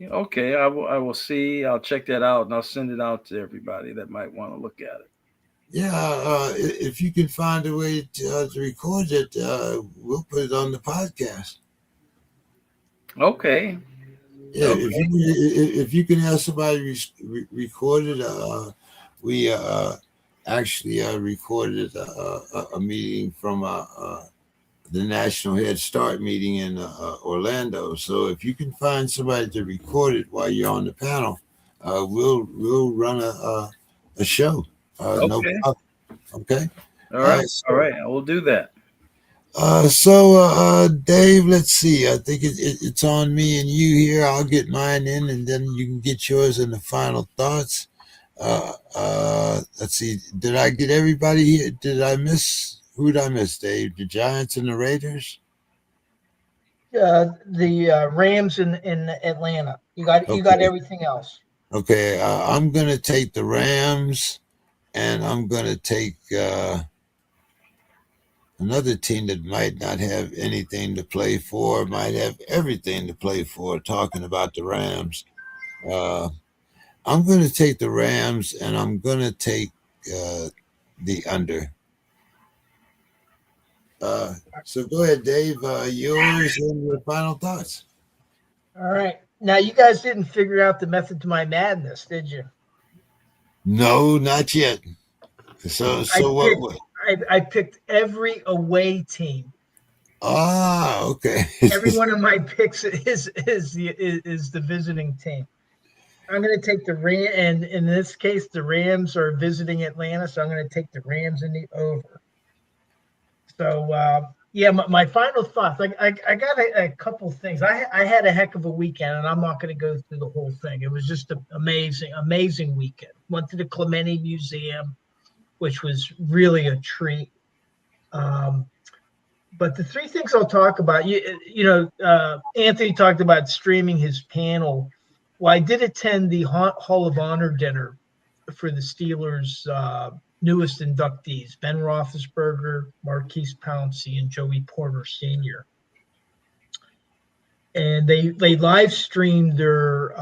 Okay, I will see. I'll check that out, and I'll send it out to everybody that might want to look at it. Yeah, if you can find a way to record it, we'll put it on the podcast. Okay. Yeah, okay. If you can have somebody record it, we actually recorded a meeting from the National Head Start meeting in Orlando. So if you can find somebody to record it while you're on the panel, we'll run a show. Okay. No problem. Okay. All right. All right. I will do that. So Dave, let's see. I think it's on me and you here. I'll get mine in, and then you can get yours in the final thoughts. Let's see. Did I get everybody here? Who did I miss, Dave? The Giants and the Raiders? The Rams in Atlanta. You got everything else. Okay. I'm going to take the Rams, and I'm going to take another team that might not have anything to play for, might have everything to play for, talking about the Rams. I'm going to take the Rams, and I'm going to take the under. So go ahead, Dave. Yours and your final thoughts. All right. Now, you guys didn't figure out the method to my madness, did you? No, not yet. So what? I picked every away team. Ah, okay. Every one of my picks is the visiting team. I'm going to take the Rams, and in this case, the Rams are visiting Atlanta, so I'm going to take the Rams in the over. So, my final thoughts. I got a couple things. I had a heck of a weekend, and I'm not going to go through the whole thing. It was just an amazing weekend. Went to the Clementi Museum, which was really a treat. But the three things I'll talk about, Anthony talked about streaming his panel. Well, I did attend the Hall of Honor dinner for the Steelers' newest inductees, Ben Roethlisberger, Marquise Pouncey, and Joey Porter Sr. And they live streamed their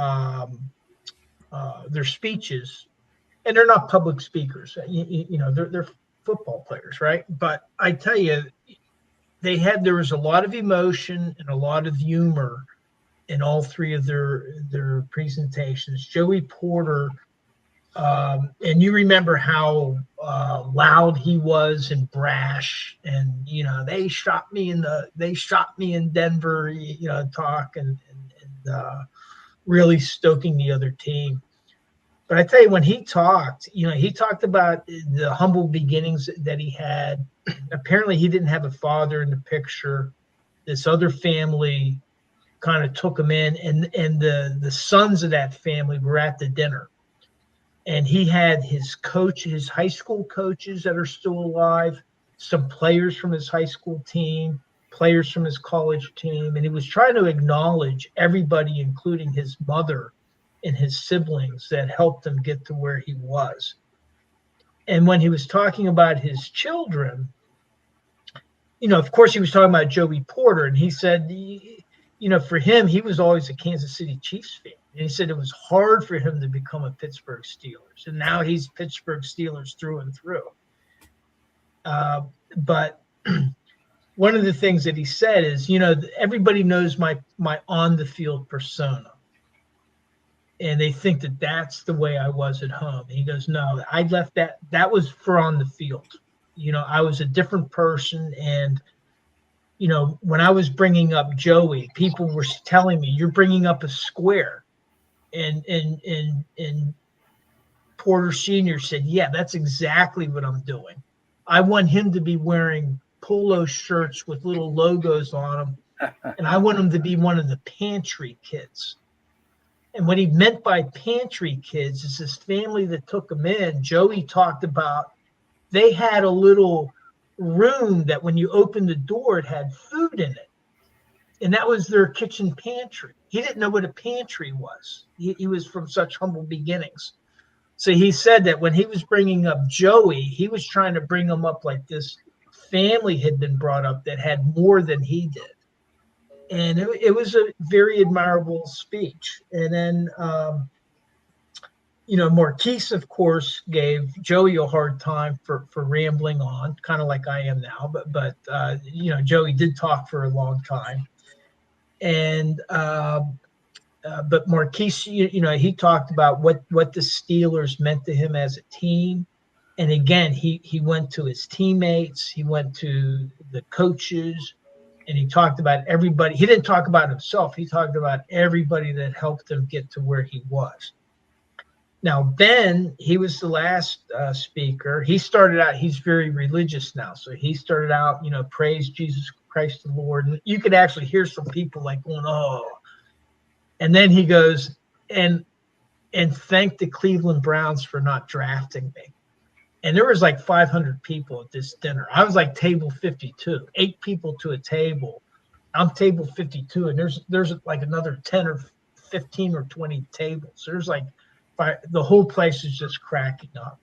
speeches, and they're not public speakers. They're football players, right? But I tell you, there was a lot of emotion and a lot of humor in all three of their presentations. Joey Porter, and you remember how loud he was and brash, and they shot me in Denver, talk and really stoking the other team. But I tell you, when he talked about the humble beginnings that he had. Apparently, he didn't have a father in the picture. This other family kind of took him in, and the sons of that family were at the dinner. And he had his high school coaches that are still alive, some players from his high school team, players from his college team, and he was trying to acknowledge everybody, including his mother and his siblings, that helped him get to where he was. And when he was talking about his children, of course, he was talking about Joey Porter, and he said, for him, he was always a Kansas City Chiefs fan. And he said it was hard for him to become a Pittsburgh Steelers. And now he's Pittsburgh Steelers through and through. But one of the things that he said is, everybody knows my on-the-field persona. And they think that that's the way I was at home. And he goes, no, I left that was for on the field. I was a different person. And when I was bringing up Joey, people were telling me, you're bringing up a square. And Porter Sr. said, yeah, that's exactly what I'm doing. I want him to be wearing polo shirts with little logos on them. And I want him to be one of the pantry kids. And what he meant by pantry kids is this family that took him in. Joey talked about they had a little room that when you opened the door, it had food in it. And that was their kitchen pantry. He didn't know what a pantry was. He was from such humble beginnings. So he said that when he was bringing up Joey, he was trying to bring him up like this family had been brought up that had more than he did. And it was a very admirable speech. And then, Marquise, of course, gave Joey a hard time for rambling on, kind of like I am now. But Joey did talk for a long time. And but Marquise, he talked about what the Steelers meant to him as a team. And again, he went to his teammates, he went to the coaches, and he talked about everybody. He didn't talk about himself. He talked about everybody that helped him get to where he was. Now, Ben, he was the last speaker. He started out, he's very religious now. So he started out, praise Jesus Christ the Lord. And you could actually hear some people like going, oh. And then he goes, and thank the Cleveland Browns for not drafting me. And there was like 500 people at this dinner. I was like table 52, 8 people to a table. I'm table 52, and there's like another 10 or 15 or 20 tables. There's like the whole place is just cracking up.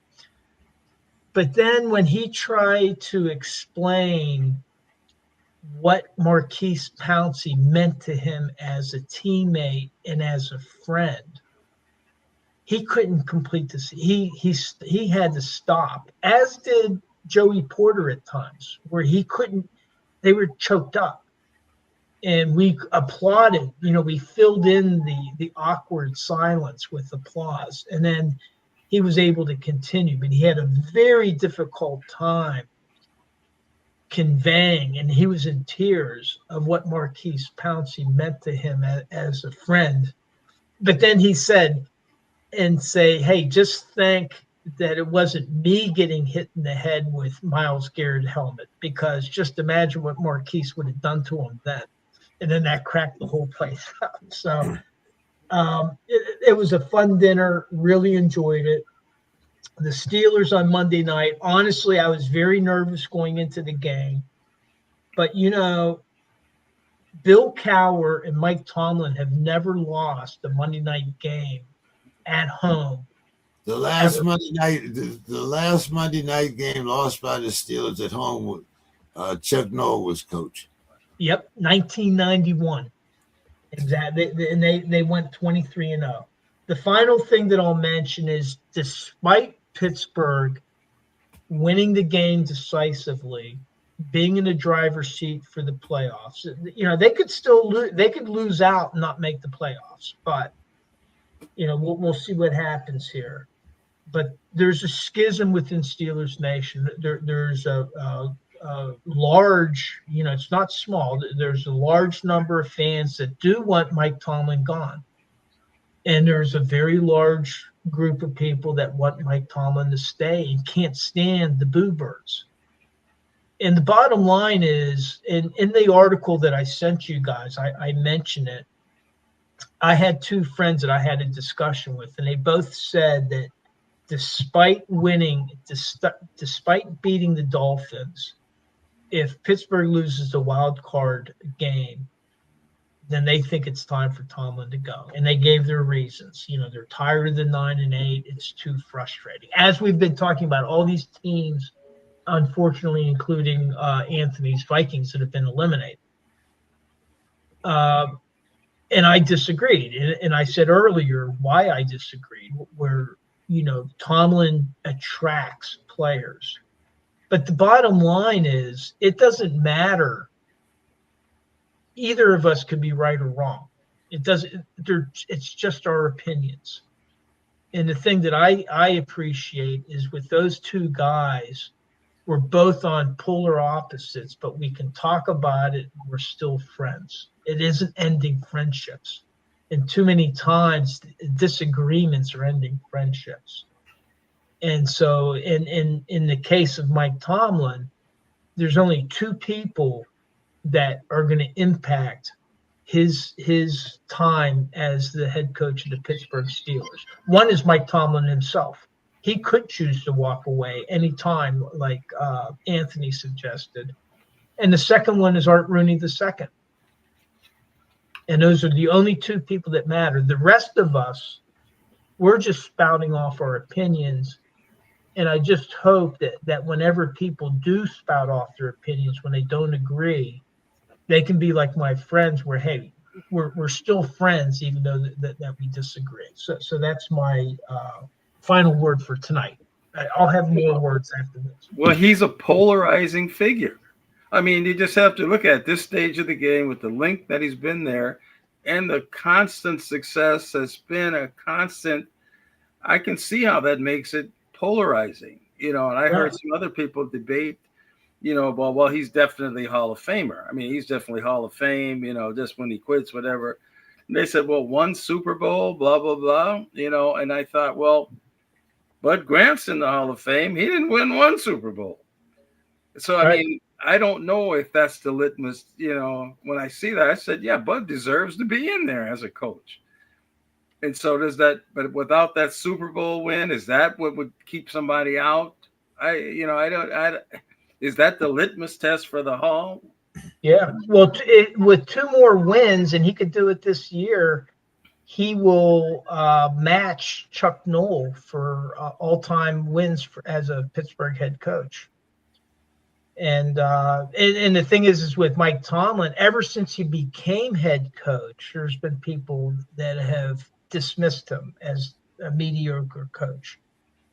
But then when he tried to explain what Marquise Pouncey meant to him as a teammate and as a friend, he couldn't complete this. He had to stop, as did Joey Porter at times, where he couldn't. They were choked up, and we applauded. We filled in the awkward silence with applause, and then he was able to continue. But he had a very difficult time conveying, and he was in tears of what Marquise Pouncey meant to him as a friend. But then he said, and say, hey, just think that it wasn't me getting hit in the head with Myles Garrett helmet, because just imagine what Marquise would have done to him then. And then that cracked the whole place up. So it was a fun dinner, really enjoyed it. The Steelers on Monday night, honestly, I was very nervous going into the game. But, Bill Cowher and Mike Tomlin have never lost a Monday night game at home. The last Monday night game lost by the Steelers at home, Chuck Noll was coach. Yep, 1991. Exactly, and they went 23-0. The final thing that I'll mention is, despite Pittsburgh winning the game decisively, being in the driver's seat for the playoffs, they could still they could lose out and not make the playoffs, but we'll see what happens here. But there's a schism within Steelers Nation. There's a large, it's not small. There's a large number of fans that do want Mike Tomlin gone. And there's a very large group of people that want Mike Tomlin to stay and can't stand the Boo Birds. And the bottom line is, in the article that I sent you guys, I mentioned it. I had 2 friends that I had a discussion with, and they both said that despite winning, despite beating the Dolphins, if Pittsburgh loses the wild card game, then they think it's time for Tomlin to go. And they gave their reasons. They're tired of the 9-8. It's too frustrating. As we've been talking about, all these teams, unfortunately, including Anthony's Vikings, that have been eliminated. And I disagreed. And I said earlier why I disagreed, where, Tomlin attracts players. But the bottom line is, it doesn't matter. Either of us could be right or wrong. It doesn't. It's just our opinions. And the thing that I appreciate is, with those 2 guys, we're both on polar opposites, but we can talk about it. We're still friends. It isn't ending friendships. And too many times disagreements are ending friendships. And so in the case of Mike Tomlin, there's only two people that are going to impact his time as the head coach of the Pittsburgh Steelers. One is Mike Tomlin himself. He could choose to walk away anytime, like Anthony suggested. And the second one is Art Rooney II. And those are the only two people that matter. The rest of us, we're just spouting off our opinions. And I just hope that whenever people do spout off their opinions, when they don't agree, they can be like my friends where, hey, we're still friends, even though that we disagree. So that's my final word for tonight. I'll have more words after this. Well, he's a polarizing figure. I mean, you just have to look at this stage of the game with the length that he's been there and the constant success has been a constant. I can see how that makes it polarizing, and I heard some other people debate, well, he's definitely Hall of Famer. I mean, he's definitely Hall of Fame, just when he quits, whatever. And they said, well, one Super Bowl, blah, blah, blah, and I thought, well, Bud Grant's in the Hall of Fame. He didn't win one Super Bowl. So, I mean, I don't know if that's the litmus, when I see that, I said, yeah, Bud deserves to be in there as a coach. And so but without that Super Bowl win, is that what would keep somebody out? Is that the litmus test for the Hall? Yeah. Well, with two more wins, and he could do it this year, he will match Chuck Noll for all-time wins as a Pittsburgh head coach. And the thing is with Mike Tomlin, ever since he became head coach, there's been people that have dismissed him as a mediocre coach.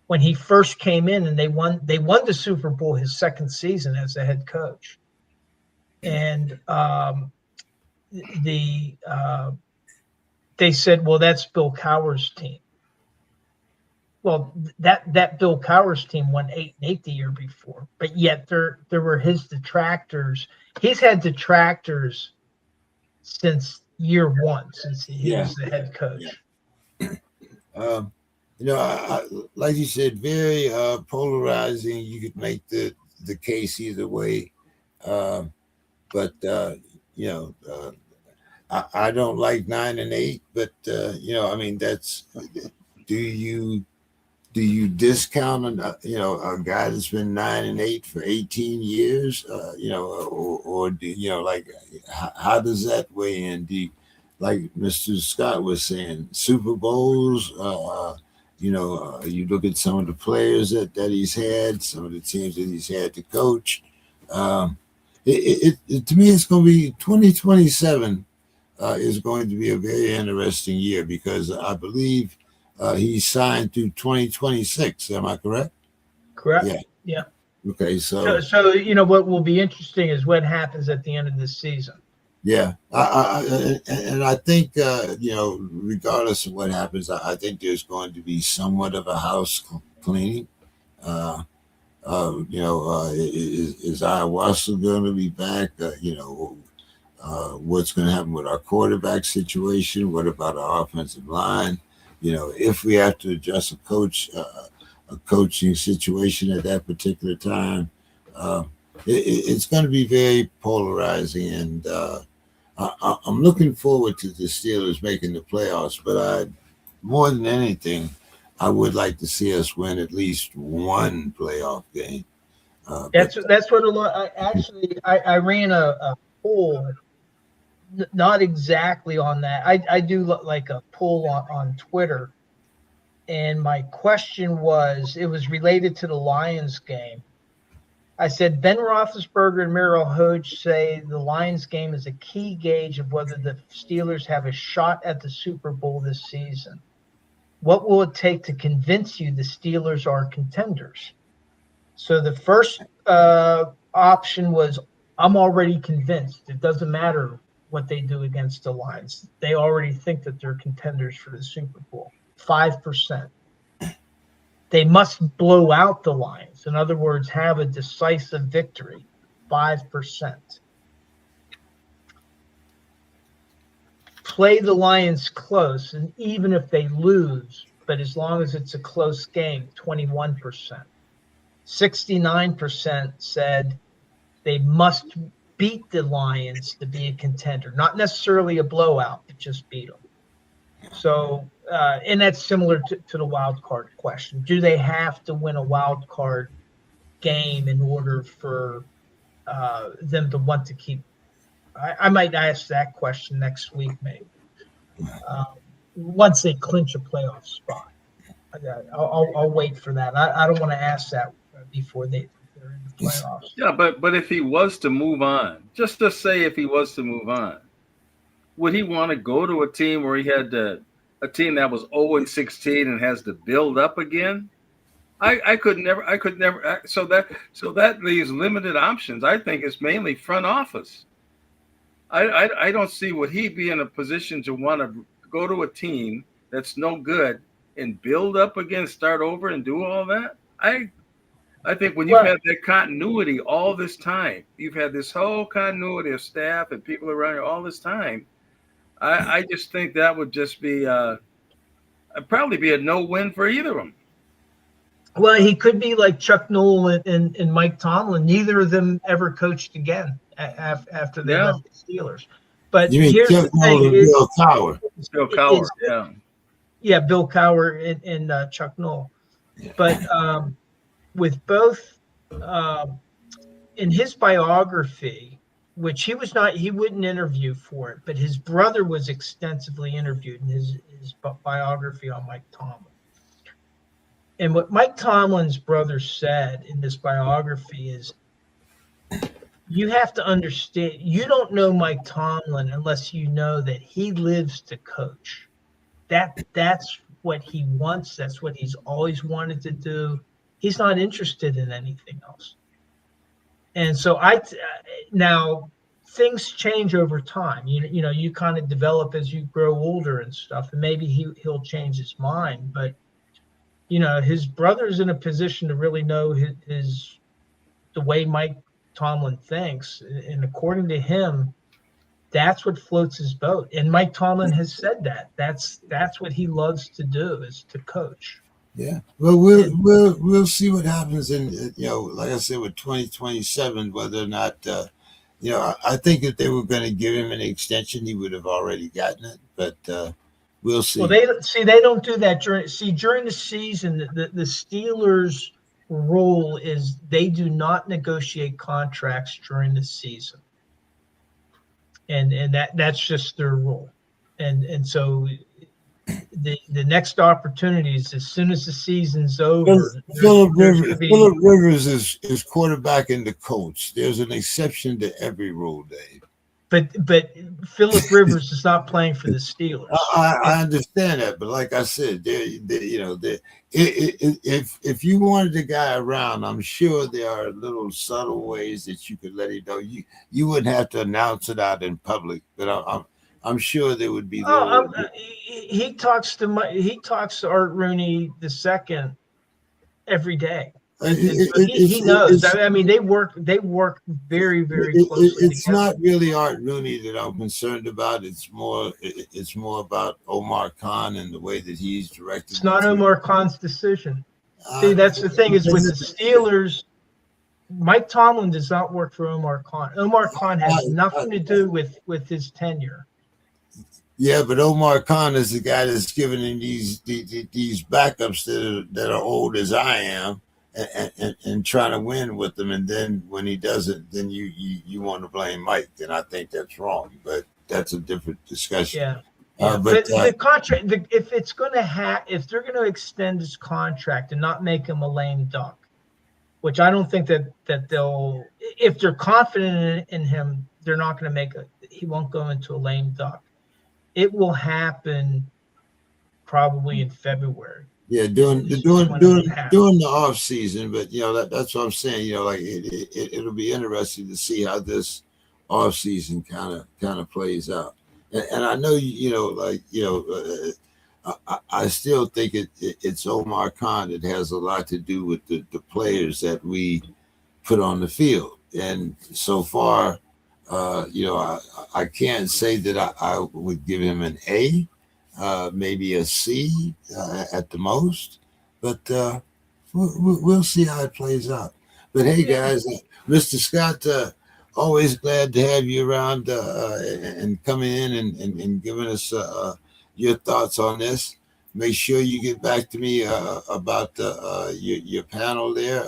When he first came in and they won the Super Bowl his second season as a head coach. And they said, well, that's Bill Cowher's team. Well, that Bill Cowher's team won 8-8 the year before, but yet there were his detractors. He's had detractors since year one, since he was the head coach. Yeah. Like you said, very polarizing. You could make the case either way, but I don't like 9-8. But I mean, that's do you discount a guy that's been 9-8 for 18 years? Or do how does that weigh in? Like Mr. Scott was saying, Super Bowls. You look at some of the players that he's had, some of the teams that he's had to coach. To me, it's going to be 2027 is going to be a very interesting year because I believe he's signed through 2026. Am I correct? Correct. Yeah. Okay. So what will be interesting is what happens at the end of this season. Yeah, I think regardless of what happens, I think there's going to be somewhat of a house cleaning. Is Ayahuasca going to be back? What's going to happen with our quarterback situation? What about our offensive line? If we have to adjust a coaching situation at that particular time, it's going to be very polarizing, and I'm looking forward to the Steelers making the playoffs. But more than anything, I would like to see us win at least one playoff game. That's what a lot. I ran a poll, not exactly on that. I do like a poll on Twitter, and my question was, it was related to the Lions game. I said, Ben Roethlisberger and Miro Hoge say the Lions game is a key gauge of whether the Steelers have a shot at the Super Bowl this season. What will it take to convince you the Steelers are contenders? So the first option was, I'm already convinced. It doesn't matter what they do against the Lions. They already think that they're contenders for the Super Bowl. 5%. They must blow out the Lions. In other words, have a decisive victory, 5%. Play the Lions close, and even if they lose, but as long as it's a close game, 21%. 69% said they must beat the Lions to be a contender, not necessarily a blowout, but just beat them. So, and that's similar to the wild card question. Do they have to win a wild card game in order for them to want to keep? I might ask that question next week, maybe. Once they clinch a playoff spot, I'll wait for that. I don't want to ask that before they're in the playoffs. Yeah, but if he was to move on, just to say if he was to move on, would he want to go to a team where he had a team that was 0-16 and has to build up again? I could never. So that leaves limited options. I think it's mainly front office. I don't see would he be in a position to want to go to a team that's no good and build up again, start over and do all that. I think when you've had that continuity all this time, you've had this whole continuity of staff and people around you all this time. I just think that would just be probably be a no-win for either of them. Well, he could be like Chuck Noll and Mike Tomlin. Neither of them ever coached again after they left the Steelers. But you mean here's Chuck the thing: Bill Cowher? Bill Cowher, yeah, Bill Cowher and Chuck Noll. Yeah. But with both, in his biography, which he wouldn't interview for it, but his brother was extensively interviewed in his biography on Mike Tomlin. And what Mike Tomlin's brother said in this biography is, you have to understand, you don't know Mike Tomlin unless you know that he lives to coach. That's what he wants. That's what he's always wanted to do. He's not interested in anything else. And so now things change over time. You know, you kind of develop as you grow older and stuff, and maybe he'll change his mind. But you know, his brother's in a position to really know the way Mike Tomlin thinks, and according to him, that's what floats his boat. And Mike Tomlin has said that's what he loves to do, is to coach. Yeah. Well, we'll see what happens in, you know, like I said, with 2027, whether or not, you know, I think if they were going to give him an extension, he would have already gotten it, but we'll see. Well, they don't do that during the season. The Steelers' rule is they do not negotiate contracts during the season, and that's just their rule. And so the next opportunities, as soon as the season's over. Phillip Rivers is quarterbacking the Colts. There's an exception to every rule, Dave. But Phillip Rivers is not playing for the Steelers. I understand that, but like I said, you know, if you wanted the guy around, I'm sure there are little subtle ways that you could let him know. You wouldn't have to announce it out in public, but I'm sure there would be. He talks to Art Rooney II every day. He knows. I mean, they work very, very closely. It's together. Not really Art Rooney that I'm concerned about. It's more about Omar Khan and the way that he's directed. It's not Omar Khan's decision. See, that's the thing, is with the Steelers, Mike Tomlin does not work for Omar Khan. Omar Khan has nothing to do with his tenure. Yeah, but Omar Khan is the guy that's giving him these backups that are old as I am. And trying to win with them, and then when he doesn't, then you want to blame Mike. Then I think that's wrong. But that's a different discussion. Yeah. But the contract, if they're going to extend his contract and not make him a lame duck, which I don't think that they'll. If they're confident in him, they're not going to he won't go into a lame duck. It will happen probably in February. Yeah, during the off season, but you know that's what I'm saying. You know, like it'll be interesting to see how this off season kind of plays out. And I know I still think it's Omar Khan that has a lot to do with the players that we put on the field. And so far, I can't say that I would give him an A, maybe a C at the most, but we'll see how it plays out. But hey, guys, Mr. Scott, always glad to have you around and coming in and giving us your thoughts on this. Make sure you get back to me about your panel there.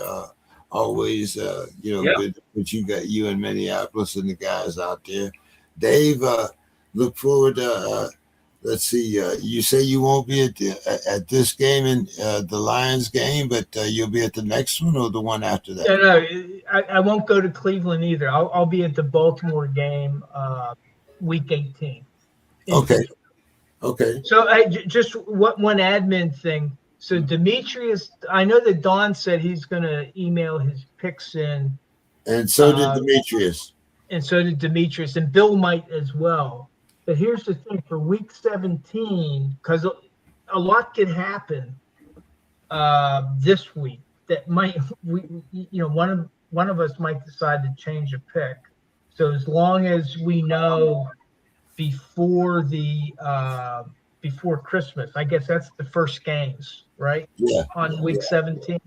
Always, good to put you in Minneapolis and the guys out there. Dave, look forward to. Let's see. You say you won't be at this game and the Lions game, but you'll be at the next one or the one after that. No, I won't go to Cleveland either. I'll be at the Baltimore game, week 18. Okay. So just one admin thing. So Demetrius, I know that Don said he's going to email his picks in. And so did Demetrius. And so did Demetrius, and Bill might as well. But here's the thing: for week 17, because a lot could happen this week. That might, one of us might decide to change a pick. So as long as we know before Christmas, I guess that's the first games, right? Yeah. On week 17.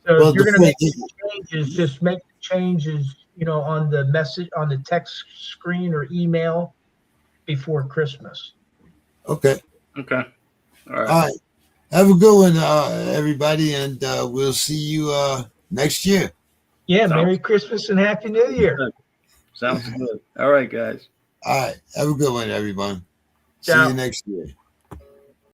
So if you're going to make changes, just make the changes, on the message, on the text screen or email before Christmas. Okay. All right. All right. Have a good one, everybody, and we'll see you next year. Yeah. Merry Christmas and Happy New Year. Sounds good. All right, guys. All right. Have a good one, everyone. Ciao. See you next year.